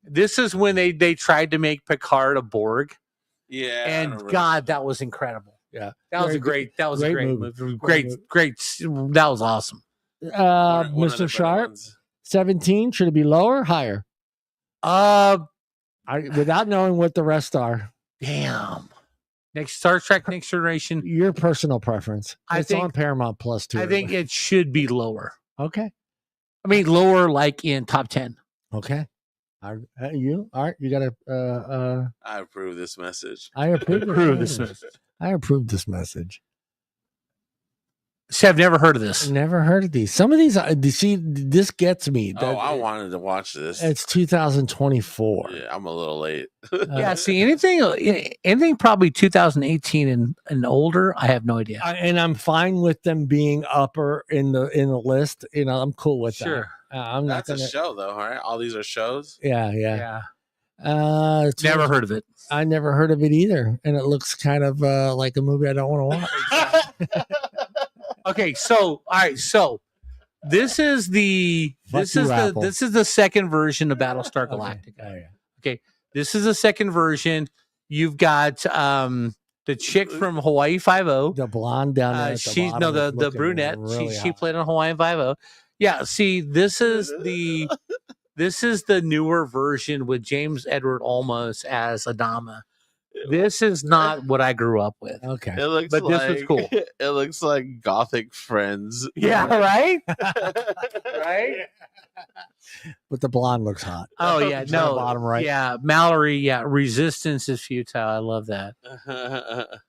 This is when they tried to make Picard a Borg, Yeah. I and remember. God, that was incredible. Yeah, That was a Great- great. That was a great great movie. movie. Great movie. Great. That was awesome. One of the Mr. better Sharp, ones. 17. Should it be lower, or higher? Without knowing what the rest are, Damn. Next Star Trek Next Generation. your personal preference. I It's think- on Paramount Plus too. I think it should be lower. Okay. I mean, lower like in top 10. Okay. You Art? You got to. I approve this message. I approve. Approve this this message. message. I approve this message. See, I've never heard of this. Never heard of these. Some of these, see, this gets me. Oh, I wanted to watch this. It's 2024. Yeah, I'm a little late. Yeah, see, anything probably 2018 and older, I have no idea. And I'm fine with them being upper in the list. You know, I'm cool with Sure. that. I'm not That's gonna. a show, though, right? All these are shows. Yeah. It's- Never heard of it. I never heard of it either, and it looks kind of like a movie I don't want to watch. Okay, so all right, so this is the Fuck you, Apple. this is the second version of Battlestar Galactica. Okay. Oh, yeah. This is the second version. You've got the chick from Hawaii Five-0. The blonde down there. At the She's bottom is the looking brunette. really She hot. played on Hawaiian Five-0. Yeah, see, this is the newer version with James Edward Olmos as Adama. This is not what I grew up with. Okay. It looks But like this was cool. It looks like Gothic Friends. Yeah, right? Right? But the blonde looks hot. Oh, yeah. Is that No. bottom right? Yeah. Mallory. Yeah. Resistance is futile. I love that.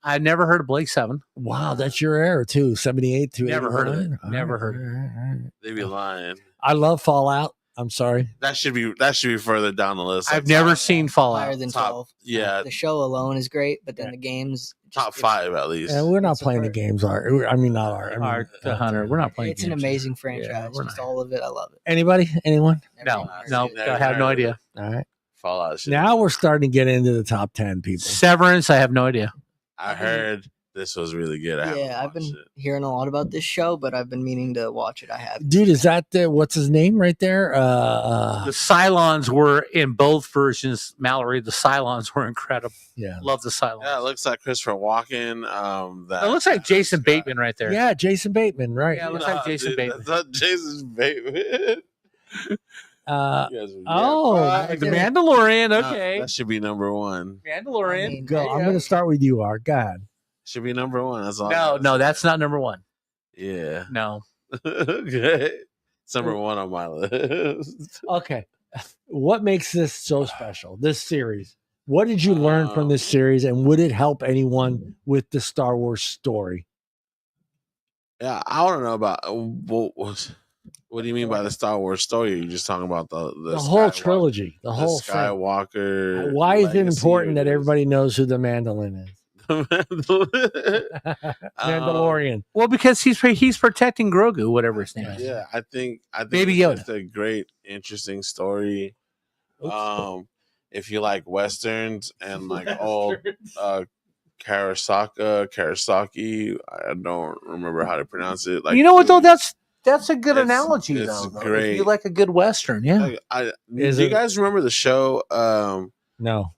I never heard of Blake 7. Wow, that's your era too. 78 to Never heard of it. 81? Never heard of it. All right. They be lying. I love Fallout. I'm sorry. That should be further down the list. I've Like never top- seen Higher Fallout. than top- 12. yeah, The show alone is great, but then the games top it's- 5 at least. And we're not It's a playing the first. games, Art. I mean, not Art. I mean, Art the Hunter. We're not playing It's an games. amazing franchise. we're Just not. all of it. I love it. Anybody? Anyone? No. Everything. No. Never I have no heard of idea. All right. Fallout. Should Now we're starting to get into the top 10 people. Severance. I have no idea. I heard this was really good. I haven't Yeah, I've been watched it. hearing a lot about this show, but I've been meaning to watch it. I haven't. Dude, is that the, what's his name right there? The Cylons were in both versions. Mallory, the Cylons were incredible. Yeah. Love the Cylons. Yeah, it looks like Christopher Walken. It looks like Jason Bateman right there. Yeah, Jason Bateman, right. Yeah, it looks like Jason Bateman. That's not Jason Bateman. Uh, You guys are- oh, yeah, The fuck. Mandalorian. No, Okay. that should be number 1. Mandalorian. I mean, go. I'm Yeah. going to start with you, Art. God. Should be number 1. That's all. I No, gotta no, say. that's not number 1. Yeah. No. Okay. It's number 1 on my list. Okay. What makes this so special? This series. What did you learn from this series, and would it help anyone with the Star Wars story? Yeah, I want to know about what do you mean by the Star Wars story? Are you just talking about the whole Skywalker- trilogy, the whole thing. Skywalker. Why is it legacy, important or that everybody knows who the mandolin is? Mandalorian. Well, because he's protecting Grogu, whatever his name is. Yeah, I think Baby it's Yoda. just a great, interesting story. If you like westerns and like old Karasaki, I don't remember how to pronounce it. Like You know what though? That's a good It's- analogy it's though. If great. you like a good western, yeah. do Is you it- guys remember the show No.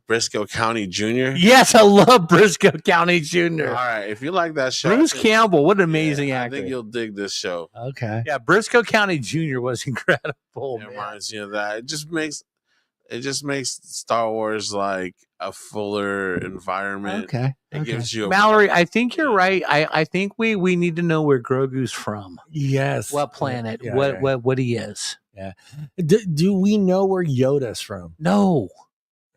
Briscoe County Jr.? Yes, I love Briscoe County All Jr. right, if you like that show, Bruce I think- Campbell, what an amazing yeah, actor. I think you'll dig this show. Okay. Yeah, Briscoe County Jr. was incredible. It man. reminds you of that. It just makes Star Wars like a fuller environment. Okay. It gives you a Mallory, I think you're right. I think we need to know where Grogu's from, Yes. what planet, Yeah, what he is. Do we know where Yoda's from? No,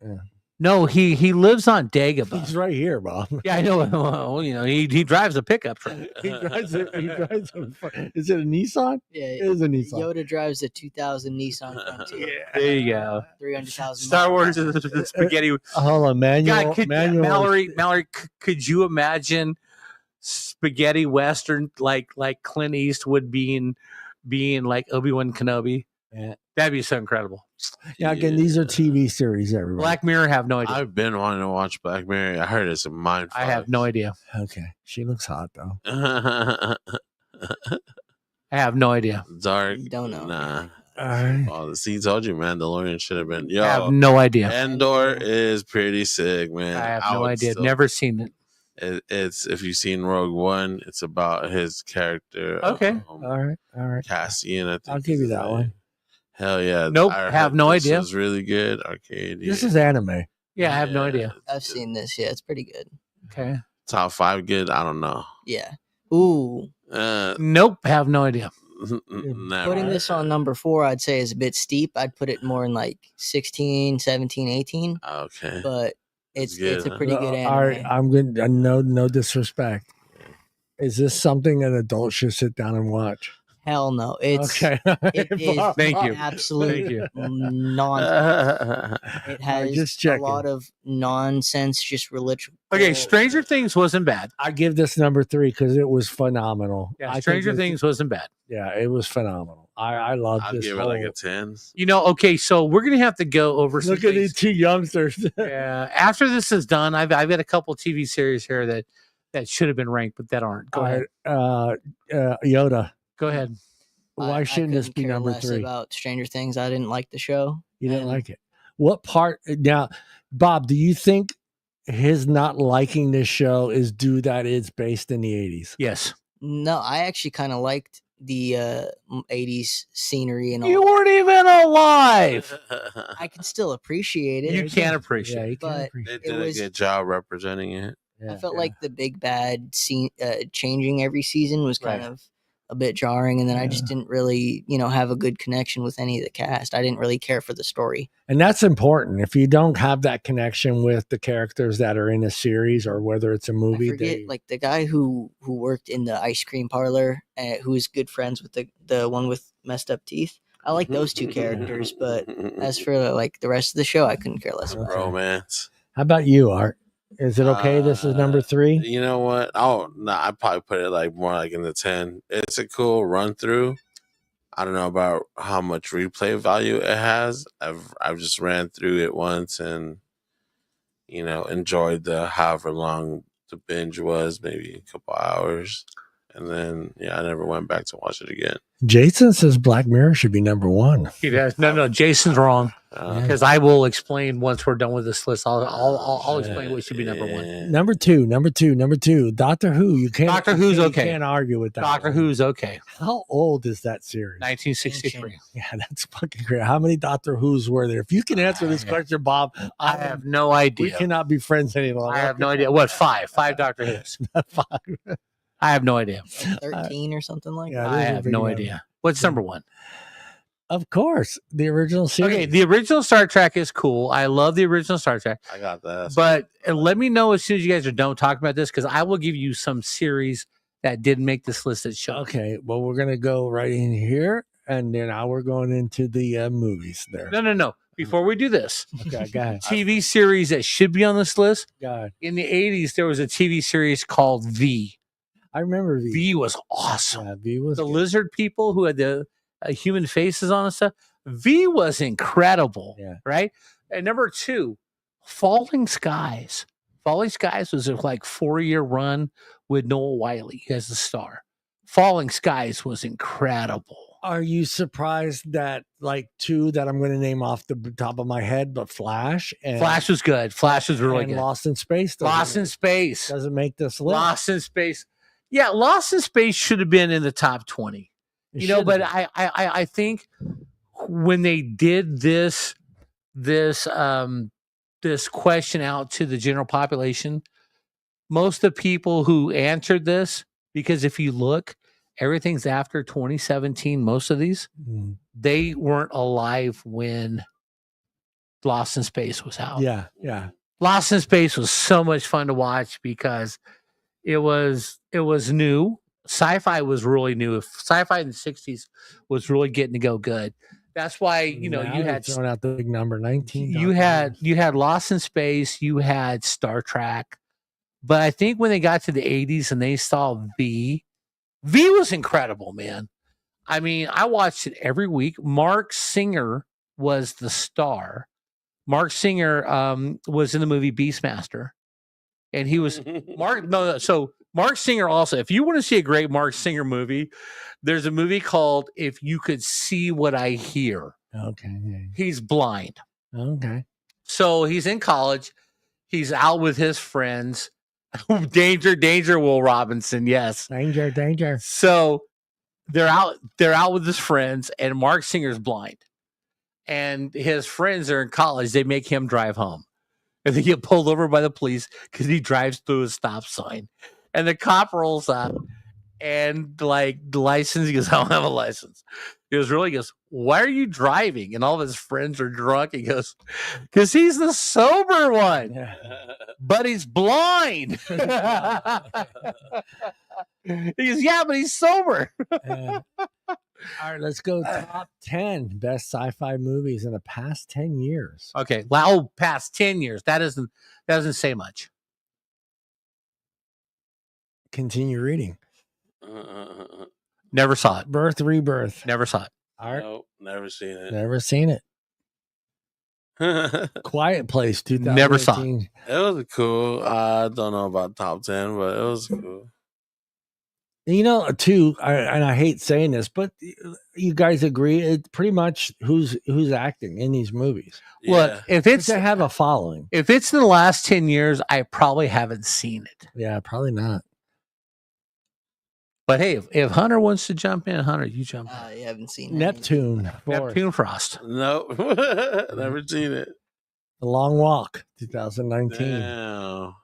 Yeah. no, he lives on Dagobah. He's right here, Bob. Yeah, I know. Well, he drives a pickup truck. He drives a, is it a Nissan? Yeah, It is a Nissan. Yoda drives a 2000 Nissan Frontier. There you go. 300,000. Star Wars is the spaghetti. Hold on, manual. God, Mallory, could you imagine spaghetti western like Clint Eastwood being like Obi-Wan Kenobi? Yeah. That'd be so incredible. Now, again, these are TV series, everybody. Black Mirror, have no idea. I've been wanting to watch Black Mirror. I heard it's a mind. I have no idea. Okay. She looks hot, though. I have no idea. Dark. Don't know. Nah. All right. Oh, see, told you, Mandalorian should have been. I have Yo, no idea. Endor is pretty sick, man. I have no would idea. still- Never seen it. It's if you've seen Rogue One, it's about his character. Okay. All right. All right. Cassian. I think I'll give you is that his one. name. Hell yeah. Nope, I have heard no this idea. was really good. Arcade. This is anime. Yeah, I have no idea. I've seen this. Yeah, it's pretty good. Okay. top 5 good. I don't know. Yeah. Ooh. Nope, have no idea. Never. Putting this on number 4, I'd say is a bit steep. I'd put it more in like 16, 17, 18. Okay. But it's good, it's a huh? pretty good anime. All right. I'm good. No disrespect. Is this something an adult should sit down and watch? Hell no. It's Okay. it is Thank you. absolute Thank you. nonsense. It has just a checking. lot of nonsense, just religion. Okay, Stranger Things wasn't bad. I give this number 3 because it was phenomenal. Yeah, I think Stranger this- Things wasn't bad. Yeah, it was phenomenal. I love I'll this. give it whole, like a 10. You know, okay, so we're gonna have to go over some look at things. these two youngsters. Yeah, after this is done, I've got a couple TV series here that should have been ranked, but that aren't. Go ahead. Yoda. Go ahead. Why shouldn't this couldn't be care number less 3? About Stranger Things, I didn't like the show. You didn't and- like it. What part now, Bob, do you think his not liking this show is due that it's based in the 80s? Yes. No, I actually kind of liked the 80s scenery and all. You weren't even alive. I can still appreciate it. You can't appreciate Yeah, it. you can But appreciate They it did a was- good job representing it. I felt like the big bad scene changing every season was kind Right. of a bit jarring, and then I Yeah. just didn't really, have a good connection with any of the cast. I didn't really care for the story. And that's important. If you don't have that connection with the characters that are in a series or whether it's a movie, I forget, like the guy who worked in the ice cream parlor, who is good friends with the one with messed up teeth. I like those two characters, but as for like the rest of the show, I couldn't care less about. Romance. how about you, Art? Is it okay? This is number 3. You know what? Oh no, I'd probably put it like more like in the 10. It's a cool run through. I don't know about how much replay value it has. I've just ran through it once and enjoyed the however long the binge was, maybe a couple hours. And then I never went back to watch it again. Jason says Black Mirror should be number 1. He does. No, Jason's wrong. Because I will explain once we're done with this list. I'll explain what should be number 1. Number two. Doctor Who. You can't. Doctor Who's okay. You can't argue with that. Doctor Who's okay. How old is that series? 1963. Yeah, that's fucking great. How many Doctor Who's were there? If you can answer this question, Bob, I have no we idea. cannot be friends any longer. I have no idea. What, 5? 5 Doctor Who's. I have no idea. Like 13 or something like yeah, that. I those are have big no numbers. idea. What's number 1? Of course, the original series. Okay, the original Star Trek is cool. I love the original Star Trek. I got that. But let me know as soon as you guys are done talking about this, because I will give you some series that didn't make this list that show. Okay, well, we're gonna go right in here, and then now we're going into the movies. There. No. Before we do this, Okay, go ahead. TV series that should be on this list. Go ahead. In the 80s, there was a TV series called V. I remember V. V was awesome. Yeah, V was The good. lizard people who had the human faces on and stuff. V was incredible. Yeah. Right. And number 2, Falling Skies. Falling Skies was a like 4-year run with Noah Wiley as the star. Falling Skies was incredible. Are you surprised that like 2 that I'm going to name off the top of my head, but Flash and Flash was good. Flash was really and good. Lost in Space Lost in Space. doesn't make this list? Lost in Space. Yeah, Lost in Space should have been in the top 20. It You know, should but have I think when they did this question out to the general population, most of the people who answered this, because if you look, everything's after 2017. Most of these, been. they weren't alive when Lost in Space was out. Yeah, yeah. Lost in Space was so much fun to watch because it was new. Sci-fi was really new. Sci-fi in the 60s was really getting to go good. That's why Now you you're had throwing out the big number 19. you had Lost in Space, you had Star Trek. But I think when they got to the 80s and they saw V was incredible, man. I mean, I watched it every week. Mark Singer was the star. Mark Singer was in the movie Beastmaster. And he was So Mark Singer also, if you want to see a great Mark Singer movie, there's a movie called If You Could See What I Hear. Okay. He's blind. Okay. So he's in college. He's out with his friends. Danger, Will Robinson. Yes. Danger. So they're out with his friends, and Mark Singer's blind. And his friends are in college. They make him drive home. And they get pulled over by the police because he drives through a stop sign. And the cop rolls up and like the license, he goes, I don't have a license. He goes, why are you driving? And all of his friends are drunk. He goes, because he's the sober one, Yeah. but he's blind. He goes, yeah, but he's sober. All right, let's go top 10 best sci-fi movies in the past 10 years. Okay. Well, past 10 years. That doesn't say much. Continue reading. Never saw it. Birth, Rebirth. Never saw it. All right. Nope, never seen it. Never seen it. Quiet Place, 2018. Never saw it. It was cool. I don't know about top 10, but it was cool. You know, too, and I hate saying this, but you guys agree it's pretty much who's acting in these movies. Look, if It's it's to have a following. in the last 10 years, I probably haven't seen it. Yeah, probably not. But hey, if Hunter wants to jump in, Hunter, you jump in. You haven't seen any of these. Neptune Frost. Nope. Never seen it. The Long Walk, 2019. Damn.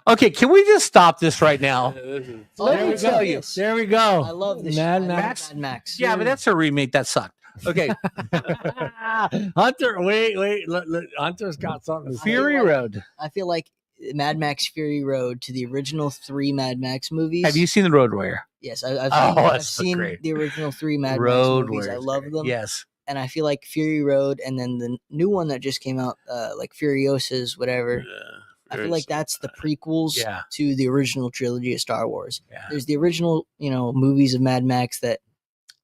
Okay, can we just stop this right now? Oh, Let me yeah, tell you. yes. There we go. I love this. Mad I love Max. Mad Max. Yeah, but that's a remake. That sucked. Okay, Hunter, wait. Look, Hunter's got something to say. Fury Road. I feel like Mad Max Fury Road to the original 3 Mad Max movies. Have you seen The Road Warrior? Yes, I've Oh, seen, I've that's so seen great. the original 3 Mad Road Max movies. I Warrior. love them. Yes. And I feel like Fury Road and then the new one that just came out, like Furiosas, whatever. Yeah. I feel like that's the prequels Yeah. to the original trilogy of Star Wars. Yeah. There's the original, movies of Mad Max that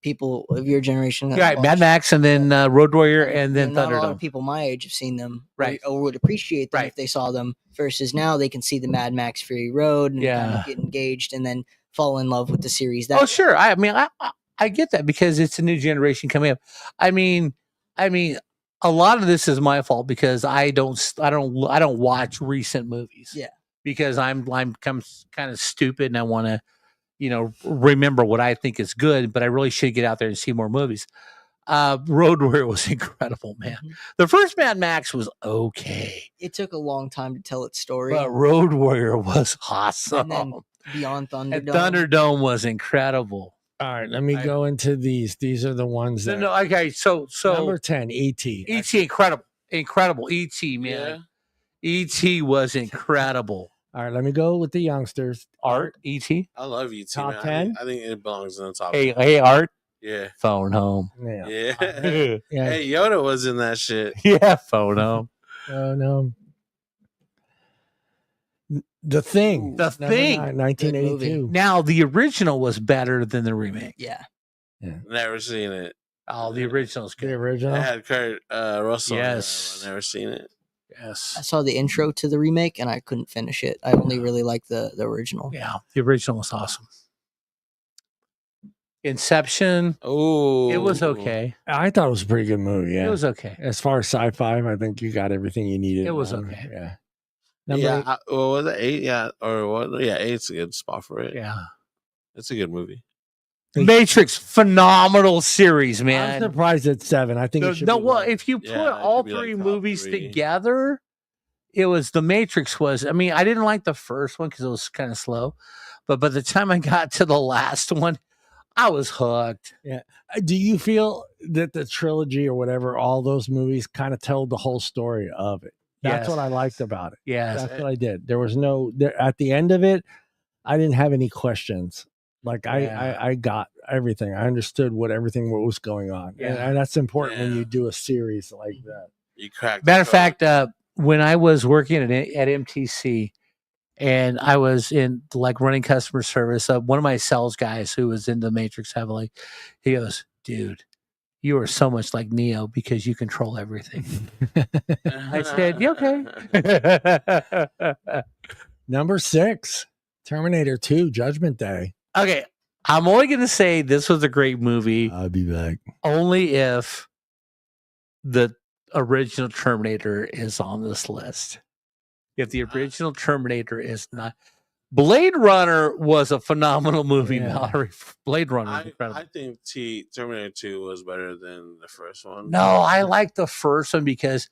people of your generation have Right, Mad watched. Max, and then Road Warrior, and then not a lot of Thunderdome. people my age have seen them, Right. or would appreciate them Right. if they saw them. Versus now, they can see the Mad Max Fury Road and kind Yeah. of get engaged, and then fall in love with the series. Oh, sure. I mean, I get that because it's a new generation coming up. I mean, a lot of this is my fault because I don't watch recent movies. Yeah. Because I'm kind of stupid and I want to, remember what I think is good, but I really should get out there and see more movies. Road Warrior was incredible, man. Mhm. The first Mad Max was okay, It took a long time to tell its story. but Road Warrior was awesome. And then Beyond And Thunderdome. Thunderdome was incredible. All right, let me go into these. These are the ones that. No, okay, so Number 10, E.T. E.T. incredible E.T. man, E.T. was incredible. All right, let me go with the youngsters. Art E.T. I love E.T. Top man. 10? I think it belongs in the top. Hey, Art, Yeah. phone home. Yeah. Yeah. Yeah. Hey, Yoda was in that shit. Yeah, phone home. Oh, no. The Thing. The Number Thing. 9, 1982. Now the original was better than the remake. Yeah. Never seen it. Oh, the original's The good. original. I had Kurt Russell. Yes. I've never seen it. I Yes. saw the intro to the remake and I couldn't finish it. I only really liked the original. Yeah, the original was awesome. Inception. Oh, It was okay. I thought it was a pretty good movie. Yeah. It was okay. As far as sci-fi, I think you got everything you needed. It was on okay. Yeah. Yeah. What was it? 8? Yeah. Or what? Yeah, 8's a good spot for it. Yeah. It's a good movie. Matrix, phenomenal series, I'm man. surprised it's 7. I think it should be well, lower. if you put Yeah, it all could be, like, three top movies 3. together, it was The Matrix was. I mean, I didn't like the first one because it was kind of slow, but by the time I got to the last one, I was hooked. Do you feel that the trilogy or whatever, all those movies kind of tell the whole story of it? That's Yes. what I liked about it. Yes. That's what I did. There was at the end of it, I didn't have any questions. Like Yeah. I got everything. I understood everything was going on. Yeah. And that's important when Yeah. you do a series like that. You cracked. Matter of fact, when I was working at MTC and I was in like running customer service, one of my sales guys who was into Matrix heavily, he goes, "Dude, you are so much like Neo because you control everything." I said, "Yeah, okay." Number 6, Terminator 2, Judgment Day. Okay, I'm only going to say this was a great movie I'll be back. only if the original Terminator is on this list. If the original Terminator is not, Blade Runner was a phenomenal movie, Yeah. Mallory. Blade Runner was incredible. I think Terminator 2 was better than the first one. No, I like the first one because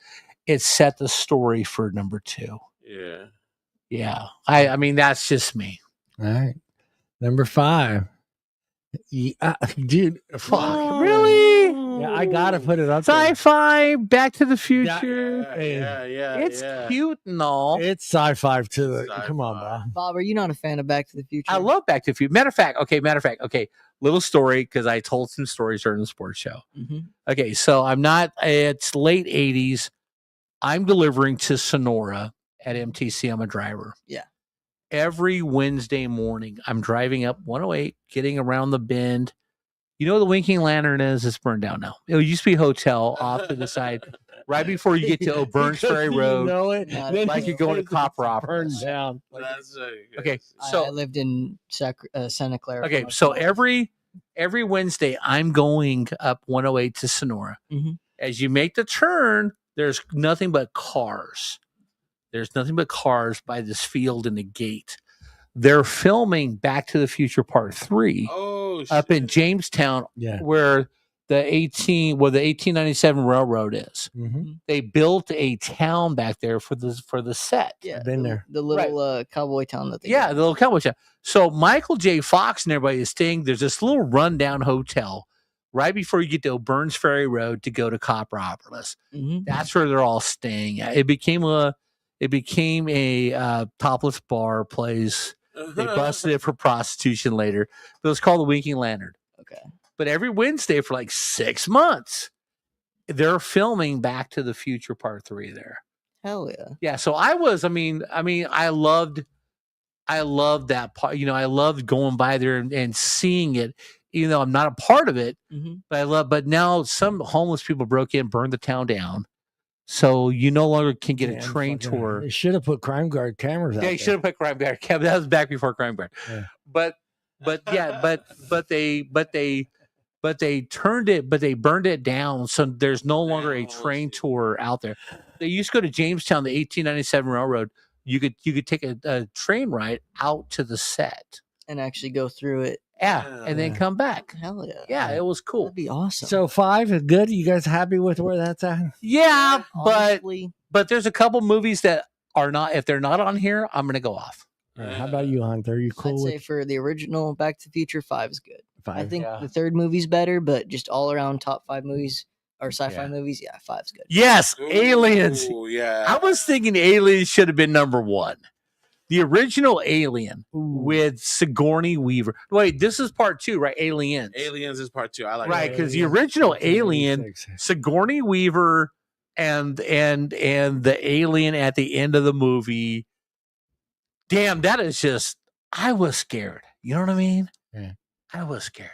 it set the story for number 2. Yeah. Yeah, I mean that's just me. All right. Number 5. Yeah, dude, Fuck, really? Yeah, I gotta put it up there. Sci-fi, Back to the Future. Yeah. It's cute and all. It's sci-fi to the. Sci-fi. Come on, bro. Bob, are you not a fan of Back to the Future? I love Back to the Future. Matter of fact, okay. Little story because I told some stories during the sports show. Mhm. Okay, so it's late 80s. I'm delivering to Sonora at MTC. I'm a driver. Yeah. Every Wednesday morning, I'm driving up 108, getting around the bend. You know where the Winking Lantern is? It's burned down now. It used to be a hotel off to the side, right before you get to O'Burns Ferry Road. Then like you're going to Copper Burned Office. down. That's Okay, I so lived in Santa Clara. okay, for so most of my life. every Wednesday, I'm going up 108 to Sonora. Mhm. As you make the turn, there's nothing but cars. There's nothing but cars by this field and the gate. They're filming Back to the Future Part 3 up in Jamestown, where the 1897 railroad is. Mm-hmm. They built a town back there for the set. Yeah, I've been there. The little cowboy town that they Yeah, got. the little cowboy town. So Michael J. Fox and everybody is staying. There's this little rundown hotel right before you get to Burns Ferry Road to go to Copperopolis. Mhm. That's where they're all staying at. It became a topless bar place. They busted it for prostitution later. But it was called the Winking Lantern. Okay. But every Wednesday for like 6 months, they're filming Back to the Future Part 3 there. Hell yeah. Yeah. So I loved that part. You know, I loved going by there and seeing it, even though I'm not a part of it. Mhm. But now some homeless people broke in, burned the town down. So you no longer can get a train tour. They should have put Crime Guard cameras out They there. should have put Crime Guard. That was back before Crime Guard. Yeah. But they turned it, but they burned it down. So there's no longer a train tour out there. They used to go to Jamestown, the 1897 railroad. You could take a train ride out to the set. And actually go through it. Yeah, and then come back. Hell yeah. Yeah, it was cool. That'd be awesome. So 5 is good. You guys happy with where that's at? Yeah, Honestly, but there's a couple movies that are not. If they're not on here, I'm gonna go off. All right, how about you, Hunter? Are you cool I'd say with for the original Back to the Future, 5 is good. 5? I think Yeah. the third movie's better, but just all around top 5 movies or sci-fi Yeah. movies, 5 is good. Yes, Aliens. Yeah. I was thinking Aliens should have been number 1. The original Alien with Sigourney Weaver. Wait, this is part 2, right? Aliens. Aliens is part 2. I like Right, it. because the original Alien, 1986. Sigourney Weaver, and the alien at the end of the movie. Damn, that is just. I was scared. You know what I mean? Yeah. I was scared.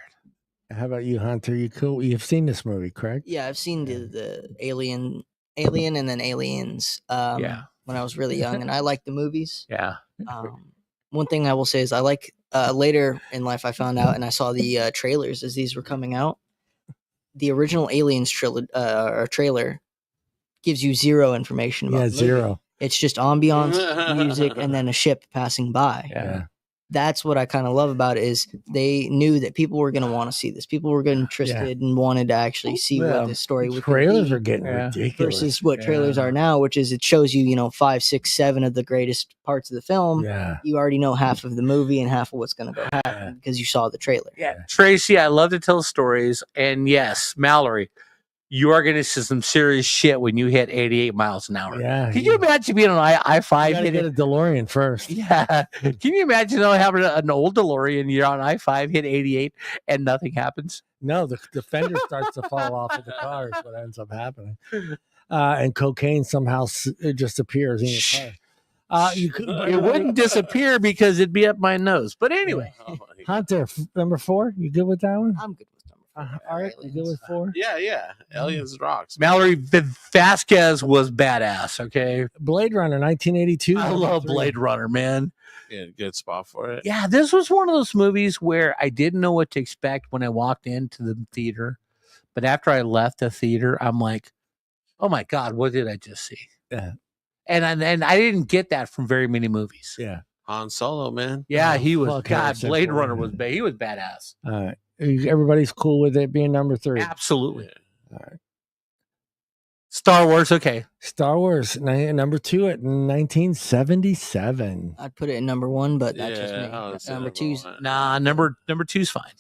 How about you, Hunter? You cool? You've seen this movie, correct? Yeah, I've seen the Alien and then Aliens Yeah. when I was really young, and I liked the movies. Yeah. One thing I will say is I like later in life I found out and I saw the trailers as these were coming out. The original Aliens trailer gives you zero information about Yeah, the movie. 0. It's just ambiance, music, and then a ship passing by. Yeah. That's what I kind of love about it is they knew that people were going to want to see this. People were getting interested and wanted to actually see Yeah. what this story would Trailers be are getting Yeah. ridiculous. versus what trailers are now, which is it shows you, 5, 6, 7 of the greatest parts of the film. Yeah. You already know half of the movie and half of what's going to go happen because you saw the trailer. Yeah. Tracy, I love to tell stories. And yes, Mallory, you are going to see some serious shit when you hit 88 miles an hour. Yeah. Can you imagine being on You I-5 gotta hitting? get a DeLorean first. Yeah. Can you imagine having an old DeLorean, you're on I-5, hit 88, and nothing happens? No, the fender starts to fall off of the car is what ends up happening. And cocaine somehow it just appears in your car. It wouldn't disappear because it'd be up my nose. But anyway, Hunter, number 4, you good with that one? I'm good with number 4. All right, you good with 4? Yeah. Aliens rocks. Mallory Vasquez was badass, okay? Blade Runner, 1982. I love Blade Runner, man. Yeah, good spot for it. Yeah, this was one of those movies where I didn't know what to expect when I walked into the theater. But after I left the theater, I'm like, oh my God, what did I just see? Yeah. And I didn't get that from very many movies. Yeah. Han Solo, man. Yeah, Oh, he was, fuck, God, Harrison Blade Ford. Runner was, he was badass. All right. Everybody's cool with it being number 3. Absolutely. All right. Star Wars, okay. Star Wars, number 2 at 1977. I'd put it in number 1, but that's just me. I would say Number 2's one. Nah, number two's fine.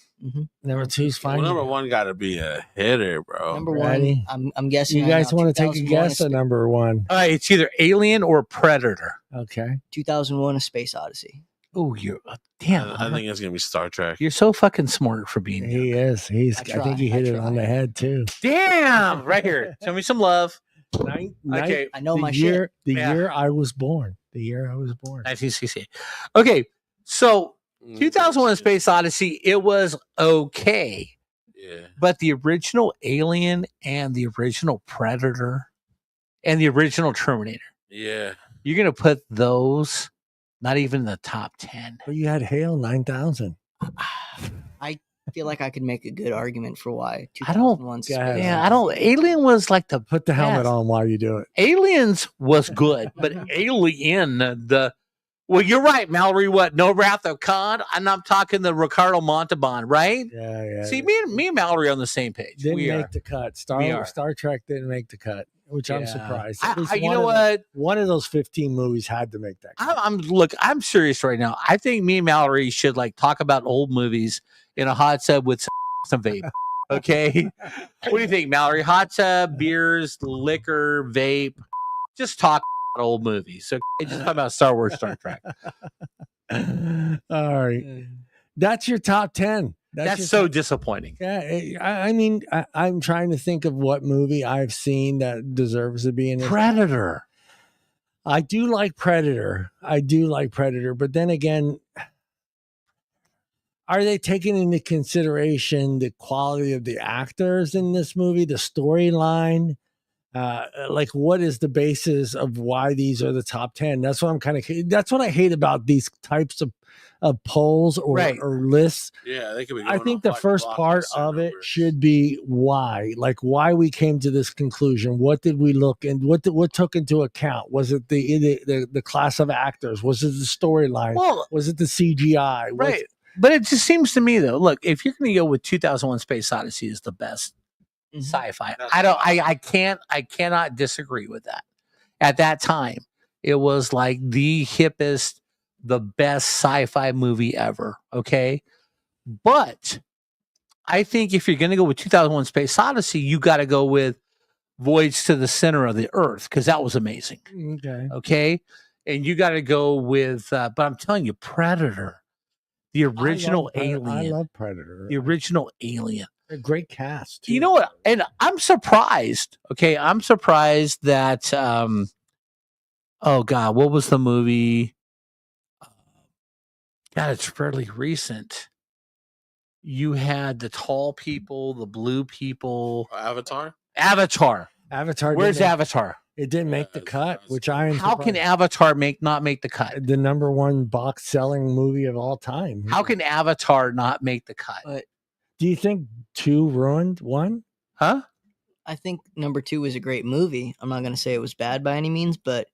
Number 2's fine. Well, number 1 got to be a hitter, bro. number Ready? 1. I'm guessing. You right guys now, want to take a 2001 guess at number 1? All right, it's either Alien or Predator. Okay. 2001: A Space Odyssey. Oh, you're damn. I think it's gonna be Star Trek. You're so fucking smart for being He young. is. I try, think he I hit it on try. the head too. Damn, right here. Show me some love. Okay, I know the my year, shit. The Yeah. year I was born. The year I was born. 1968. Okay, so 2001: A Space Odyssey, it was okay, Yeah. but the original Alien and the original Predator and the original Terminator, Yeah. you're gonna put those not even in the top 10. But you had Hale 9000. feel like I could make a good argument for why I don't- 2001 Go ahead. Space Yeah, I don't. Alien was like the Put the helmet best. on while you do it. Aliens was good, but Alien, well, you're right, Mallory. What? No Wrath of Khan. And I'm talking the Ricardo Montalban, right? Yeah. See, me and Mallory are on the same page. Didn't We make are. the cut. We are. Star Trek didn't make the cut, which I'm Yeah. surprised. At least You know one of what? one of those 15 movies had to make that cut. Look. I'm serious right now. I think me and Mallory should like talk about old movies in a hot tub with some vape. Okay. What do you think, Mallory? Hot tub, beers, liquor, vape. Just talk about old movies. So just talk about Star Wars, Star Trek. All right. That's your top 10. That's your so top- disappointing. Yeah, I mean, I'm trying to think of what movie I've seen that deserves to be in this. Predator. I do like Predator. But then again, are they taking into consideration the quality of the actors in this movie, the storyline? Like, what is the basis of why these are the top 10? That's what that's what I hate about these types of polls or lists. Yeah, they could be. I think the first part of it should be why, like why we came to this conclusion. What did we look and what took into account? Was it the class of actors? Was it the storyline? Well, was it the CGI? right. But it just seems to me though, look, if you're going to go with 2001 Space Odyssey is the best sci-fi, I cannot disagree with that. At that time, it was like the hippest, the best sci-fi movie ever. Okay. But I think if you're going to go with 2001 Space Odyssey, you got to go with Voyage to the Center of the Earth because that was amazing. Okay. And you got to go with, but I'm telling you, Predator, the original Alien. I love Predator. The original Alien. A great cast. Too. You know what? And I'm surprised. Okay. I'm surprised that, oh God, what was the movie? God, it's fairly recent. You had the tall people, the blue people. Avatar. Where's Avatar? It didn't make the cut, which I am. How can Avatar not make the cut? The number one box selling movie of all time. How can Avatar not make the cut? But do you think 2 ruined 1? Huh? I think number 2 was a great movie. I'm not going to say it was bad by any means, but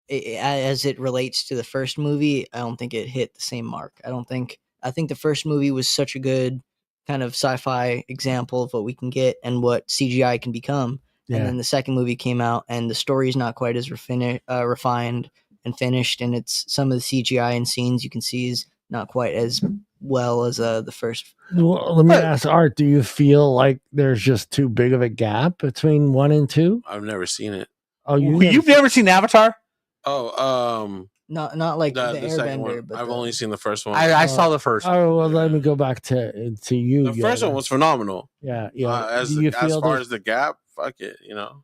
as it relates to the first movie, I don't think it hit the same mark. I think the first movie was such a good kind of sci-fi example of what we can get and what CGI can become. Yeah. And then the second movie came out and the story is not quite as refined and finished. And it's some of the CGI and scenes you can see is not quite as well as the first. Well, let me ask Art, do you feel like there's just too big of a gap between 1 and 2? I've never seen it. Oh, you've never seen Avatar? Oh, not like the second Airbender, one. but I've only seen the first one. I saw the first one. Oh, well, let me go back to you. The first one was phenomenal. Yeah. As far as the gap, fuck it, you know.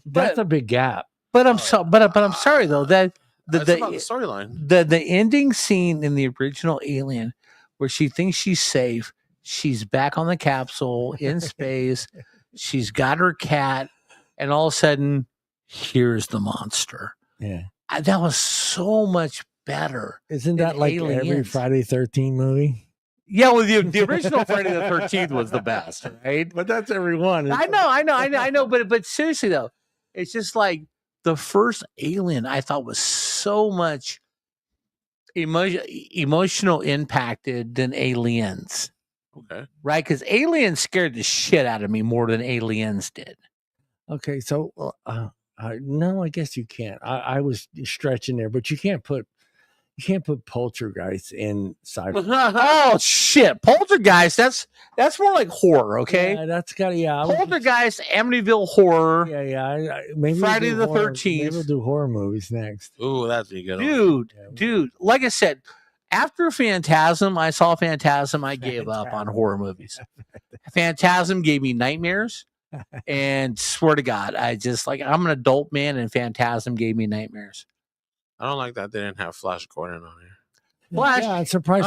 That's a big gap. But I'm sorry though that the storyline, the ending scene in the original Alien, where she thinks she's safe, she's back on the capsule in space, she's got her cat, and all of a sudden, here's the monster. Yeah. That was so much better. Isn't that like Aliens. Every Friday 13 movie? Yeah, well, the original Friday the 13th was the best, right? But that's everyone. I know. But seriously though, it's just like the first Alien I thought was so much emotional impacted than Aliens. Okay. Right? Because Aliens scared the shit out of me more than Aliens did. Okay, so no, I guess you can't. I was stretching there, but you can't put Poltergeist in sci-fi. Oh shit, Poltergeist. That's more like horror. Okay, yeah, that's got Poltergeist, Amityville Horror. Yeah. Maybe Friday the 13th. Maybe we'll do horror movies next. Ooh, that's a good dude. Like I said, after Phantasm, I saw Phantasm. I gave up on horror movies. Phantasm gave me nightmares. And swear to God, I'm an adult man, and Phantasm gave me nightmares. I don't like that they didn't have Flash Gordon on here. Flash, yeah, I'm surprised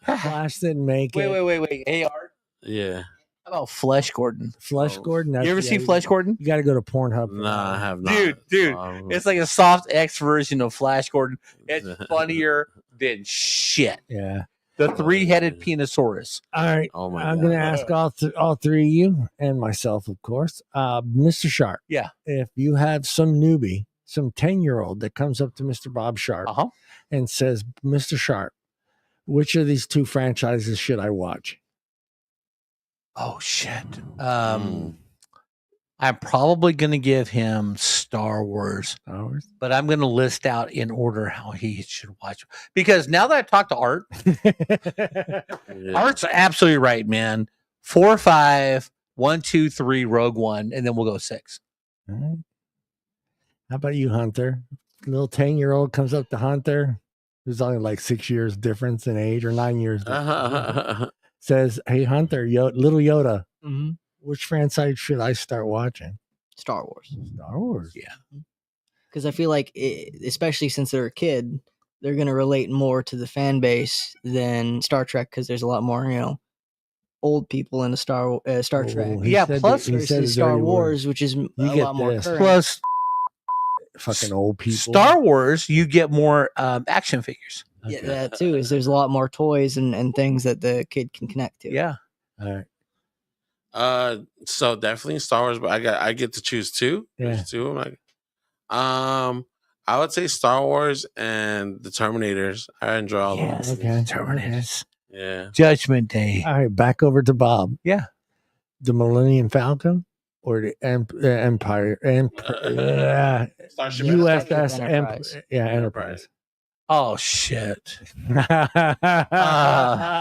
Flash didn't make it. Wait. Hey, Art. Yeah. How about Flesh Gordon? Flesh Gordon. You ever seen Flesh Gordon? You got to go to Pornhub. Nah, I have not. Dude, it's like a soft X version of Flash Gordon. It's funnier than shit. Yeah. The 3-headed Penosaurus. All right. Oh my I'm God. going to ask all three of you and myself, of course. Mr. Sharp. Yeah. If you have some newbie, some 10-year-old that comes up to Mr. Bob Sharp and says, Mr. Sharp, which of these two franchises should I watch? Oh, shit. I'm probably going to give him Star Wars, but I'm going to list out in order how he should watch. Because now that I've talked to Art, Art's absolutely right, man. 4, 5, 1, 2, 3, Rogue One, and then we'll go 6. All right. How about you, Hunter? Little 10-year-old comes up to Hunter, who's only like 6 years difference in age or 9 years difference, says, hey, Hunter, little Yoda, which franchise should I start watching? Star Wars. Star Wars. Yeah. Because I feel like, especially since they're a kid, they're going to relate more to the fan base than Star Trek because there's a lot more, old people in the Star Trek. Plus versus Star Wars, which is a lot more current. Plus fucking old people. Star Wars, you get more action figures. Yeah, that too. Is there's a lot more toys and things that the kid can connect to. Yeah. All right. So definitely Star Wars, but I get to choose two. Yeah. There's two. I would say Star Wars and the Terminators. I enjoy all of them. Okay. Terminators. Yeah. Judgment Day. All right. Back over to Bob. Yeah. The Millennium Falcon or the Empire? Starship USS Enterprise. Enterprise. Oh shit! In a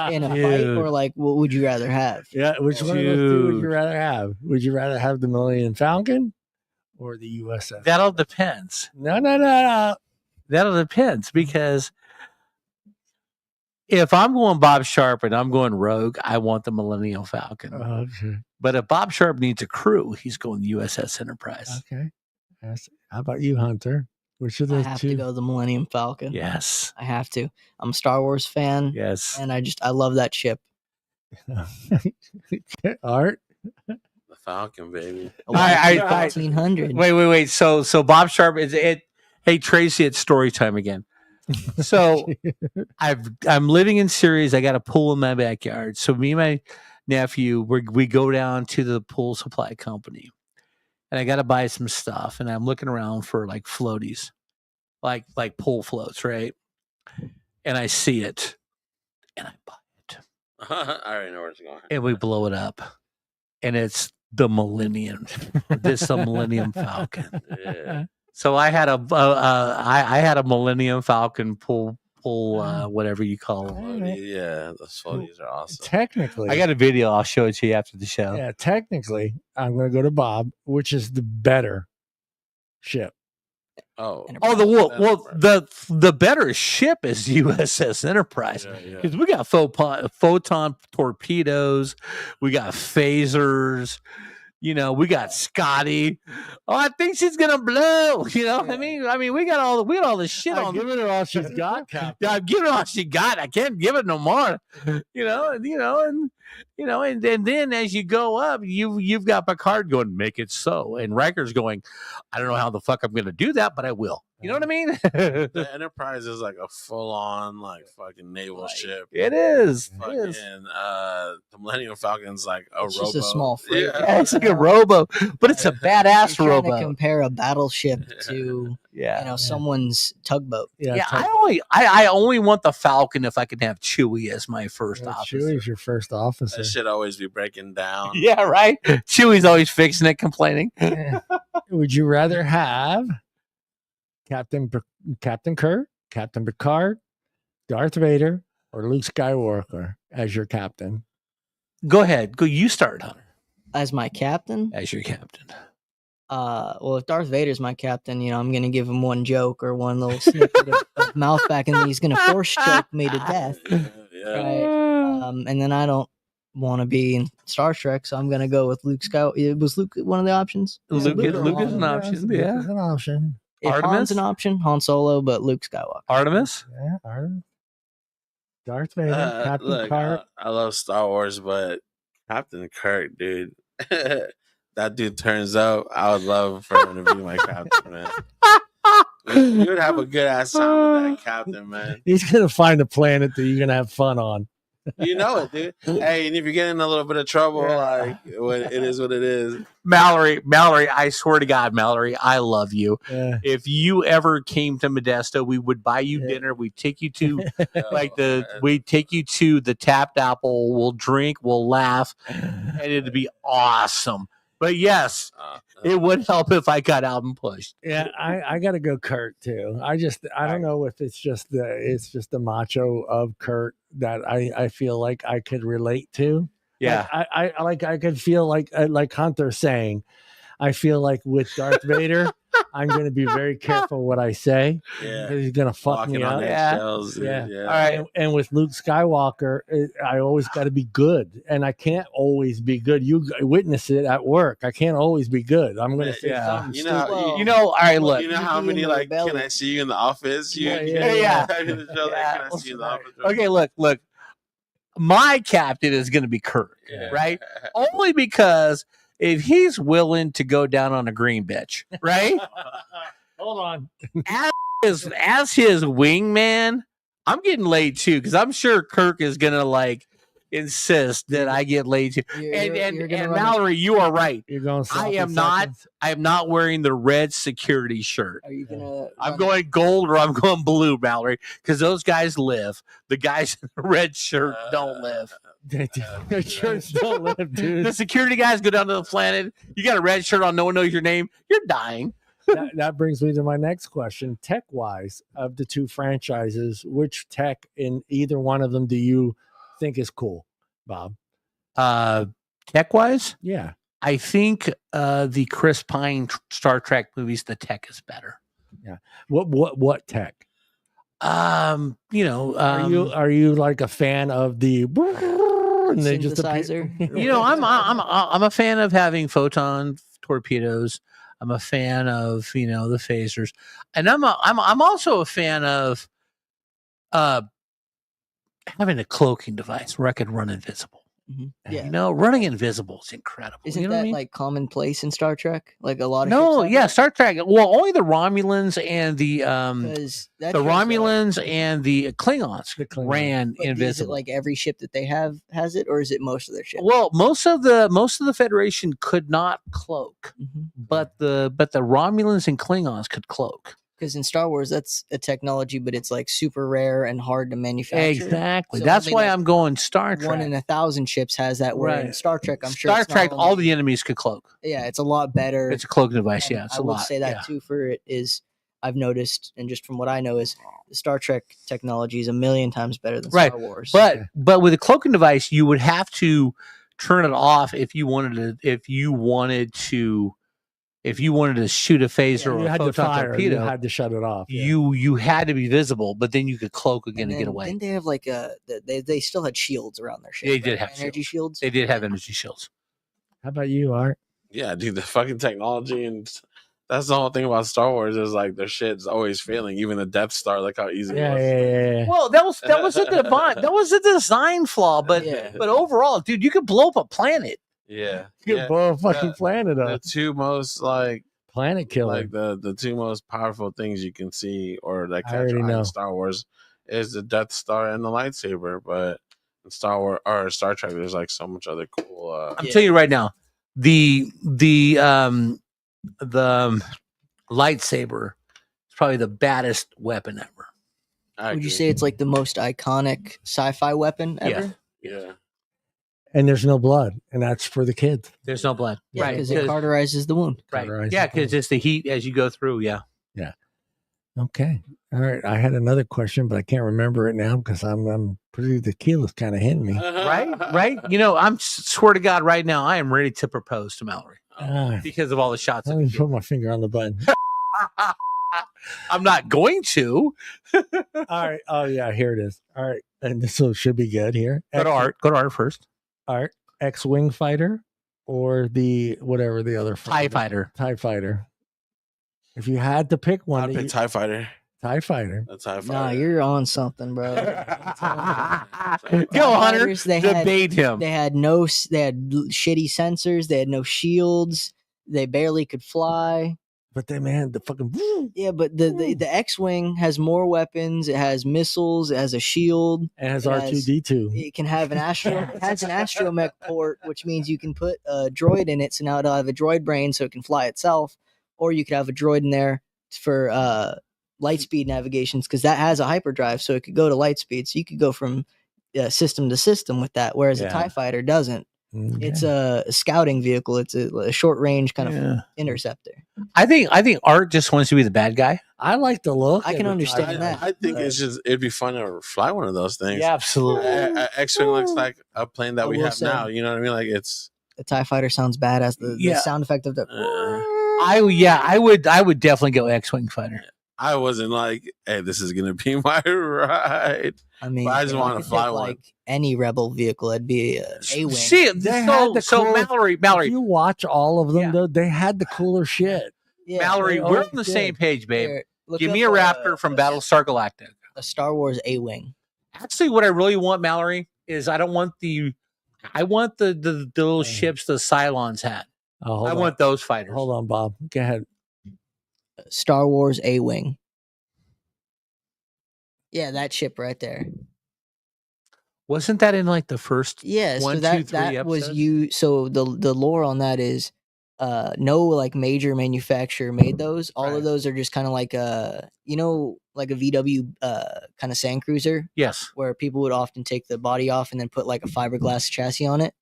fight, or like, what would you rather have? Yeah, which one of those two would you rather have? Would you rather have the Millennium Falcon or the USS? That'll depends. No. That'll depends because if I'm going Bob Sharp and I'm going Rogue, I want the Millennium Falcon. Okay. But if Bob Sharp needs a crew, he's going USS Enterprise. Okay. How about you, Hunter? Which of I those have two? to go the Millennium Falcon. Yes. I have to. I'm a Star Wars fan. Yes. And I love that ship. Art? The Falcon, baby. 1400. Wait. So Bob Sharp is it. Hey Tracy, it's story time again. So I'm living in Sirius. I got a pool in my backyard. So me and my nephew, we go down to the pool supply company, and I got to buy some stuff. And I'm looking around for like floaties, like pool floats, right? And I see it, and I buy it. I already know where it's going. And we blow it up, and it's the Millennium. This is the Millennium Falcon. Yeah. So I had a Millennium Falcon pool whatever you call them. Yeah, those floaties are awesome. Technically, I got a video. I'll show it to you after the show. Yeah, technically, I'm going to go to Bob, which is the better ship. The better ship is USS Enterprise because we got photon torpedoes, we got phasers. We got Scotty. Oh, I think she's gonna blow. I mean, we got all the shit on. I'm giving her all she's got, Captain. Yeah, I'm giving her all she got. I can't give it no more. And then as you go up, you've got Picard going, make it so, and Riker's going, I don't know how the fuck I'm gonna do that, but I will. You know what I mean? The Enterprise is like a full-on fucking naval ship. It is. The Millennium Falcon's like a It's rowboat. just a small freight. Yeah, it's like a rowboat, but it's a badass You're trying to rowboat. compare a battleship to Yeah. someone's tugboat. I only want the Falcon if I can have Chewie as my first officer. Chewie's your first officer. That should always be breaking down. Yeah, right. Chewie's always fixing it, complaining. Would you rather have Captain Kirk, Captain Picard, Darth Vader, or Luke Skywalker as your captain? Go ahead. Go. You start, Hunter. As my captain? As your captain. Well, if Darth Vader's my captain, I'm going to give him one joke or one little snippet of mouth back, and he's going to force choke me to death. Right? And then I don't want to be in Star Trek, so I'm going to go with Luke Skywalker. Was Luke one of the options? Luke is an option. Yeah. An option. If Artemis? Han's an option, Han Solo, but Luke Skywalker. Artemis? Yeah, Artemis. Darth Vader, Captain Look, Kirk. I love Star Wars, but Captain Kirk, dude. That dude turns up. I would love for him to be my captain, man. You would have a good ass time with that captain, man. He's gonna find a planet that you're gonna have fun on. You know it, dude. Hey, and if you're getting in a little bit of trouble, like it is what it is. Mallory, I swear to God, Mallory, I love you. Yeah. If you ever came to Modesto, we would buy you dinner. We'd take you to we'd take you to the Tapped Apple. We'll drink, we'll laugh, and it'd be awesome. But yes, it would help if I got out and pushed. Yeah, I gotta go Kurt too. I don't know if it's just the macho of Kurt that I feel like I could relate to. Yeah. I could feel like Hunter saying, I feel like with Darth Vader, I'm going to be very careful what I say. Yeah. He's going to fuck Walking me on up. eggshells, Yeah. yeah. All right. And with Luke Skywalker, I always got to be good, and I can't always be good. You witness it at work. I can't always be good. I'm going to say something You stupid. know, all right, look. You know how many like rebellion. can I see you in the office? Yeah. Can I see you in the office? Okay, look. My captain is going to be Kirk, right? Only because if he's willing to go down on a green bitch, right? Hold on. as his wingman, I'm getting laid too because I'm sure Kirk is going to like insist that I get laid too. And Mallory, you are right. You're going. I am not wearing the red security shirt. Are you gonna? I'm going gold or I'm going blue, Mallory, because those guys live. The guys in the red shirt don't live. Your shirts don't live, dude. The security guys go down to the planet. You got a red shirt on, no one knows your name. You're dying. That brings me to my next question. Tech-wise, of the two franchises, which tech in either one of them do you think is cool, Bob? Tech-wise? Yeah. I think the Chris Pine Star Trek movies, the tech is better. Yeah. What tech? Are you like a fan of the and they just synthesizer? I'm a fan of having photon torpedoes. I'm a fan of the phasers, and I'm also a fan of having a cloaking device where I can run invisible. Mm-hmm. Yeah. Running invisible is incredible. Isn't that like commonplace in Star Trek? Like a lot of no, yeah, Star Trek. Well, only the Romulans and the Romulans and the Klingons ran invisible. Is it like every ship that they have has it, or is it most of their ships? Well, most of the Federation could not cloak, but the Romulans and Klingons could cloak. Because in Star Wars, that's a technology, but it's like super rare and hard to manufacture. Exactly. So that's why I'm going Star Trek. 1 in 1,000 ships has that. Where in Star Trek, I'm sure Star Trek, all the enemies could cloak. Yeah, it's a lot better. It's a cloaking device. Yeah, it's I would say that too. For it is, I've noticed, and just from what I know, is the Star Trek technology is 1,000,000 times better than Star Wars. But with a cloaking device, you would have to turn it off if you wanted to shoot a phaser or a photon torpedo. You had to shut it off. You had to be visible, but then you could cloak again and get away. Didn't they have like they still had shields around their ship? They did have energy shields. They did have energy shields. How about you, Art? Yeah, dude, the fucking technology, and that's the whole thing about Star Wars is like their shit's always failing. Even the Death Star, like how easy it was. Yeah. Well, that was a design flaw, but overall, dude, you could blow up a planet. Yeah, you could blow a fucking planet up. The two most planet killer, like the two most powerful things you can see or that catch your eye in Star Wars is the Death Star and the lightsaber. But in Star Wars or Star Trek, there's like so much other cool. I'm telling you right now, the lightsaber is probably the baddest weapon ever. Would you say it's like the most iconic sci-fi weapon ever? Yeah. And there's no blood, and that's for the kids. There's no blood, right? Because it cauterizes the wound. Right. Yeah, because it's the heat as you go through. Yeah. Yeah. Okay. All right. I had another question, but I can't remember it now because I'm pretty tequila's kind of hitting me. Right. I'm swear to God, right now I am ready to propose to Mallory because of all the shots. Let me put my finger on the button. I'm not going to. All right. Oh yeah, here it is. All right, and this should be good here. Go to Art first. Art, X-wing fighter or the whatever the other TIE fighter. TIE fighter. If you had to pick one, I'd pick TIE fighter. TIE fighter. A TIE fighter. Nah, you're on something, bro. Go, Hunter. Debate him. They had shitty sensors. They had no shields. They barely could fly. But then, man, the fucking Yeah, but the X-wing has more weapons. It has missiles. It has a shield. it has It R2D2. It can have an it has an astromech port, which means you can put a droid in it. So now it'll have a droid brain, so it can fly itself. Or you could have a droid in there for light speed navigations, because that has a hyperdrive, so it could go to light speed. So you could go from system to system with that, whereas a TIE fighter doesn't. It's a scouting vehicle. It's a short range kind of interceptor. I think Art just wants to be the bad guy. I like the look. I can understand that. I think it'd be fun to fly one of those things. Yeah, absolutely. X-wing looks like a plane that we have now. You know what I mean? Like it's the TIE fighter sounds badass. The sound effect of the. I would definitely go X-wing fighter. I wasn't like, hey, this is gonna be my ride. I mean, I just want to fly one. Like any rebel vehicle, it'd be a-wing. See, so Mallory, if you watch all of them, though, they had the cooler shit. Yeah, Mallory, we're on the same page, babe. Give me a Raptor from Battlestar Galactica. A Star Wars A-wing. Actually, what I really want, Mallory, is I want the little ships the Cylons had. I want those fighters. Hold on, Bob. Go ahead. Star Wars A-wing. Yeah, that ship right there. Wasn't that in like the first? Yeah, one, so that 2, 3 episodes? was you. So the lore on that is, no like major manufacturer made those. All of those are just kind of like like a VW kind of sand cruiser. Yes, where people would often take the body off and then put like a fiberglass chassis on it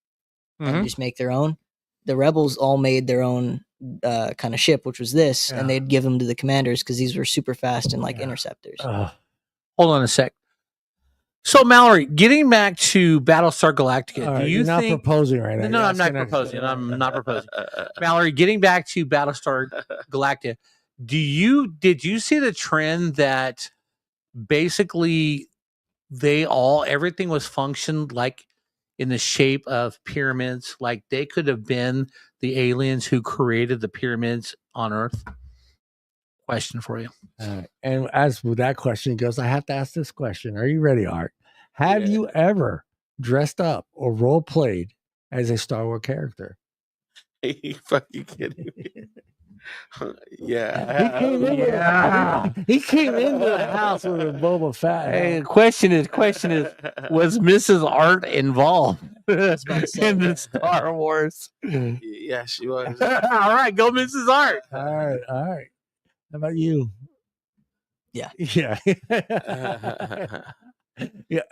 and just make their own. The rebels all made their own kind of ship, which was this, and they'd give them to the commanders because these were super fast and like interceptors. Hold on a sec. So Mallory, getting back to Battlestar Galactica, do you you're think? Not proposing right now. No, I'm not proposing. I'm not proposing. Mallory, getting back to Battlestar Galactica, did you see the trend that basically everything was functioned like in the shape of pyramids, like they could have been the aliens who created the pyramids on Earth? Question for you. And as with that question goes, I have to ask this question. Are you ready, Art? Have you ever dressed up or role played as a Star Wars character? Are you fucking kidding me? He came into the house with a Boba Fett. Hey, question is, was Mrs. Art involved in the Star Wars? Yeah, she was. All right, go Mrs. Art. All right. How about you? Yeah. Yeah.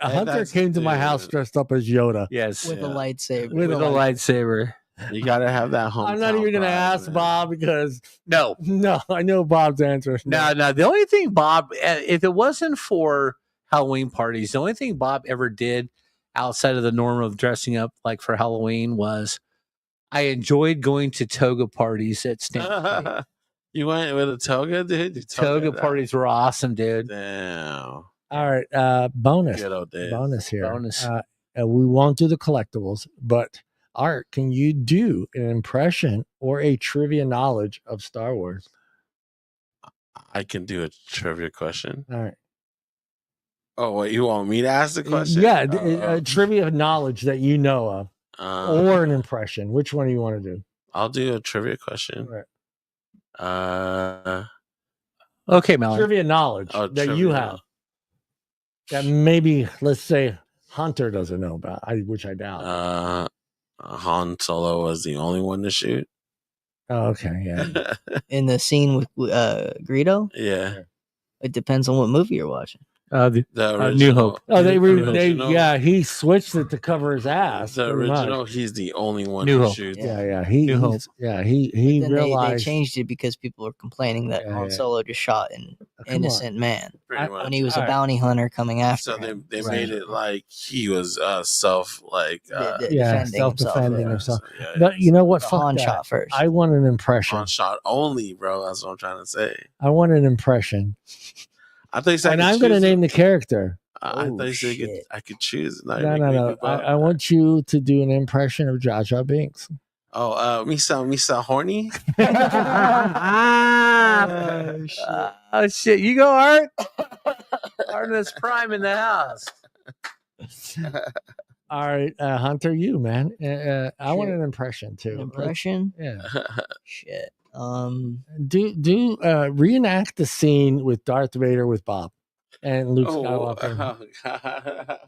Hunter came to my house dressed up as Yoda. Yes. With a lightsaber. With a lightsaber. You gotta have that home. I'm not even gonna ask Bob because no, I know Bob's answer. No. The only thing Bob, if it wasn't for Halloween parties, the only thing Bob ever did outside of the norm of dressing up like for Halloween was I enjoyed going to toga parties at Stanford. You went with a toga, dude? Toga parties were awesome, dude. Damn. All right, bonus here. Bonus. We won't do the collectibles, but Art, can you do an impression or a trivia knowledge of Star Wars? I can do a trivia question. All right. Oh, wait, you want me to ask the question? Yeah, a trivia knowledge that you know of, or an impression. Which one do you want to do? I'll do a trivia question. All right. Okay, Mallory. Trivia knowledge that you have that maybe, let's say, Hunter doesn't know about, which I doubt. Han Solo was the only one to shoot. Oh, okay, yeah. In the scene with Greedo? Yeah. It depends on what movie you're watching. The original, New Hope. Oh, he switched it to cover his ass. The original, he's the only one New who Hope. shoots. He realized they changed it because people were complaining that Han Solo just shot an innocent man when he was a bounty hunter coming after. So him. they made it like he was self-defending himself. Yeah, but you know what? Fuck Han that. shot first. I want an impression. Han shot only, bro. That's what I'm trying to say. I want an impression. I think, and I'm going to name the character. I thought you said I could choose. No. I want you to do an impression of Jar Jar Binks. Oh, Misa horny. Oh shit! You go, Art. Artemis Prime in the house. All right, Hunter, you man. I want an impression too. An impression? Yeah. Shit. Do reenact the scene with Darth Vader with Bob and Luke Skywalker. Oh, God.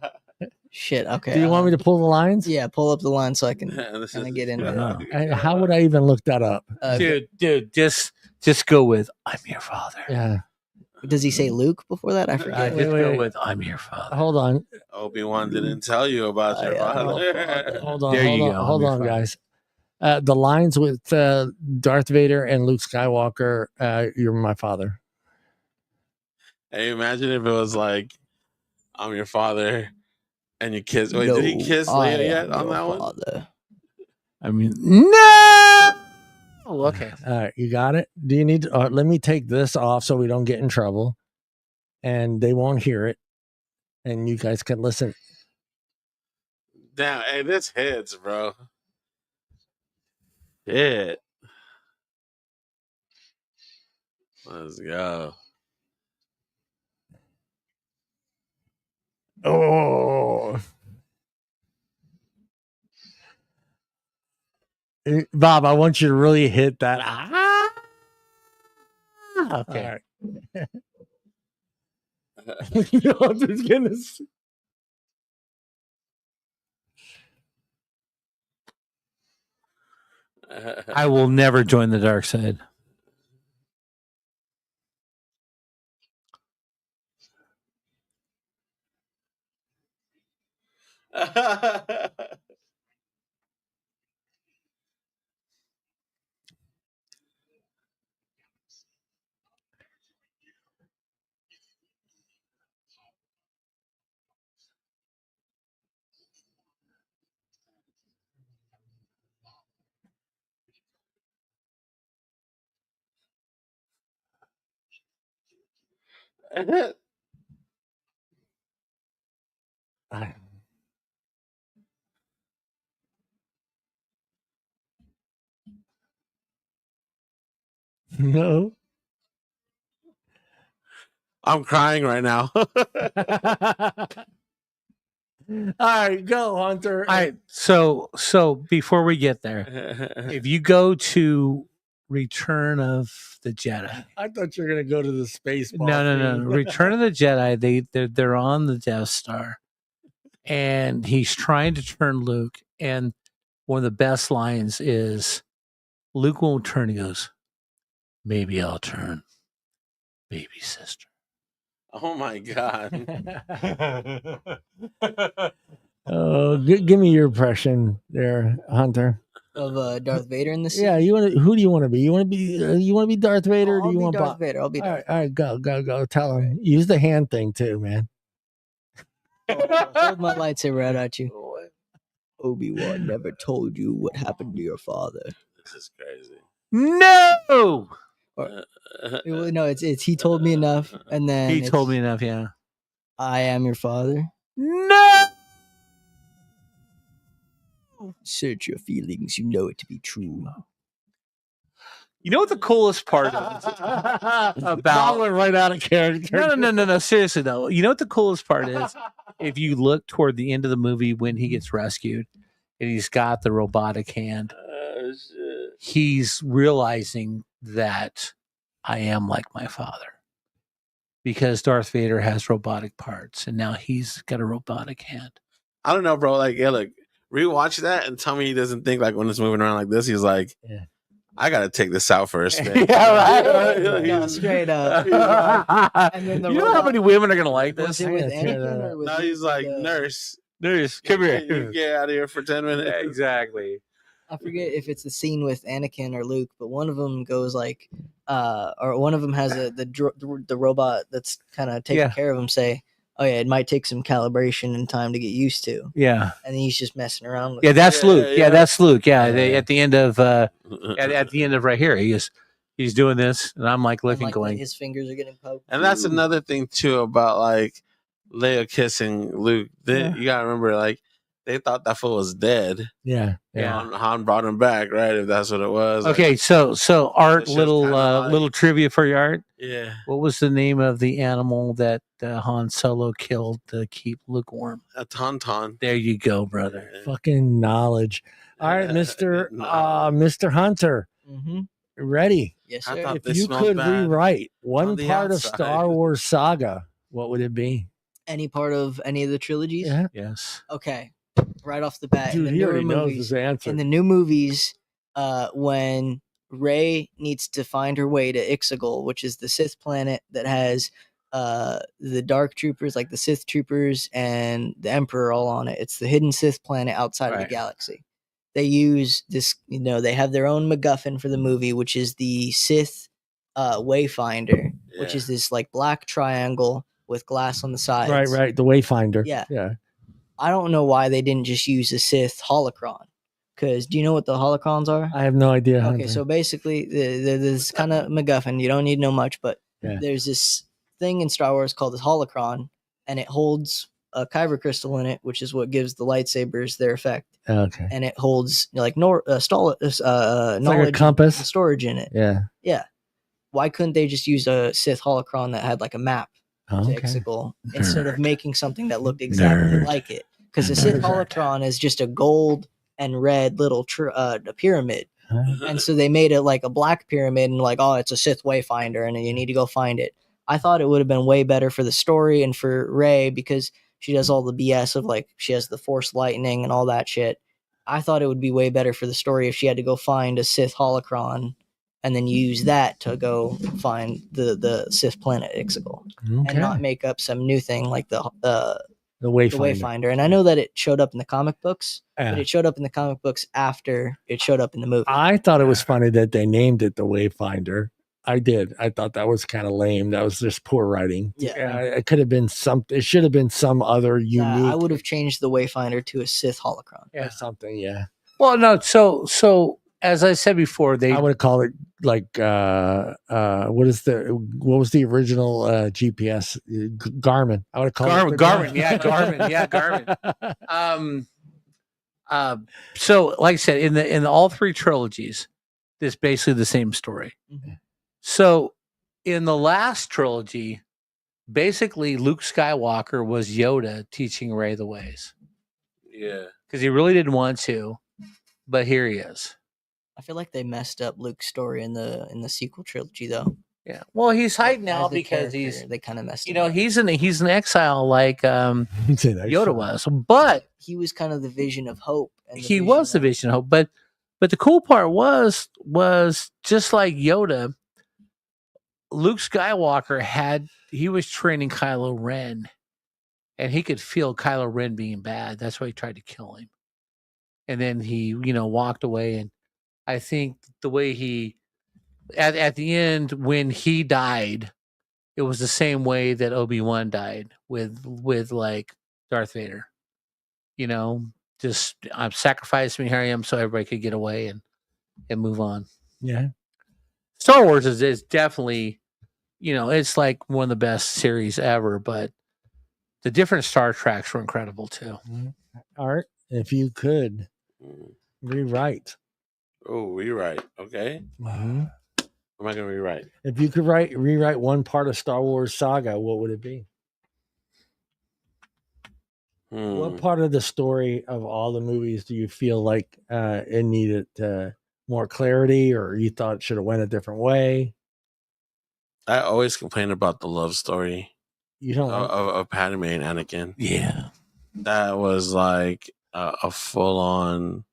Shit. Okay. Do you want me to pull the lines? Yeah, pull up the line so I can This kind is- of get into it. And how would I even look that up? Dude, just go with I'm your father. Yeah. Does he say Luke before that? I forget. Just wait. go with I'm your father. Hold on. Obi-Wan didn't tell you about your father. Hold on. There you go. Hold I'm on, your guys. The lines with Darth Vader and Luke Skywalker. You're my father. Hey, imagine if it was like, I'm your father, and you kiss. Wait, did he kiss Leia yet on that one? I mean, no. Oh, okay. All right, you got it. Do you need to, let me take this off so we don't get in trouble, and they won't hear it, and you guys can listen. Damn, hey, this hits, bro. Shit. Let's go. Oh, Bob, I want you to really hit that. Okay. All right. Hunter's goodness. I will never join the dark side. No. I'm crying right now. All right, go, Hunter. All right. So before we get there, if you go to Return of the Jedi, I thought you were gonna go to the space. no. Return of the Jedi. They're on the Death Star, and he's trying to turn Luke. And one of the best lines is, Luke won't turn. He goes, "Maybe I'll turn, baby sister." Oh my God. Oh, give me your impression there, Hunter. Of Darth Vader in the scene. Yeah, who do you want to be? You want to be Darth Vader? Or do I'll you be want Darth Bob? Vader. I'll be All Darth right, go. Tell him. Use the hand thing too, man. Vader. Hold my lightsaber out at you. Obi-Wan never told you what happened to your father. This is crazy. No, No, it's he told me enough, and then he told me enough. Yeah. I am your father. No. Search your feelings. You know it to be true. You know what the coolest part is Bob about? went right out of character. No. Seriously though, you know what the coolest part is? If you look toward the end of the movie when he gets rescued, and he's got the robotic hand, he's realizing that I am like my father, because Darth Vader has robotic parts, and now he's got a robotic hand. I don't know, bro. Like, yeah, look, rewatch that and tell me he doesn't think like when it's moving around like this, he's like, Yeah. I gotta take this out for a spin. No, straight up. And then the You know how many women are gonna like Was this? it I with gotta tear that Anakin or up. was Now it he's like, with, nurse, Nurse, come you here. get out of here for 10 minutes. Exactly. I forget if it's the scene with Anakin or Luke, but one of them goes like, or one of them has the robot that's kind of taking Yeah. care of him say, "Oh yeah, it might take some calibration and time to get used to," Yeah. and he's just messing around with. Yeah, that's Yeah, Luke. yeah. That's Luke. Yeah, Yeah. at the end of at the end of right here, he's doing this, and I'm like And, looking, like, going, his fingers are getting poked. And that's another thing too about like Leia kissing Luke. Yeah. You gotta remember, like, they thought that fool was dead. Yeah. Yeah. Han brought him back, right? If that's what it was. Like, okay, so Art, It's just little kinda like- little trivia for your Art. yeah. What was the name of the animal that Han Solo killed to keep Luke warm? A tauntaun. There you go, brother. Fucking knowledge. All right, Mr. Hunter. Mm-hmm. Ready? Yes, I sir. thought If this you smells could bad rewrite on one the part of outside. Star Wars saga, what would it be? Any part of any of the trilogies? Yeah. Yes. Okay. Right off the bat, Dude, in he the already newer knows movies, his answer. in the new movies, when Rey needs to find her way to Ixagol, which is the Sith planet that has the Dark Troopers, like the Sith Troopers and the Emperor, all on it. It's the hidden Sith planet outside of the Right. galaxy. They use this, they have their own MacGuffin for the movie, which is the Sith Wayfinder, which Yeah. is this like black triangle with glass on the sides. Right. The Wayfinder. Yeah. Yeah. I don't know why they didn't just use a Sith holocron. Because do you know what the holocrons are? I have no idea. Okay, Hunter. so basically, this kind of MacGuffin. You don't need to know much, but Yeah. there's this thing in Star Wars called this holocron, and it holds a kyber crystal in it, which is what gives the lightsabers their effect. Okay. And it holds like knowledge It's like a and compass. storage in it. Yeah. Yeah. Why couldn't they just use a Sith holocron that had like a map to Okay. Exegol instead of making something that looked exactly Nerd. like it? Because the Sith Nerd. holocron is just a gold and red little pyramid. And so they made it like a black pyramid and like, oh, it's a Sith Wayfinder and you need to go find it. I thought it would have been way better for the story and for Rey because she does all the BS of like she has the Force lightning and all that shit. I thought it would be way better for the story if she had to go find a Sith holocron and then use that to go find the Sith planet Ixagol and not make up some new thing like the Wayfinder. And I know that it showed up in the comic books, but it showed up in the comic books after it showed up in the movie. I thought it was funny that they named it the Wayfinder. I did. I thought that was kind of lame. That was just poor writing. Yeah. It could have been it should have been some other unique. I would have changed the Wayfinder to a Sith holocron. Or something. Yeah. Well, no. So as I said before, I would have called it like what was the original GPS Garmin? I would have called it Garmin. Yeah, Garmin. Yeah, Garmin. So like I said, in all three trilogies, it's basically the same story. Mm-hmm. So in the last trilogy, basically Luke Skywalker was Yoda teaching Rey the ways. Yeah. Because he really didn't want to, but here he is. I feel like they messed up Luke's story in the sequel trilogy though. Yeah. Well, he's hiding now As a because character, they kind of messed him you know, up. he's in exile like Yoda was. But He was kind of the vision of hope. And he was the vision of hope. But the cool part was just like Yoda, Luke Skywalker he was training Kylo Ren, and he could feel Kylo Ren being bad. That's why he tried to kill him. And then he, walked away. And I think the way he, at the end, when he died, it was the same way that Obi-Wan died with like Darth Vader. Just I'm sacrificing me, here I am, so everybody could get away and move on. Yeah. Star Wars is definitely, it's like one of the best series ever, but the different Star Treks were incredible too. Art, if you could rewrite. Oh, rewrite. Okay. Mm-hmm. What am I going to rewrite? If you could rewrite one part of Star Wars saga, what would it be? What part of the story of all the movies do you feel like it needed more clarity, or you thought it should have went a different way? I always complain about the love story You don't like of Padme and Anakin. Yeah. That was like a full on.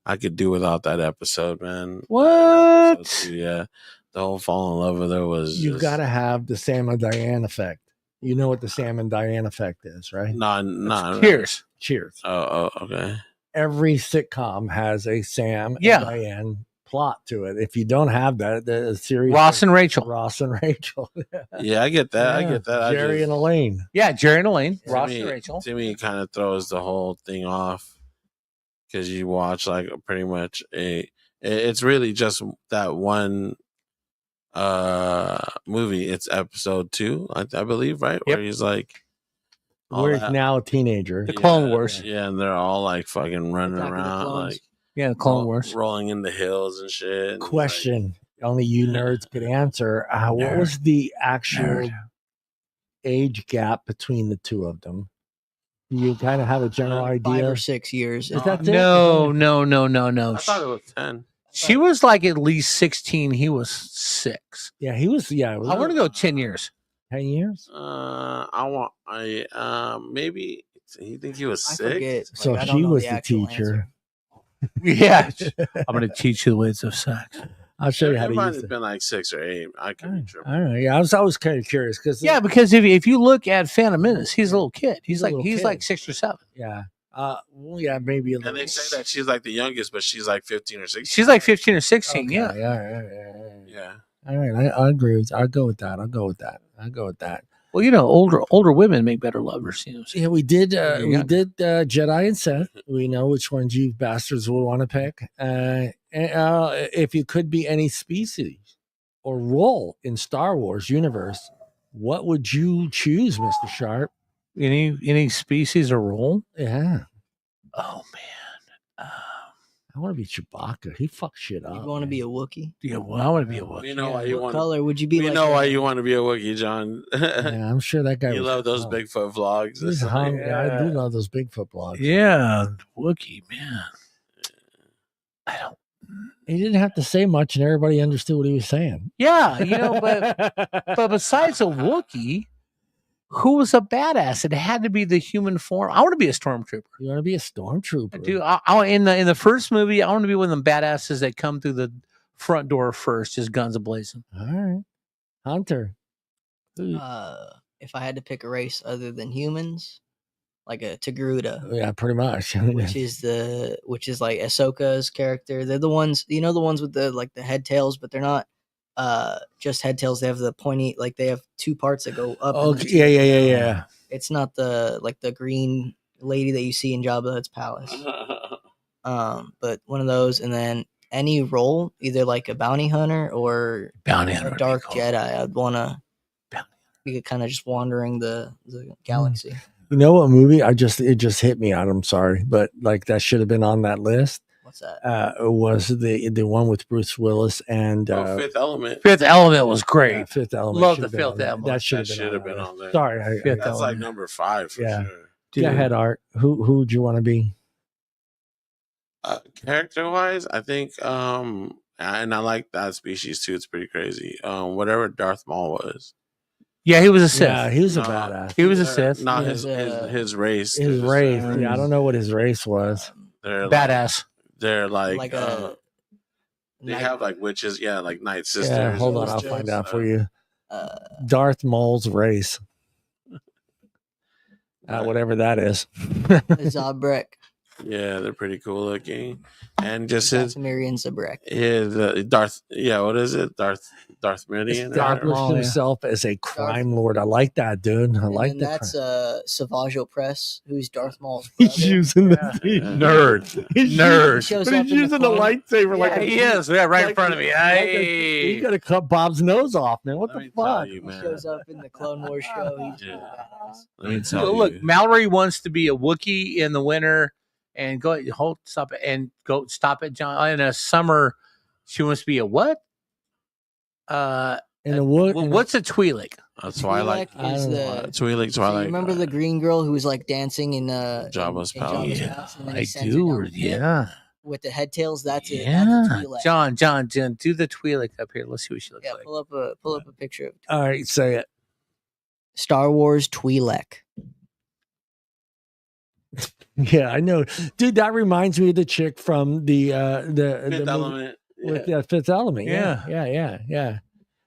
I could do without that episode, man. What? Episode 2, yeah, the whole fall in love with her was. you got to have the Sam and Diane effect. You know what the Sam and Diane effect is, right? Not. Cheers. Cheers. Oh, okay. Every sitcom has a Sam and Diane plot to it. If you don't have that, the series Ross and Rachel. Yeah, I get that. I get that. Jerry and Elaine. Yeah, Jerry and Elaine. Ross me, and Rachel. To me, it kind of throws the whole thing off because you watch like pretty much it's really just that one movie. It's episode 2, I believe, right? Yep. Where he's like, where he's now a teenager. The Clone Wars. Yeah, and they're all like fucking running Attack of the around, Clones. like The Clone Wars. rolling in the hills and shit. And Question: only you nerds could answer. What was the actual age gap between the two of them? Do you kind of have a general idea? 5 or 6 years. Is that it? No. I thought it was 10. She was like at least 16. He was 6. Yeah, he was. Yeah, it was I want to go 10 years. 10 years. Maybe you think he was I 6? forget. So I don't she know was the the actual teacher. Yeah. I'm going to teach you the ways of sex. I'll show you how It to might use have it. been like 6 or 8. I could be tripping. All right. Yeah, I was kind of curious because Yeah, because if you look at Phantom Menace, he's a little kid. He's a little kid. like 6 or 7. yeah. Well, yeah, maybe a little. And they say that she's like the youngest, but she's like 15 or 16. She's like 15 or 16. Okay, Yeah. Yeah. All right, I agree with. I'll go with that. I'll go with that. Well, you know, older women make better lovers. You know. Yeah, we did. You're We young. did Jedi and Seth. We know which ones you bastards would want to pick. If you could be any species or role in Star Wars universe, what would you choose, Mr. Sharp? Any species or role? Yeah, Oh man. I want to be Chewbacca. He fucks shit You up. want to be a Wookiee? Yeah, well, I want to be a Wookiee. We know why you What want. color would you be? We like know a- why you want to be a Wookiee, John. Yeah, I'm sure that guy. You was love those hung. Bigfoot vlogs. He's It's hung. like, Yeah, I do love those Bigfoot blogs. Yeah, Wookiee, man. I don't. He didn't have to say much, and everybody understood what he was saying. Yeah, you know, but besides a Wookiee, who was a badass? It had to be the human form. I want to be a stormtrooper. You want to be a stormtrooper? I do. I in the first movie, I want to be one of them badasses that come through the front door first, just guns ablazing. All right, Hunter. If I had to pick a race other than humans, like a Togruta, Yeah, pretty much. which is like Ahsoka's character. They're the ones, the ones with the like the head tails, but they're not just head tails. They have the pointy, like they have 2 parts that go up. Oh, and yeah. It's not the green lady that you see in Jabba the Hutt's palace. But one of those, and then any role, either like a bounty hunter or Bounty a hunter. dark Jedi. I'd want to be kind of just wandering the galaxy. You know what movie? It just hit me out. I'm sorry, but like that should have been on that list. What's that? It was the one with Bruce Willis and Fifth Element. Fifth Element was great. Fifth Element. Love should the have been on Fifth there. Element. That should That have been, on there. Sorry, Fifth That's like Element. number 5 for Yeah. sure. go ahead, Art. Who would you want to be? Character wise, I think, and I like that species too. It's pretty crazy. Whatever Darth Maul was. Yeah, he was a Sith. Yeah, he was a No, badass. He was a Sith. Not He his was, his race. His They're race. just, Yeah, I don't know what his race was. They're Badass. They're like, Like a they night- have like witches. Yeah, like night sisters. Yeah, hold on, and I'll stuff. find out for you. uh, Darth Maul's race. Whatever that is. Zabrek, Yeah, they're pretty cool looking, and just his Casimirian Zabrek. Darth. Yeah, what is it? Darth Meridian. Established Maul, yeah. himself as a crime lord. I like that, dude. I And like then that. that's Savage Opress, who's Darth Maul's He's brother. using the Nerd. He's Nerd. using- Shows but up he's in the using the clone- lightsaber like Yeah, a, he is. Yeah, right in like front of me. He's Hey. gonna cut Bob's nose off, man. What Let the me tell fuck? you, He man. shows up in the Clone Wars show. He's Yeah. badass. Let me So tell look, you. Mallory wants to be a Wookiee in the winter and stop it, John. In the summer, she wants to be a what? In the wood. Well, what's a Twi'lek? Twilight. Twi'lek is the. Twilight. So you remember the green girl who was like dancing in Jabba's palace. Yeah, house, and then he I sends her down do. the pit Yeah. with the head tails. That's it. Yeah. That's a Twi'lek. John, do the Twi'lek up here. Let's see what she looks Yeah, like. pull up a picture of All right, say it. Star Wars Twi'lek. Yeah, I know, dude. That reminds me of the chick from the Fifth movie Element. with Yeah. Fifth Element. Yeah. Yeah.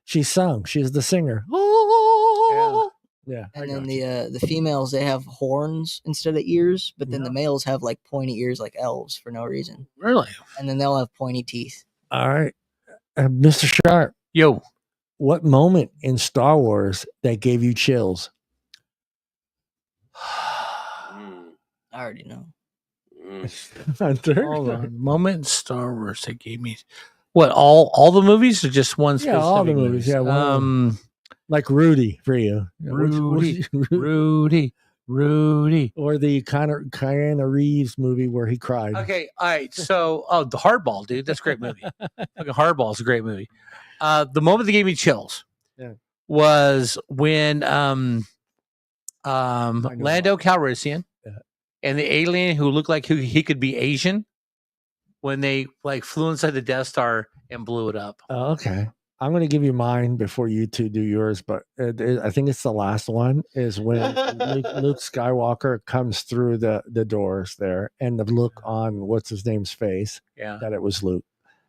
She sung. She's the singer. Oh, yeah. I And then got you. the females, they have horns instead of ears, but then the males have like pointy ears like elves for no reason. Really? And then they'll have pointy teeth. All right, Mr. Sharp. Yo. What moment in Star Wars that gave you chills? Mm, I already know. mm. Hunter? Hold on. Moment in Star Wars that gave me what? All the movies or just one specific? Yeah, all the movies. Yeah, one like Rudy for you. Rudy. Or the Keanu Reeves movie where he cried. Okay, all right. So, the Hardball, dude, that's a great movie. Fucking Hardball is a great movie. The moment that gave me chills was when Lando Calrissian and the alien who looked like he could be Asian when they like flew inside the Death Star and blew it up. Oh, okay. I'm going to give you mine before you two do yours, but I think it's the last one is when Luke Skywalker comes through the doors there, and the look on what's his name's face Yeah. that it was Luke,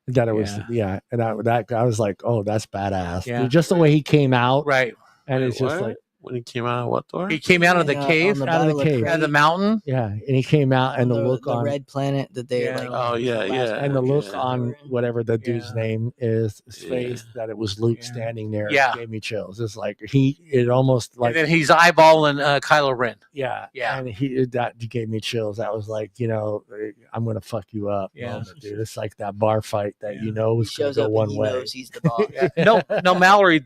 that it was Yeah. and that I was like, oh, that's badass. Yeah. Dude, just the way he came out, Right. and Wait, it's just what? like When he came out of what door? He came out of the Yeah, cave, on the out of the Battle cave. out of the Crate, mountain. yeah, and he came out, and the look the on red planet that they Yeah. like. Oh, yeah, last yeah. and the look yeah. on whatever the dude's Yeah. name is, his Yeah. face, that it was Luke Yeah. standing there, Yeah. gave me chills. It's like it almost like And then he's eyeballing Kylo Ren. yeah, Yeah. and that gave me chills. That was like, I'm gonna fuck you up, Yeah. moment, dude. It's like that bar fight that Yeah. you know He is gonna shows go up one and he way. knows he's the boss. No, Mallory.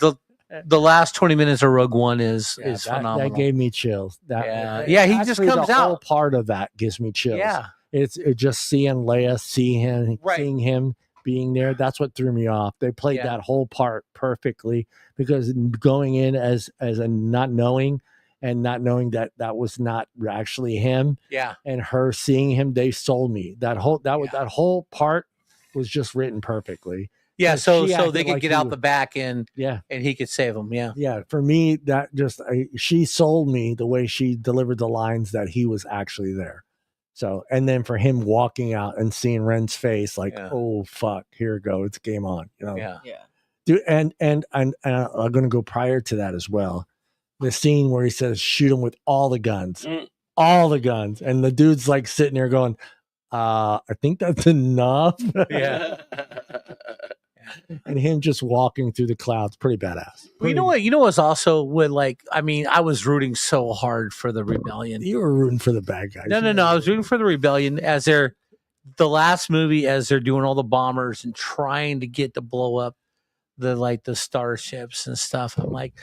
The last 20 minutes of Rogue One is Yeah, phenomenal. That gave me chills. Yeah. Yeah, he just actually, comes the whole out. part of that gives me chills. Yeah. It's just seeing Leia, Right. seeing him being there. That's what threw me off. They played Yeah. that whole part perfectly, because going in as a not knowing that that was not actually him, Yeah. and her seeing him, they sold me. That whole part was just written perfectly. Yeah. 'Cause So she they acted could like get he out was- the back and Yeah. he could save him. Yeah. Yeah, for me, that just she sold me the way she delivered the lines that he was actually there. So, and then for him walking out and seeing Ren's face, like, Yeah. oh fuck, here we go, it's game on, Yeah. Yeah. Dude, and I'm going to go prior to that as well. The scene where he says, "Shoot him with all the guns, and the dude's like sitting there going, I think that's enough." Yeah. And him just walking through the clouds, pretty badass. Well, you know what? You know what's also with I was rooting so hard for the rebellion. You were rooting for the bad guys. No. I was rooting for the rebellion as the last movie, as they're doing all the bombers and trying to get to blow up the starships and stuff. I'm like,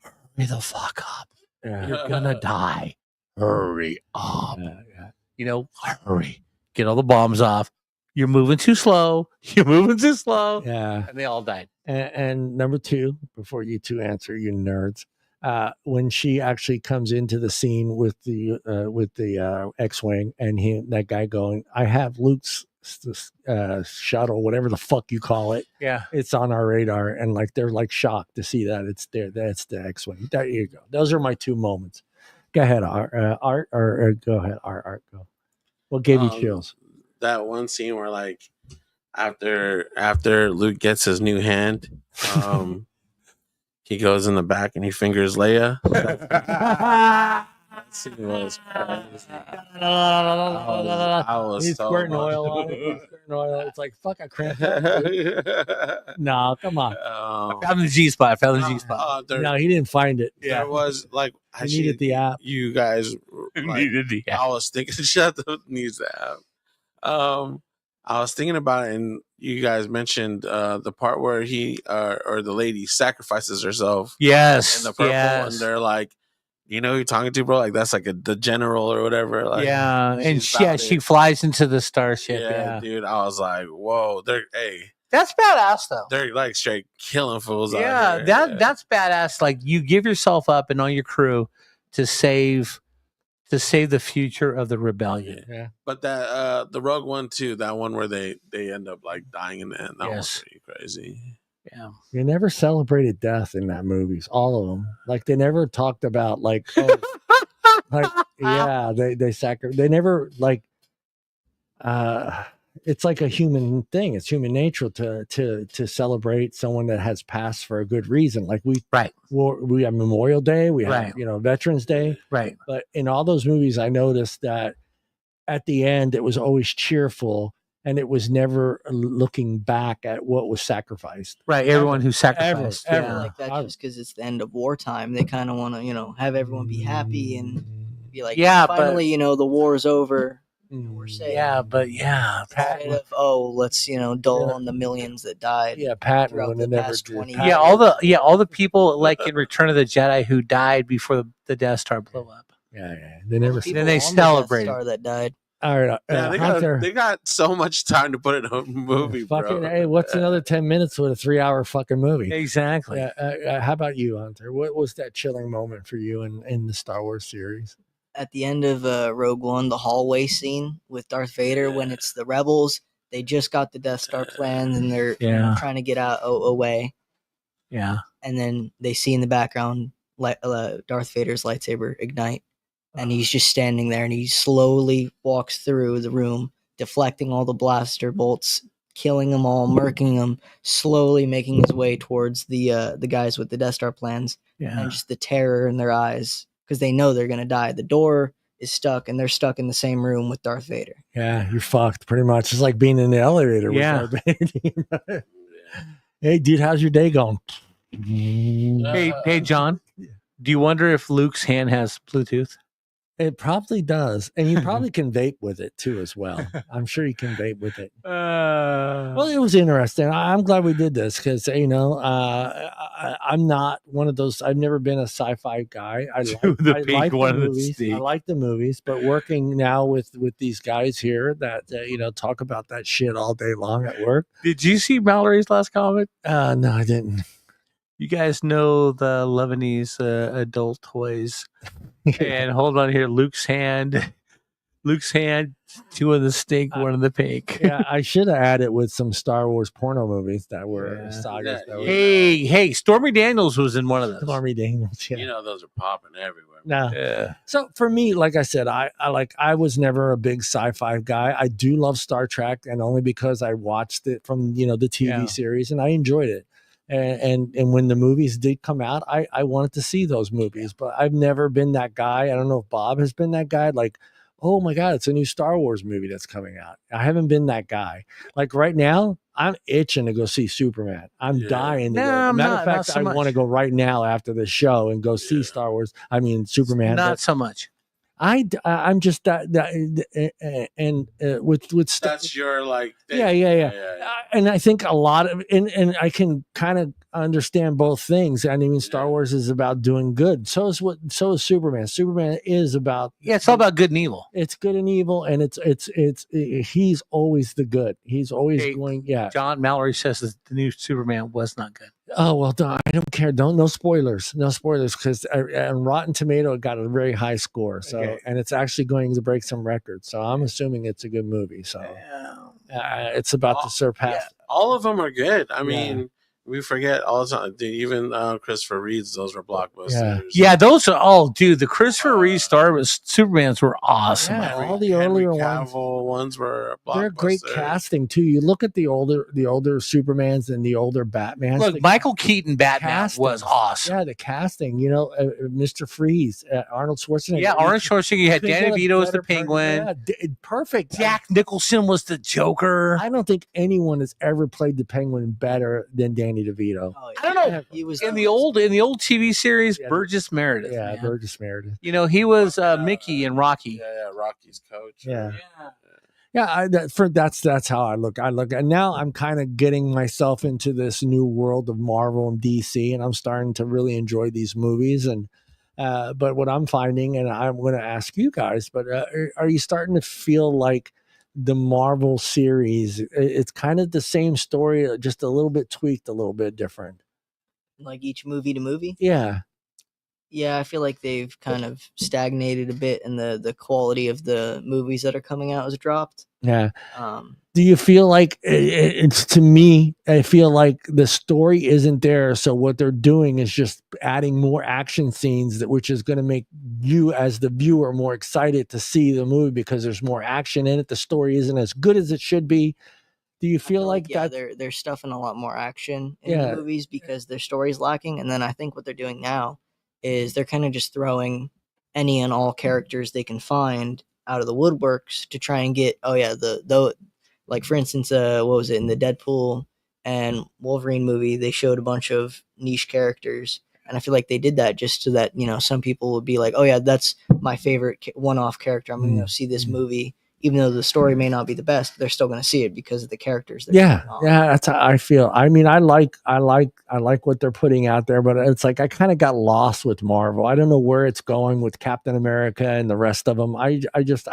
hurry the fuck up. Yeah. You're gonna die. Hurry up. Yeah. Hurry. Get all the bombs off. You're moving too slow. Yeah. And they all died. And number two, before you two answer, you nerds, when she actually comes into the scene with the X-wing, and that guy going, "I have Luke's shuttle, whatever the fuck you call it. Yeah. It's on our radar," and like they're like shocked to see that it's there. That's the X-wing. There you go. Those are my two moments. Go ahead, Art, or go ahead, Art. Go. What gave you chills? That one scene where like after Luke gets his new hand, he goes in the back and he fingers Leia. That scene was crazy. I was He's so squirting much- oil on it. He's squirting oil. It's like, fuck, I cramped up. No, come on. Found the G spot. No, he didn't find it. There was like He needed the app. You guys like, I was thinking, shut the needs the app. I was thinking about it, and you guys mentioned the part where he or the lady sacrifices herself. Yes. In the purple, and they're like, "You know who you're talking to, bro? Like that's like the general or whatever." Like, yeah, and she's she flies into the starship. yeah, dude. I was like, "Whoa, that's badass though." they're like straight killing fools." Yeah, out here. that's badass. Like you give yourself up and all your crew to save the future of the rebellion. Yeah. But that the Rogue One too, that one where they end up like dying in the end. That was pretty crazy. Yeah. They never celebrated death in that movies. All of them. Like they never talked about like, they never like. It's like a human thing. It's human nature to celebrate someone that has passed for a good reason. Like we have Memorial Day, we have Veterans Day, right? But in all those movies, I noticed that at the end it was always cheerful, and it was never looking back at what was sacrificed. Right, everyone who sacrificed. Ever like that, just because it's the end of wartime, they kind of want to have everyone be happy and be like, finally, the war is over. We're safe. Yeah, but Pat, let's dull on the millions that died. Yeah, Pat throughout the past 20 years. Yeah, all the people like in Return of the Jedi who died before the Death Star blew up. Yeah, they never. Then they celebrated. The Death Star that died. All right, they got so much time to put in a movie, bro. Hey, what's another 10 minutes with a 3-hour fucking movie? Exactly. How about you, Hunter? What was that chilling moment for you in the Star Wars series? At the end of Rogue One, the hallway scene with Darth Vader when it's the rebels they just got the Death Star plans and they're trying to get out away. Yeah. And then they see in the background Darth Vader's lightsaber ignite, and he's just standing there, and he slowly walks through the room, deflecting all the blaster bolts, killing them all, murking them, slowly making his way towards the guys with the Death Star plans, and just the terror in their eyes because they know they're gonna die. The door is stuck, and they're stuck in the same room with Darth Vader. Yeah, you're fucked pretty much. It's like being in the elevator with Darth Vader. Hey, dude, how's your day going? Hey, John. Do you wonder if Luke's hand has Bluetooth? It probably does, and you probably can vape with it too as well. I'm sure you can vape with it. Well, it was interesting. I'm glad we did this because I'm not one of those. I've never been a sci-fi guy. I like the movies. I like the movies, but working now with these guys here that talk about that shit all day long at work. Did you see Mallory's last comment? No, I didn't. You guys know the Lebanese adult toys. And hold on here, Luke's hand, two of the stink, one of the pink. Yeah, I should have added with some Star Wars porno movies that were sagas. Hey, Stormy Daniels was in one of those. Stormy Daniels, yeah. You know those are popping everywhere. No. Yeah. So for me, like I said, I was never a big sci-fi guy. I do love Star Trek, and only because I watched it from the TV series, and I enjoyed it. And when the movies did come out, I wanted to see those movies, but I've never been that guy. I don't know if Bob has been that guy. Like, oh my God, it's a new Star Wars movie that's coming out. I haven't been that guy. Like right now, I'm itching to go see Superman. I'm dying to go. Matter of fact, I want to go right now after the show and go see Star Wars. I mean, Superman. Not so much. I'm just that with that's your like thing. Yeah. And I think a lot of and I can kind of understand both things. I mean, Star Wars is about doing good. So is Superman. Superman is about it's all about good and evil. It's good and evil, and it's he's always the good. He's always going. Yeah. John Mallory says that the new Superman was not good. Oh well, I don't care. No spoilers, because on Rotten Tomato it got a very high score. So and it's actually going to break some records. So I'm assuming it's a good movie. So it's about to surpass. Yeah, all of them are good. I mean, we forget all the time. Even Christopher Reeve's, those were blockbusters. Yeah, those are all, dude. The Christopher Reeve Supermans were awesome. Yeah, all the earlier ones were blockbusters. They're great casting too. You look at the older Supermans and the older Batmans. Look, Michael Keaton Batman was awesome. Yeah, the casting. Mr. Freeze, Arnold Schwarzenegger. Yeah, Arnold Schwarzenegger. You had Danny DeVito as the Penguin. Perfect. Jack Nicholson was the Joker. I don't think anyone has ever played the Penguin better than Danny DeVito. Oh, I don't know. He was in the old TV series, Burgess Meredith. Yeah, Burgess Meredith. He was Mickey in Rocky. Yeah, Rocky's coach. That's how I look. And now I'm kind of getting myself into this new world of Marvel and DC, and I'm starting to really enjoy these movies. And but what I'm finding, and I'm going to ask you guys, but are you starting to feel like the Marvel series, it's kind of the same story, just a little bit tweaked, a little bit different? Like each movie to movie? Yeah. Yeah, I feel like they've kind of stagnated a bit, and the quality of the movies that are coming out has dropped. Yeah. Do you feel like it's, to me, I feel like the story isn't there. So what they're doing is just adding more action scenes, which is going to make you as the viewer more excited to see the movie because there's more action in it. The story isn't as good as it should be. Do you feel like that? They're stuffing a lot more action in the movies because their story's lacking. And then I think what they're doing now is they're kind of just throwing any and all characters they can find out of the woodworks to try and get, like for instance, what was it, in the Deadpool and Wolverine movie, they showed a bunch of niche characters. And I feel like they did that just so that, some people would be like, oh yeah, that's my favorite one-off character. I'm going to go see this movie. Even though the story may not be the best, they're still going to see it because of the characters. That's how I feel. I mean, I like what they're putting out there, but it's like I kind of got lost with Marvel. I don't know where it's going with Captain America and the rest of them. I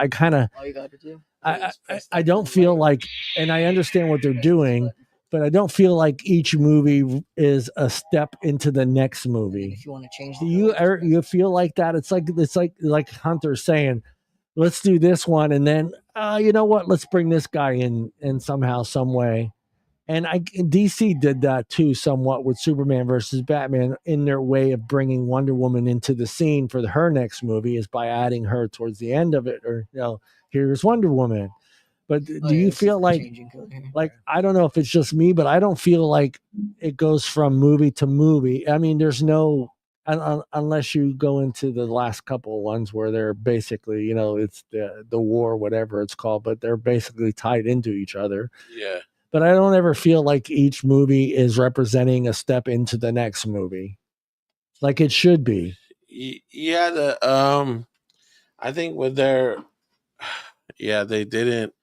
kind of all you got to do. I don't feel like, and I understand what they're doing, but I don't feel like each movie is a step into the next movie. If you want to change, do you feel like that? It's like Hunter's saying, let's do this one, and then you know what? Let's bring this guy in somehow, some way. And DC did that too, somewhat with Superman versus Batman in their way of bringing Wonder Woman into the scene for her next movie is by adding her towards the end of it, or here's Wonder Woman. But do you feel like I don't know if it's just me, but I don't feel like it goes from movie to movie. I mean, there's no unless you go into the last couple of ones where they're basically, it's the war, whatever it's called, but they're basically tied into each other. Yeah. But I don't ever feel like each movie is representing a step into the next movie, like it should be. Yeah, I think with their, they didn't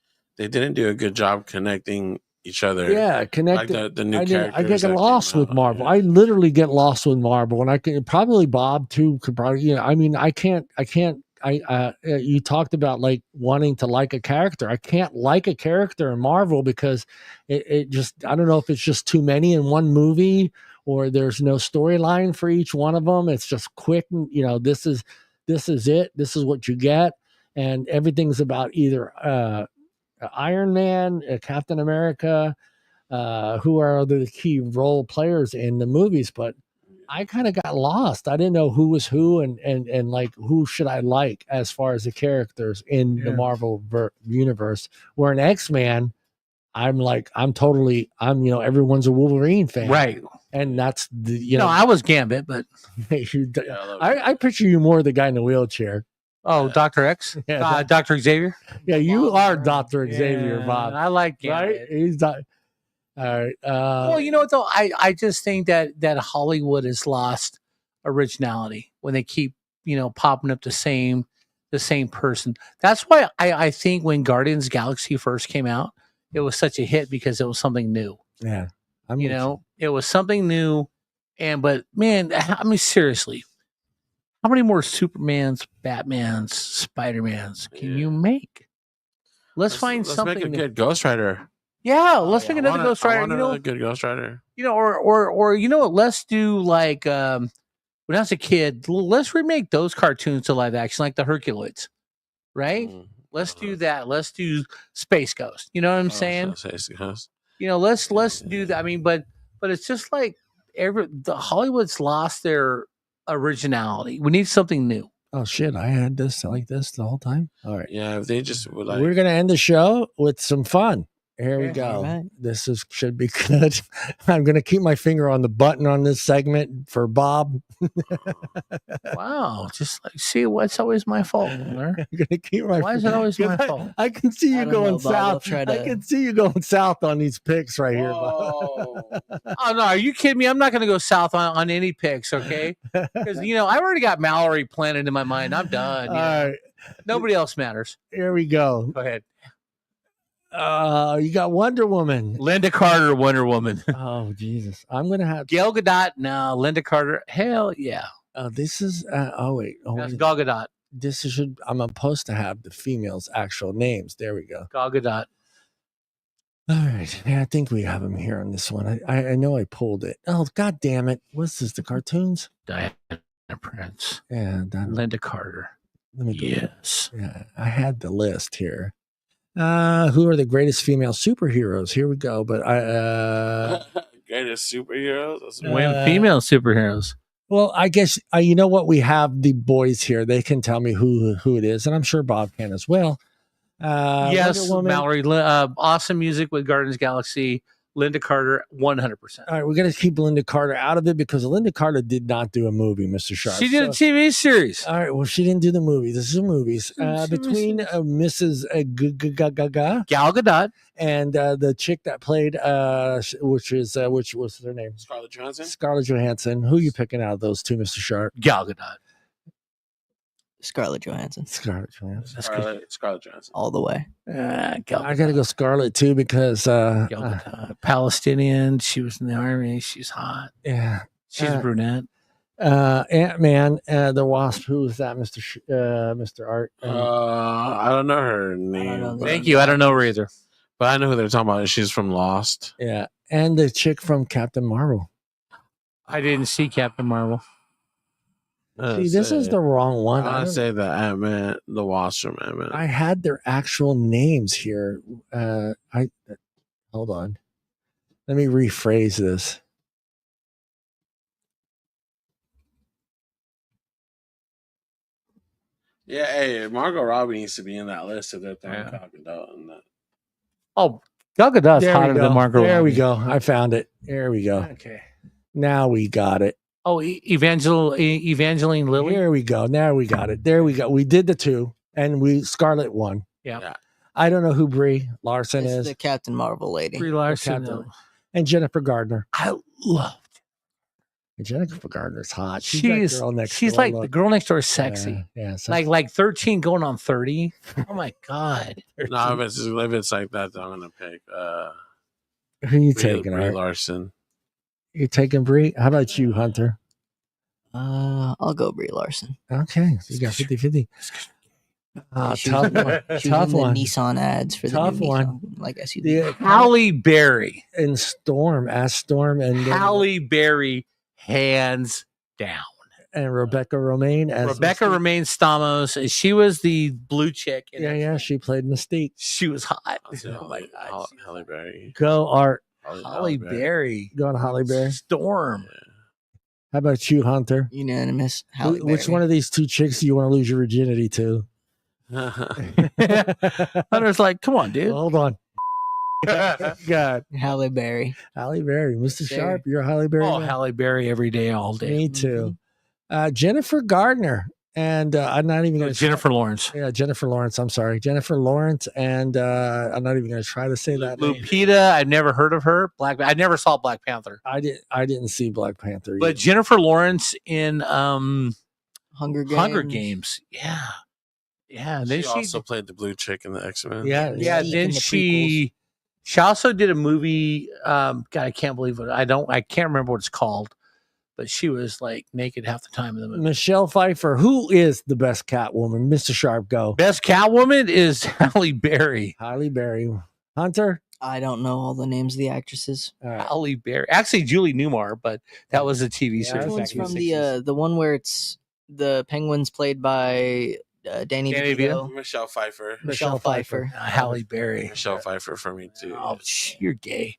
do a good job connecting each other. Yeah, connect like the new characters. I get lost with Marvel. I literally get lost with Marvel, and I can probably Bob too. Could probably, I mean, I can't. You talked about like wanting to like a character. I can't like a character in Marvel because it just, I don't know if it's just too many in one movie or there's no storyline for each one of them. It's just quick. This is it. This is what you get. And everything's about either Iron Man, Captain America, who are the key role players in the movies. But I kind of got lost. I didn't know who was who and like who should I like as far as the characters in the Marvel universe. Where in X-Men, everyone's a Wolverine fan, Right? And that's I was Gambit, but I picture you more the guy in the wheelchair. Oh, Dr. X, Dr. Xavier. Yeah, you are Dr. Xavier, Bob. I like Gambit. Right? He's not. All right. Well, you know what though? I just think that Hollywood has lost originality when they keep popping up the same person. That's why I think when Guardians of the Galaxy first came out, it was such a hit because it was something new. Yeah, it was something new, but man, I mean seriously, how many more Supermans, Batmans, Spider-Mans can you make? Let's find something. Let's make a good Ghost Rider. Yeah, let's make another Ghost Rider. Another good Ghost Rider. Or you know what? Let's do like when I was a kid. Let's remake those cartoons to live action, like the Herculoids, right? Let's do that. Let's do Space Ghost. You know what I'm saying? Space Ghost. Let's do that. I mean, but it's just like the Hollywood's lost their originality. We need something new. Oh shit! I had this like this the whole time. All right. Yeah, if they just would like. We're gonna end the show with some fun. Here we go. Right. This should be good. I'm going to keep my finger on the button on this segment for Bob. Wow. Just like, see, it's always my fault. I'm going to keep my Why is it always my fault? I can see you going south. I can see you going south on these picks right here. Oh, no. Are you kidding me? I'm not going to go south on any picks, okay? Because, I already got Mallory planted in my mind. I'm done. All right. Nobody else matters. Here we go. Go ahead. You got Wonder Woman. Linda Carter, Wonder Woman. Oh, Jesus. I'm going to have Gal Gadot. No, Linda Carter. Hell yeah. This is, wait. That's Gal Gadot. I'm supposed to have the females' actual names. There we go. Gal Gadot. All right. Yeah, I think we have them here on this one. I know I pulled it. Oh, God damn it. What's this, the cartoons? Diana Prince. Yeah. Linda Carter. Let me go. Yes. Yeah, I had the list here. Who are the greatest female superheroes? Here we go. But greatest superheroes? Female superheroes. Well, I guess you know what? We have the boys here. They can tell me who it is, and I'm sure Bob can as well. Yes, Mallory. Awesome music with Guardians of the Galaxy. Linda Carter, 100%. All right, we're going to keep Linda Carter out of it because Linda Carter did not do a movie, Mr. Sharp. She did a TV series. All right, well, she didn't do the movie. This is movies. Between Mrs. Gal Gadot and the chick that played, which was her name? Scarlett Johansson. Scarlett Johansson. Who are you picking out of those two, Mr. Sharp? Gal Gadot. Scarlett Johansson. Scarlett Johansson. Scarlett Johansson. All the way. I got to go Scarlett too because Palestinian. She was in the army. She's hot. Yeah. She's a brunette. Ant-Man, the Wasp. Who is that, Mr. Art? I don't know her name. Thank you. I don't know her either. But I know who they're talking about. She's from Lost. Yeah. And the chick from Captain Marvel. I didn't see Captain Marvel. See, this is the wrong one. I say the Ant-Man, the Wasp from Ant-Man. I had their actual names here. Hold on. Let me rephrase this. Yeah, hey, Margot Robbie needs to be in that list if they're throwing talking about in that. Oh, Gal Gadot's hotter than Margot Robbie. There we go. I found it. There we go. Okay. Now we got it. Oh, Evangeline Lilly. Here we go. Now we got it. There we go. We did the two, and Scarlet won. Yeah. I don't know who Brie Larson It's is. the Captain Marvel lady. Brie Larson. Captain. And Jennifer Gardner. I love. Jennifer Gardner's hot. She's that girl next door. like the girl next door is sexy. Yeah. Like 13 going on 30. Oh my god. No, if it's like that, then I'm gonna pick who you taking? Brie Larson. You taking Brie? How about you, Hunter? I'll go Brie Larson. Okay, so you got 50-50. She Tough was one. She Tough was in one. the Nissan ads for the Tough new one. Nissan, like SUV. The Halle Berry. and Storm, as Storm, and Halle Berry, hands down. and Rebecca Romaine as Rebecca Mystique. Romaine Stamos, and she was the blue chick. in it. Yeah, she played Mystique. She was hot. Oh my god, Halle Berry. Go Art. Halle Berry. Going Halle Berry. Storm. How about you, Hunter? Unanimous. Halle Which Berry. one of these two chicks do you want to lose your virginity to? Hunter's like, come on, dude. Hold on. God. Halle Berry. Halle Berry. Mr. Sure. Sharp, you're a Halle Berry. Oh, man? Halle Berry every day, all day. Me too. Jennifer Gardner. And I'm not even going to Jennifer Lawrence. Yeah, Jennifer Lawrence. I'm sorry. Jennifer Lawrence. And I'm not even going to try to say that name. Lupita, I've never heard of her. I never saw Black Panther. I didn't see Black Panther But either. Jennifer Lawrence in Hunger Games. Yeah. Yeah. And then She also played the blue chick in the X-Men. Yeah. Yeah, Zeke then in the she also did a movie. God, I can't believe it. I can't remember what it's called, but she was like naked half the time in the movie. Michelle Pfeiffer. Who is the best Catwoman? Mr. Sharp, go. Best Catwoman is Halle Berry. Halle Berry. Hunter? I don't know all the names of the actresses. All right. Halle Berry. Actually, Julie Newmar, but that was a TV Yeah, series. that's Which one's back in from the 60s. the one where it's the Penguins played by Danny Danny DeVito. Michelle Pfeiffer. Michelle Pfeiffer. Halle Berry. Michelle Pfeiffer for me too. Oh, you're gay.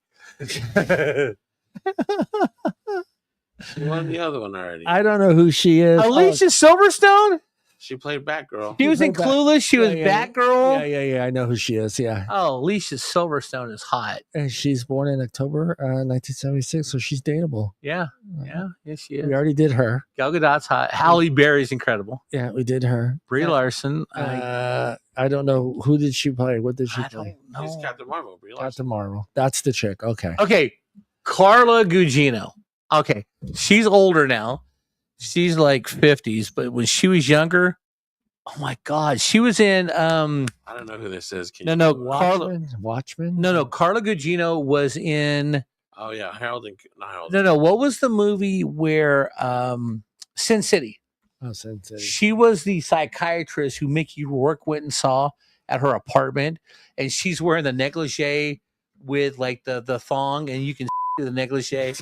She won the other one already. I don't know who she is. Alicia Silverstone? She played Batgirl. She was in played Clueless. She was yeah. Batgirl. Yeah. I know who she is. Yeah. Oh, Alicia Silverstone is hot. And she's born in October 1976, so she's dateable. Yeah, she is. We already did her. Gal Gadot's hot. Halle Berry's incredible. Yeah, we did her. Brie Larson. I don't know. Who did she play? What did she I play? don't She's know. Captain Marvel. Brie Larson. Captain Marvel. That's the chick. Okay. Okay, Carla Gugino. Okay, she's older now. She's like 50s, but when she was younger, oh my God, she was in. I don't know who this is. Can you- Watchmen? No. Carla Gugino was in. Oh yeah, Harold and not Harold. No. What was the movie where Sin City? Oh, Sin City. She was the psychiatrist who Mickey Rourke went and saw at her apartment, and she's wearing the negligee with like the thong, and you can see the negligee.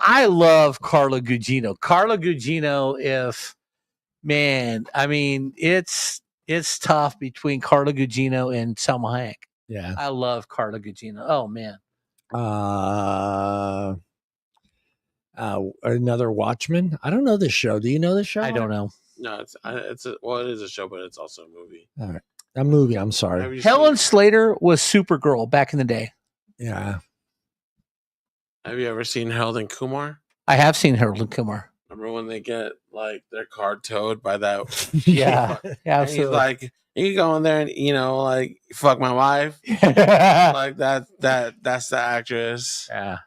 I love Carla Gugino. Carla Gugino, it's tough between Carla Gugino and Selma Hayek. Yeah. I love Carla Gugino. Oh man. Another Watchmen. I don't know this show. Do you know this show? I don't know. No, it is a show, but it's also a movie. All right. A movie. I'm sorry. Have you Helen seen- Slater was Supergirl back in the day. Yeah. Have you ever seen Harold and Kumar? I have seen Harold and Kumar. Remember when they get like their car towed by that? Yeah, And he's absolutely. like, you go in there and like fuck my wife. Like that's the actress. Yeah.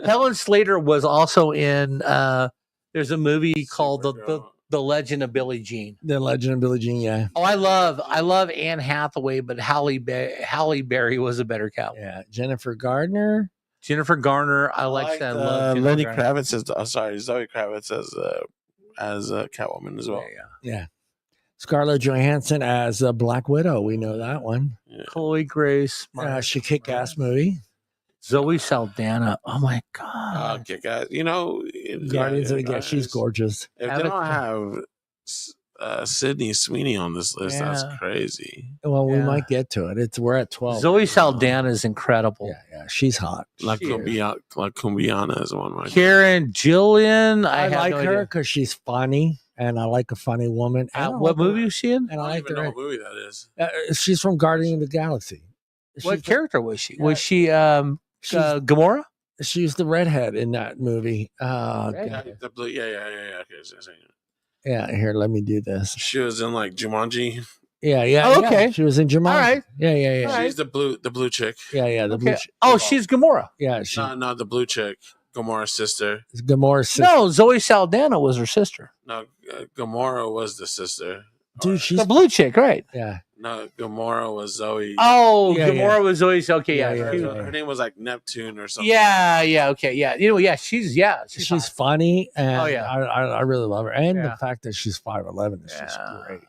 Helen Slater was also in. There's a movie called the Legend of Billie Jean. The Legend of Billie Jean. Yeah. Oh, I love Anne Hathaway, but Halle Berry was a better cow. Yeah. Jennifer Gardner. Jennifer Garner, I like that. I love Jennifer Lenny Garner. Kravitz Zoe Kravitz as Catwoman as well. Yeah. Scarlett Johansson as Black Widow. We know that one. Yeah. Chloe Grace, She kick ass movie. Zoe Saldana. Oh my god! Okay, guys. Guardians of the Galaxy. She's guys. gorgeous. If Have they it- don't have Sydney Sweeney on this list, that's Yeah. crazy. Well, we Yeah. might get to it. We're at 12. Zoe Saldana is incredible. Yeah, she's hot. La She is. Cumbiana is one of my Karen Gillian, I have like no her idea. because she's funny, and I like a funny woman. And I What like her- movie was she in? And I I don't like even know her. what movie that is. She's from Guardian of the Galaxy. What She's character was she? Yeah. Was she She's, Gamora? she's the redhead in that movie. Redhead. God. The blue, yeah. Okay, Yeah, here, let me do this. she was in like Jumanji. Yeah. Oh, okay. She was in Jumanji. All right. Yeah. All right. She's the blue chick. Yeah, the blue Okay. Oh, she's Gamora. yeah, she's No, the blue chick. Gamora's sister. Gamora's sister. No, Zoe Saldana was her sister. No, Gamora was the sister. Dude, she's The blue chick, right? yeah. No, Gamora was Zoe. Oh, Yeah, Gamora was Zoe's. Okay, Yeah, yeah. her, yeah. her name was like Neptune or something. Yeah, okay, yeah. You know, yeah, she's She's hot. funny, and Oh, yeah. I really love her, and Yeah. the fact that she's 5'11" is just Yeah. great.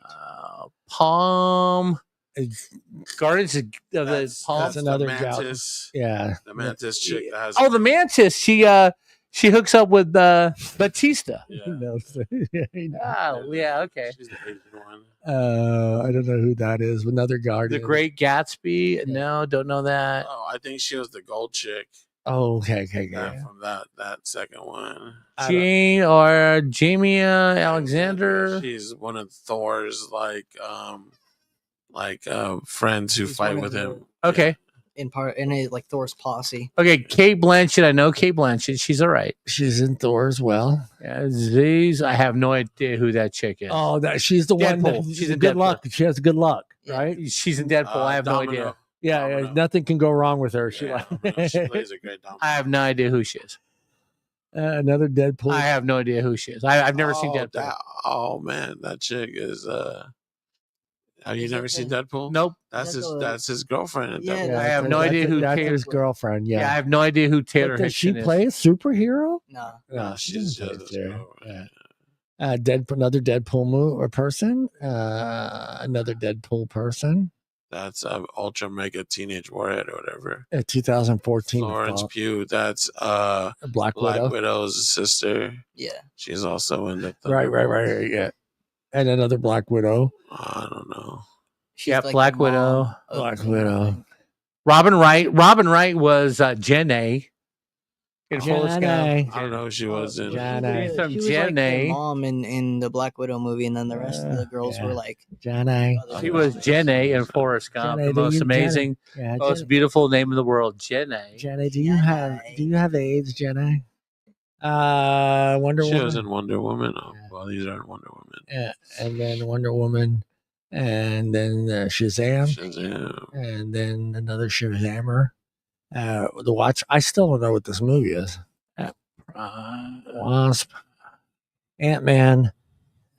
Palm It's- Guardians of the That's, Palm. That's another the gal- mantis. Yeah, The mantis chick that has. Oh, the Mantis. She hooks up with Batista. Yeah. he knows. Yeah, he knows. Oh, yeah, okay. She's the Asian one. I don't know who that is. Another The Guardian. Great Gatsby. No, don't know that. Oh, I think she was the gold chick. Oh, okay. From that second one. Jamie Alexander. She's one of Thor's friends who She's fight one with of him. Okay. in like Thor's posse. Okay, Kate Blanchett. I know Kate Blanchett. She's all right. She's in Thor as well. Yeah, these, I have no idea who that chick is. Oh, that she's the one. That, Deadpool. She's in good Deadpool. luck. She has good luck, Yeah. right? She's in Deadpool. I have no Domino. idea. Yeah, Domino. nothing can go wrong with her. She Yeah, like she plays a great domino. I have no idea who she is. another Deadpool. I have no idea who she is. I've never seen Deadpool. Oh man, that chick is. Have you Is never it seen the- Deadpool? Nope. That's his girlfriend. In Yeah, Deadpool. Yeah, I have no that's- idea who that's Taylor- his girlfriend. Yeah, I Yeah. have no idea who Taylor But does she Hickson is. play a superhero? No. No, she's doesn't just play his there. girlfriend. Another Deadpool or person. Another Deadpool person. That's Ultra Mega Teenage Warhead or whatever. 2014. Florence Pugh. That's Black Black Widow. Widow's sister. Yeah. She's also in the Right. Yeah. And another Black Widow. I don't know. She's Yeah, like Black the mom Widow. of Black the- Widow. Robin Wright. Robin Wright was Jen A. in Forrest Gump. Jenny. I don't know who she was in. Jenny. Some She was Jen like the A. mom in the Black Widow movie, and then the rest of the girls Yeah. were like. Jenny. other She girls. was Jen A. in Forrest Gump. Jenny, The do most you- amazing, Yeah, most beautiful name in the world. Jen A. Jenny, do you have AIDS, Jenny? Wonder She Woman. was in Wonder Woman. Oh, Yeah. well, these aren't Wonder Woman. Yeah, and then Wonder Woman, and then Shazam, Shazam. and then another Shazammer. The Watch. I still don't know what this movie is. Wasp, Ant-Man.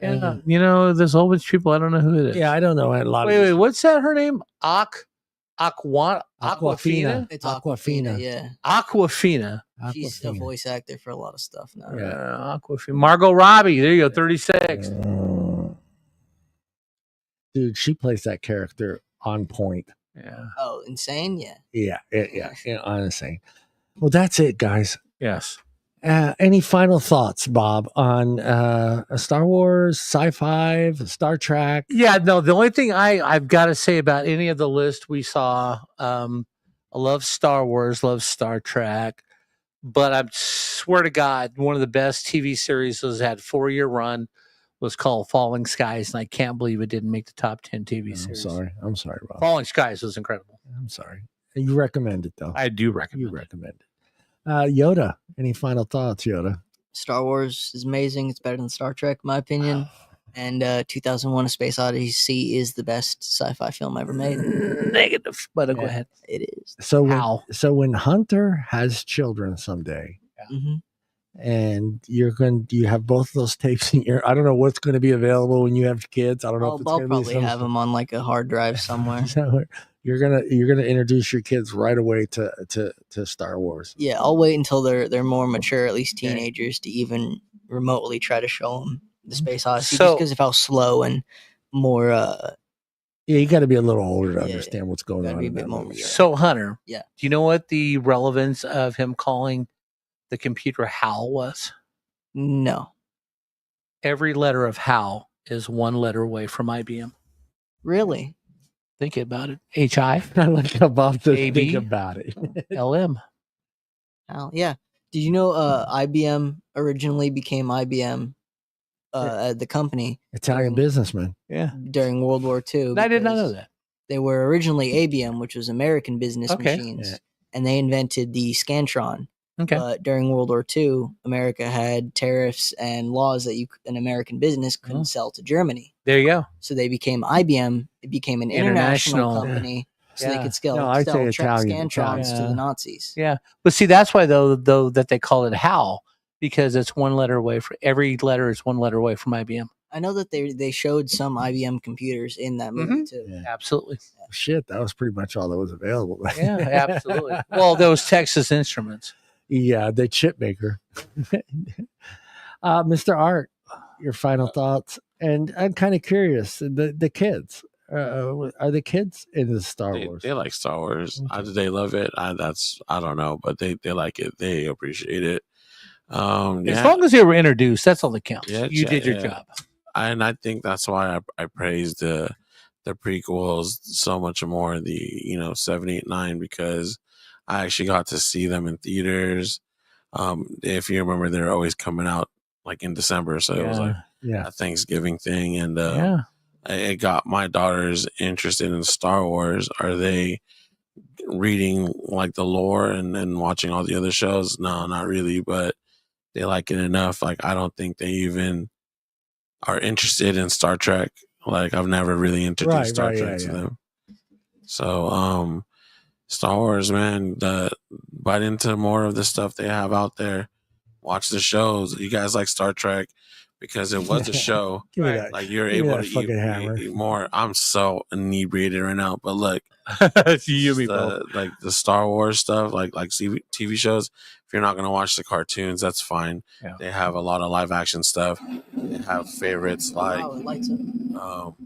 Yeah, you know, there's a whole bunch of people. I don't know who it is. Yeah, I don't know a lot Wait, of wait. these. What's that? Her name? Aquafina. Aquafina. It's Aquafina. Aquafina. Yeah. Aquafina. She's a Aquafina. voice actor for a lot of stuff now. Yeah. Aquafina. Margot Robbie. There you go. 36. Dude, she plays that character on point. Yeah. Oh, insane! Yeah. Yeah, honestly. Well, that's it, guys. Yes. Any final thoughts, Bob, on Star Wars, sci-fi, Star Trek? Yeah, no, the only thing I've got to say about any of the list we saw, I love Star Wars, love Star Trek, but I swear to God, one of the best TV series was had 4-year run was called Falling Skies, and I can't believe it didn't make the top 10 TV series. I'm sorry, Bob. Falling Skies was incredible. I'm sorry. You recommend it, though. I do recommend You it. recommend it. Yoda, any final thoughts, Yoda? Star Wars is amazing. It's better than Star Trek, in my opinion. And 2001: A Space Odyssey is the best sci-fi film ever made. Negative, but go Yeah. ahead. It is. So when Hunter has children someday, Mm-hmm. and you have both of those tapes in your, I don't know what's going to be available when you have kids. I don't know I'll if it's going to be probably have them on like a hard drive somewhere. So you're gonna introduce your kids right away to Star Wars. Yeah, I'll wait until they're more mature, at least teenagers, to even remotely try to show them the Space Odyssey, So- just because of how slow and more. Yeah, you got to be a little older to Yeah, understand what's going gotta on. be a in bit that more movie. mature. So, Hunter, Yeah. do you know what the relevance of him calling the computer HAL was? No. Every letter of HAL is one letter away from IBM. Really? Think about it. HI, I like how Bob says AB. think about it. LM. Hell, yeah. Did you know IBM originally became IBM, the company, Italian businessman. Yeah. during World War II? I did not know because that. They were originally ABM, which was American Business Okay. Machines, Yeah. and they invented the Scantron. Okay. But during World War II, America had tariffs and laws that an American business couldn't sell to Germany. There you go. So they became IBM. It became an international International. company, so they Yeah. could sell, No, I'd say sell Italian. Scantrons to Yeah. the Nazis. Yeah. But see, that's why though that they call it HAL, because it's one letter away from every letter is one letter away from IBM. I know that they showed some IBM computers in that movie too. Yeah. Absolutely. Shit, that was pretty much all that was available. Yeah, absolutely. Well, those Texas Instruments. Yeah, the chip maker. Mr. Art, your final thoughts. And I'm kind of curious, the kids. Are the kids into Star Wars? They like Star Wars. Okay. They love it. I don't know, but they like it. They appreciate it. As long as they were introduced, that's all that counts. Yeah, You did your yeah. job. And I think that's why I praise the prequels so much more. The 7, 8, 9, because I actually got to see them in theaters. If you remember, they're always coming out like in December, so it was like a Thanksgiving thing, and it got my daughters interested in Star Wars. Are they reading like the lore and watching all the other shows? No, not really, but they like it enough. Like, I don't think they even are interested in Star Trek. Like, I've never really introduced Star Trek to them. So, Star Wars, man, bite into more of the stuff they have out there. Watch the shows. You guys like Star Trek because it was a show. Give me that. Like, you're Give me able that to fucking hammer. eat more. I'm so inebriated right now. But look, You me both. like the Star Wars stuff, like TV shows. If you're not gonna watch the cartoons, that's fine. Yeah. They have a lot of live action stuff. They have favorites like Wow, it lights up.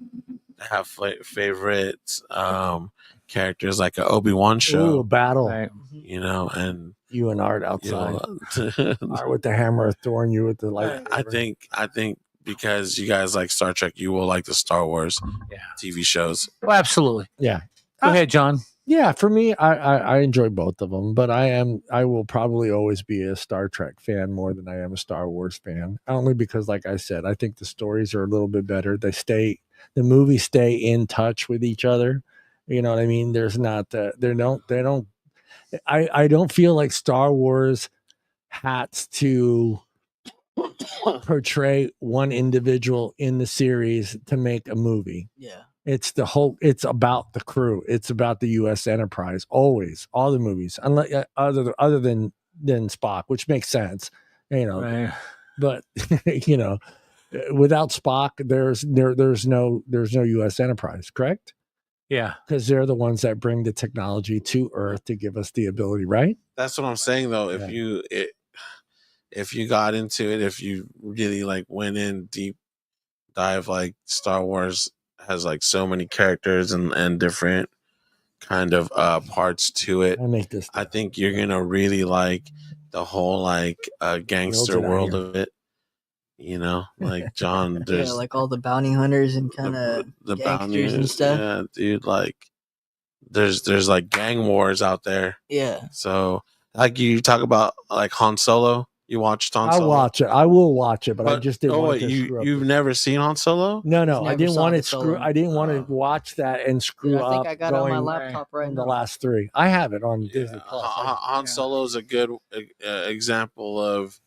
they have favorites characters like an Obi-Wan show. Ooh, a battle. Right. And You and Art outside. you Art with the hammer of Thorn, you with the light. I think because you guys like Star Trek, you will like the Star Wars TV shows. Well, absolutely. Yeah. Go ahead, John. Yeah, for me, I enjoy both of them, but I will probably always be a Star Trek fan more than I am a Star Wars fan. Only because, like I said, I think the stories are a little bit better. The movies stay in touch with each other. You know what I mean? There's not I don't feel like Star Wars had to portray one individual in the series to make a movie. Yeah. It's about the crew. It's about the U.S. Enterprise. Always, all the movies, unless other than Spock, which makes sense, Right. But without Spock, there's no U.S. Enterprise, correct? Yeah. Because they're the ones that bring the technology to Earth to give us the ability, right? That's what I'm saying, though. If you got into it, if you really like went in deep dive, like Star Wars has like so many characters and different kind of parts to it. I think you're gonna really like the whole like gangster world of it. Like John, there's like all the bounty hunters and kind of the gangsters and stuff. Yeah, dude, like there's like gang wars out there. Yeah. So like you talk about like Han Solo. You watched Han Solo? I'll watch it. I will watch it, but I just didn't want to you've never seen Han Solo? No. I didn't want to I didn't want to watch that and screw up. I think I got it on my laptop right now. The last three. I have it on Disney Plus. Han Solo is a good example of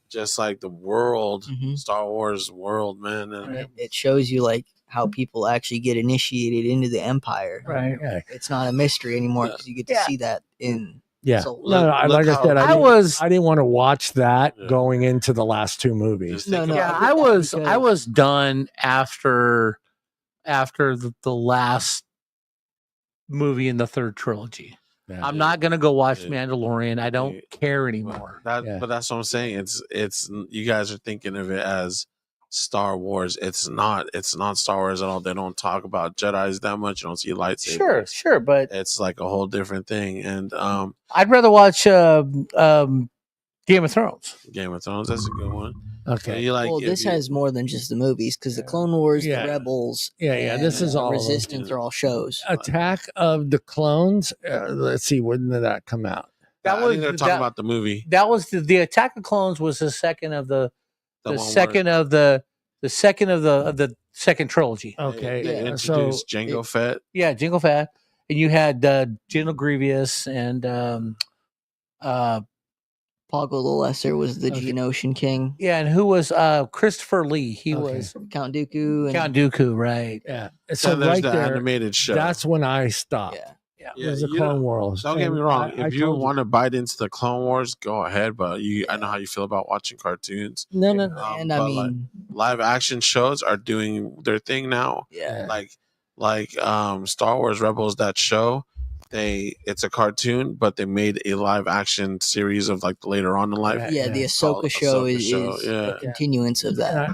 just like the world, Star Wars world, man. And it shows you like how people actually get initiated into the Empire. Right. Yeah. It's not a mystery anymore because you get to see that in. Yeah. So, like I said, I didn't want to watch that going into the last two movies. No. Yeah, I was done after the last movie in the third trilogy. Yeah. I'm not gonna go watch Mandalorian. I don't care anymore. But that's what I'm saying. It's you guys are thinking of it as Star Wars. It's not Star Wars at all. They don't talk about Jedis that much. You don't see lightsabers. Sure, but it's like a whole different thing. And I'd rather watch Game of Thrones. Game of Thrones, that's a good one. So Okay. you like well, this has more than just the movies because the Clone Wars, Yeah. the Rebels, Yeah, this is all of them. Resistance are all shows. Attack of the Clones. Let's see, when did that come out? That I was think they're talking about the movie. That was the Attack of Clones was the second of the The one second where of the second of the second trilogy. Okay, they Yeah. introduced Jango Fett. Yeah, Jingle Fat, and you had General Grievous and Poggle the Lesser was the Okay. Geonosian king. yeah, and who was Christopher Lee? He Okay. was Count Dooku and Count Dooku, right? Yeah. So So there's right the there, animated show. that's when I stopped. yeah. Yeah. It was the you Clone don't- Wars. Don't get me And wrong. I If you told want to bite into the Clone Wars, go ahead. But I know how you feel about watching cartoons. no, no, And I but, mean, live action shows are doing their thing now. yeah. Like Star Wars Rebels, that show, it's a cartoon, but they made a live action series of like later on in life. Yeah, the Called Ahsoka show Ahsoka is show, a yeah. continuance of that.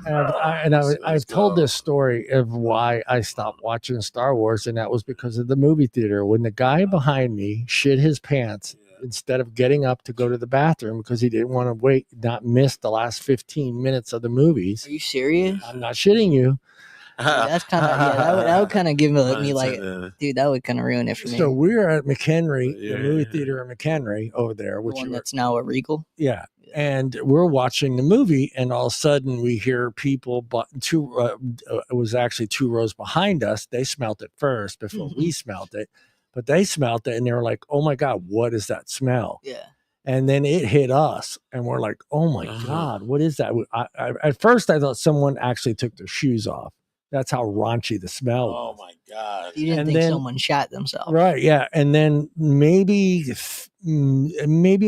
I've told this story of why I stopped watching Star Wars, and that was because of the movie theater. When the guy behind me shit his pants instead of getting up to go to the bathroom because he didn't want to not miss the last 15 minutes of the movies. Are you serious? I'm not shitting you. Dude, that's kind of that would kind of give me like, Unintended. dude, that would kind of ruin it for me. So we're at McHenry, Yeah. the movie theater at McHenry over there, The which one that's now a Regal. yeah. And we're watching the movie, and all of a sudden we hear people, but it was actually 2 rows behind us. They smelt it first before we smelt it, but they smelt it and they were like, "Oh my God, what is that smell?" Yeah. And then it hit us, and we're like, "Oh my God, what is that?" At first, I thought someone actually took their shoes off. That's how raunchy the smell was. Oh my God. You didn't And think then- someone shat themselves. Right, yeah. And then maybe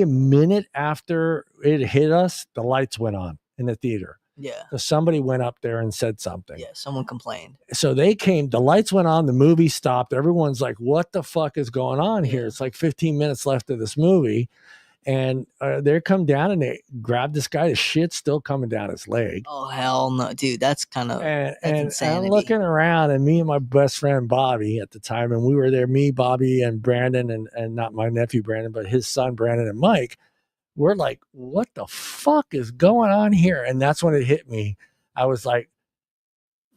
a minute after it hit us, the lights went on in the theater. Yeah. So somebody went up there and said something. Yeah. Someone complained. So they came, the lights went on, the movie stopped. Everyone's like, what the fuck is going on here? Yeah. It's like 15 minutes left of this movie. And they come down and they grab this guy. The shit's still coming down his leg. Oh hell no, dude. That's kind of And I'm insanity. looking around, and me and my best friend Bobby at the time, and we were there, me, Bobby, and Brandon, and not my nephew Brandon, but his son Brandon and Mike. We're like, what the fuck is going on here? And that's when it hit me. I was like,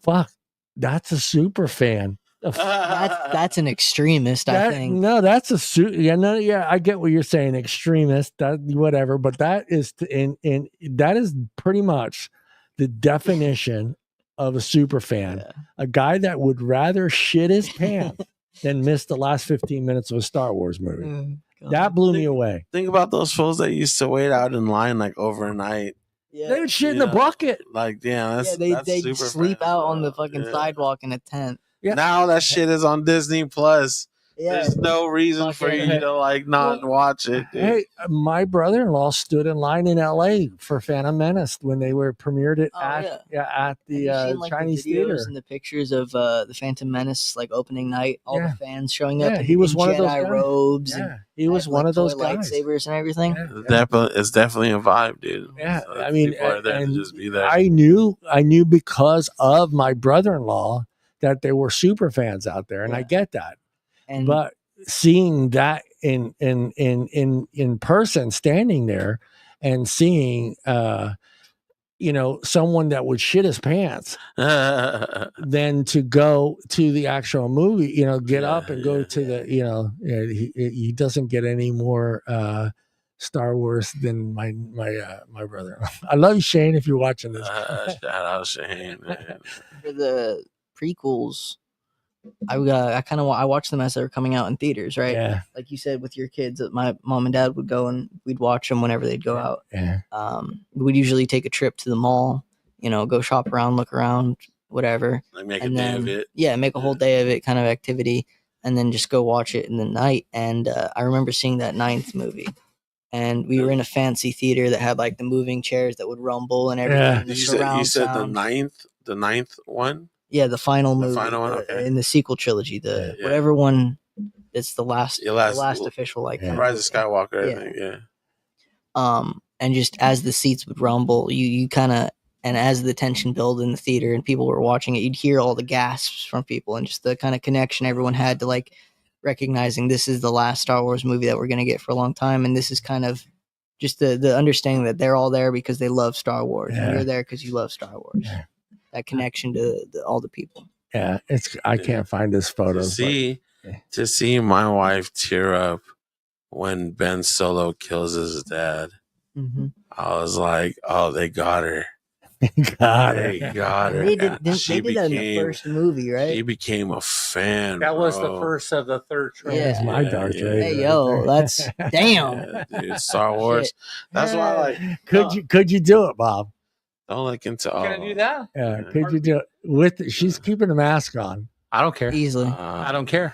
fuck, that's a super fan. that's an extremist, I think. No, that's I get what you're saying, extremist, that whatever, but that is that is pretty much the definition of a super fan. Yeah. A guy that would rather shit his pants than miss the last 15 minutes of a Star Wars movie. God. That blew me away. Think about those fools that used to wait out in line like overnight. Yeah. They would shit in the Yeah. bucket. Like, damn, that's they super sleep fans, out on bro. the fucking Yeah. sidewalk in a tent. Yeah. Now that shit is on Disney Plus. Yeah. There's no reason for Fucking- you to like not watch it. Dude. Hey, my brother-in-law stood in line in LA for Phantom Menace when they were premiered it Oh, at Have the you seen, like, Chinese the videos theater. and the pictures of the Phantom Menace like opening night? All Yeah. the fans showing up. Yeah, he was in one of those Jedi guys. robes. Yeah, And he was had, one like, of those toy guys. lightsabers and everything. Yeah. It's definitely a vibe, dude. Yeah, So I mean, people are there to and just be there. I knew because of my brother-in-law that there were super fans out there, and I Yeah. get that. And But seeing that in person, standing there, and seeing someone that would shit his pants, then to go to the actual movie, get up and go to the, he doesn't get any more Star Wars than my brother. I love you, Shane, if you're watching this. Shout out Shane, man. for the prequels, I watched them as they were coming out in theaters, right? Yeah, Like you said, with your kids, that my mom and dad would go and we'd watch them whenever they'd go out. yeah. We'd usually take a trip to the mall, go shop around, look around, whatever. Like make a And day then, of it. yeah, make a whole day of it kind of activity, and then just go watch it in the night. And I remember seeing that 9th movie, and we were in a fancy theater that had like the moving chairs that would rumble and everything. Yeah. And the You surround said sound. the ninth one. Yeah, the final The movie, final one, okay. in the sequel trilogy, the Yeah. whatever one. It's the last, Your last- the last official like. Yeah. kind of Rise of movie. Skywalker, Yeah. I think. Yeah. And just as the seats would rumble, you kind of, and as the tension built in the theater and people were watching it, you'd hear all the gasps from people and just the kind of connection everyone had to like recognizing this is the last Star Wars movie that we're going to get for a long time. And this is kind of just the understanding that they're all there because they love Star Wars, Yeah. and you're there because you love Star Wars. Yeah. That connection to all the people. Yeah, I can't find this photo. To see my wife tear up when Ben Solo kills his dad, Mm-hmm. I was like, "Oh, they got her! God, They got her!" They did She that in the first movie, right? She became a fan. That was the bro. first of the third trilogy. Yeah. that's my Darth Vader. Hey, right yo, there. that's damn. Yeah, dude, Star Wars. Shit. That's why I like. Could you do it, Bob? Don't look into. Can I do that? Yeah, could you do it with? She's keeping the mask on. I don't care. Easily. I don't care.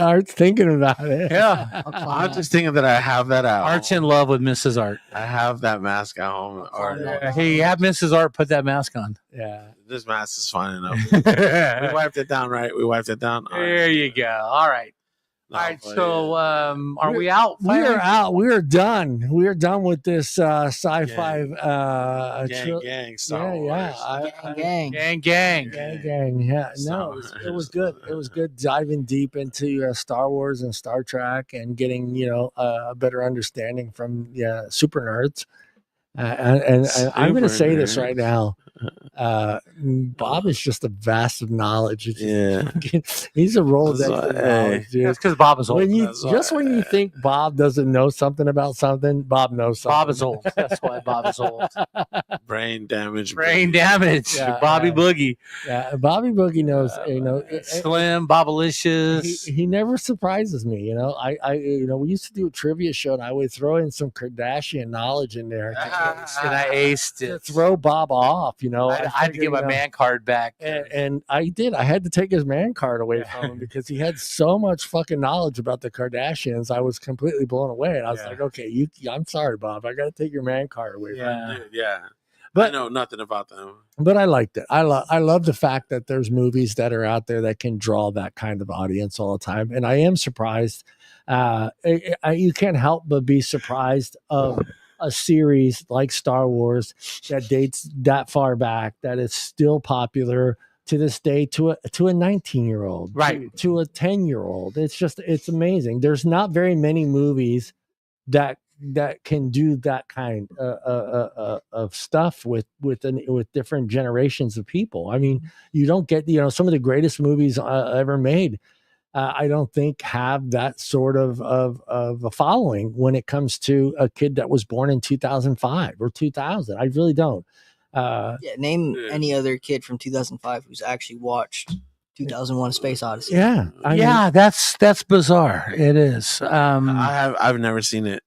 Art's thinking about it. Yeah. I'll climb I'm that. just thinking that I have that at Art's home. in love with Mrs. Art. I have that mask at home. Or Hey, have Mrs. Art put that mask on. Yeah. this mask is fine enough. We there wiped it down, right? We wiped it down. All right. you go. All right. No, All right. but So, yeah. are we out? We are finally? out. We are done. We are done with this sci-fi. gang, Star Wars. Gang. Gang. Gang. Yeah, no, it was good. It was good diving deep into Star Wars and Star Trek and getting a better understanding from super nerds. And I'm going to Super say this nerds. right now. Bob is just a vast of knowledge. It's just- he's a Rolodex That's of why- knowledge, dude. That's because Bob is old. When you That's when you think Bob doesn't know something about something, Bob knows something. Bob is old. That's why Bob is old. Brain damage. Brain damage. Yeah, Bobby yeah. Boogie. Yeah, Bobby Boogie knows. Slim, Bobalicious. He never surprises me. I we used to do a trivia show, and I would throw in some Kardashian knowledge in there And I aced to it. throw Bob off. I had to get my man card back. And I did. I had to take his man card away from him because he had so much fucking knowledge about the Kardashians. I was completely blown away. And I was like, okay, I'm sorry, Bob. I got to take your man card away from you. Dude, yeah. But I know nothing about them. But I liked it. I love the fact that there's movies that are out there that can draw that kind of audience all the time. And I am surprised. You can't help but be surprised of a series like Star Wars that dates that far back, that is still popular to this day to a 19-year-old, Right. to a 10-year-old. It's amazing. There's not very many movies that can do that kind of stuff with different generations of people. I mean, you don't get some of the greatest movies ever made. I don't think have that sort of a following when it comes to a kid that was born in 2005 or 2000. I really don't. Name any other kid from 2005 who's actually watched 2001: A Space Odyssey. Yeah, I mean, that's bizarre. It is. I've never seen it.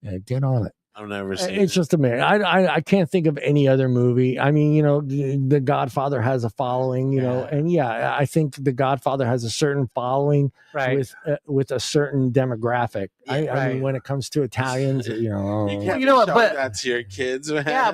yeah, get on it. I've never seen It's it. just amazing. I can't think of any other movie. I mean, The Godfather has a following, and I think The Godfather has a certain following Right. with a certain demographic. I mean, right. when it comes to Italians, You can't You know what, show but- that to your kids, man. Yeah,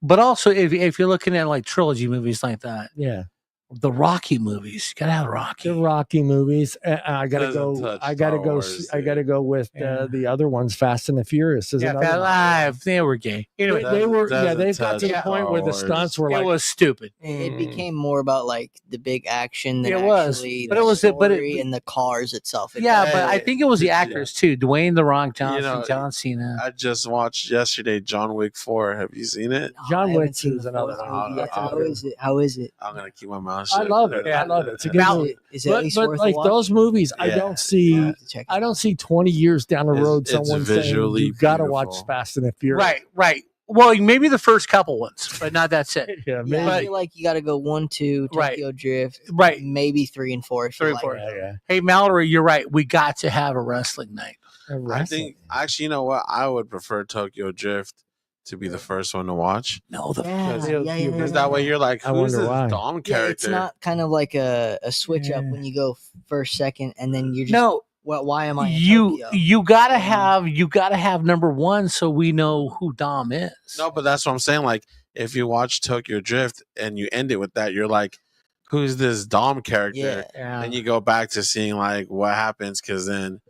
but also if you're looking at like trilogy movies like that, yeah, the Rocky movies, you gotta have Rocky. the Rocky movies. I gotta Doesn't go. touch I gotta Star go. Wars, I gotta go with Yeah. the other ones. Fast and the Furious is Yeah, another Fat one. Live, they were gay. Anyway, They were. Yeah, Doesn't they've got to the touch point where the Star stunts were it like. was stupid. It became more about like the big action than It was, actually but the it was- but it- story and the cars itself. Yeah, Hey, but I think it was the yeah. actors too. Dwayne the Rock Johnson, You know, John Cena. I just watched yesterday John Wick 4. Have you seen it? John I haven't Wick seen is the another fourth one. movie yet. I'll- How is it? How is it? I'm gonna keep my mouth I shut. love it. Yeah. I love it. It's a good Now- movie. Is it at least worth a like watch? those movies, I Yeah. don't see. I'll have to check it I out. don't see 20 years down the It's- road it's someone saying visually you got to watch beautiful. Fast and the Furious. Right. Well, maybe the first couple ones, but not that's it. Yeah, Yeah, maybe. I feel like you got to go 1, 2, Right. Tokyo Drift, Right. maybe 3 and 4. If 3 you and like 4. it. Yeah, Hey, Mallory, you're right. We got to have a wrestling night. I think actually, you know what? I would prefer Tokyo Drift to be the first one to watch. No, the Yeah. Because that way you're like, I who's wonder this why. Dom Yeah, character? it's not kind of like a switch up Yeah. when you go first, second, and then you're just no. well, why am I in You Tokyo? gotta have number one so we know who Dom is. No, but that's what I'm saying. Like, if you watch Tokyo Drift and you end it with that, you're like, who's this Dom character? Yeah. And you go back to seeing like what happens, because then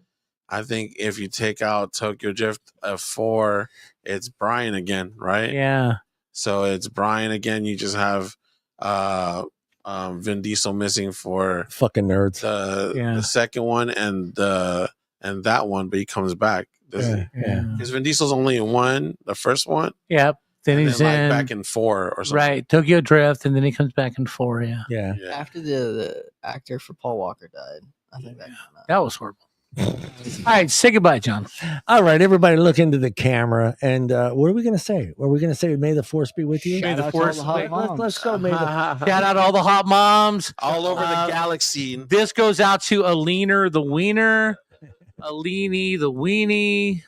I think if you take out Tokyo Drift of 4, it's Brian again, right? Yeah. So it's Brian again. You just have Vin Diesel missing for fucking nerds. the second one and that one, but he comes back. Does he? Yeah. Because Vin Diesel's only in one, the first one. Yep. Then and he's then, like, in back in 4 or something. right Tokyo Drift, and then he comes back in 4. Yeah, Yeah. After the actor for Paul Walker died, I think that came out. that was horrible. All right, say goodbye, John. All right, everybody, look into the camera. And what are we going to say? Are we going to say, "May the force be with you"? May Shout the out to all force- the hot wait, moms. Let's go. May the Shout out all the hot moms all over the galaxy. This goes out to Aleener the Wiener, Alini the Weenie.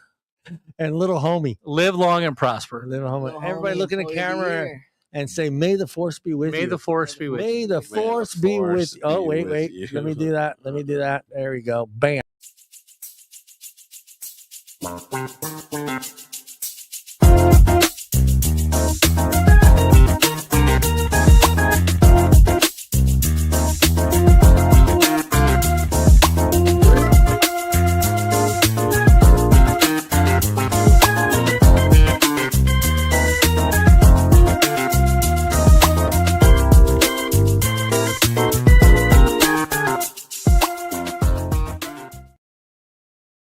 and little homie, Live long and prosper. little homie. Little Everybody, homie look in the employee of the camera year. and say, "May the force be with May you." the force be with you. May the the force be with force you. Oh, be wait, with wait. you. Let me do that. Let me do that. There we go. Bam.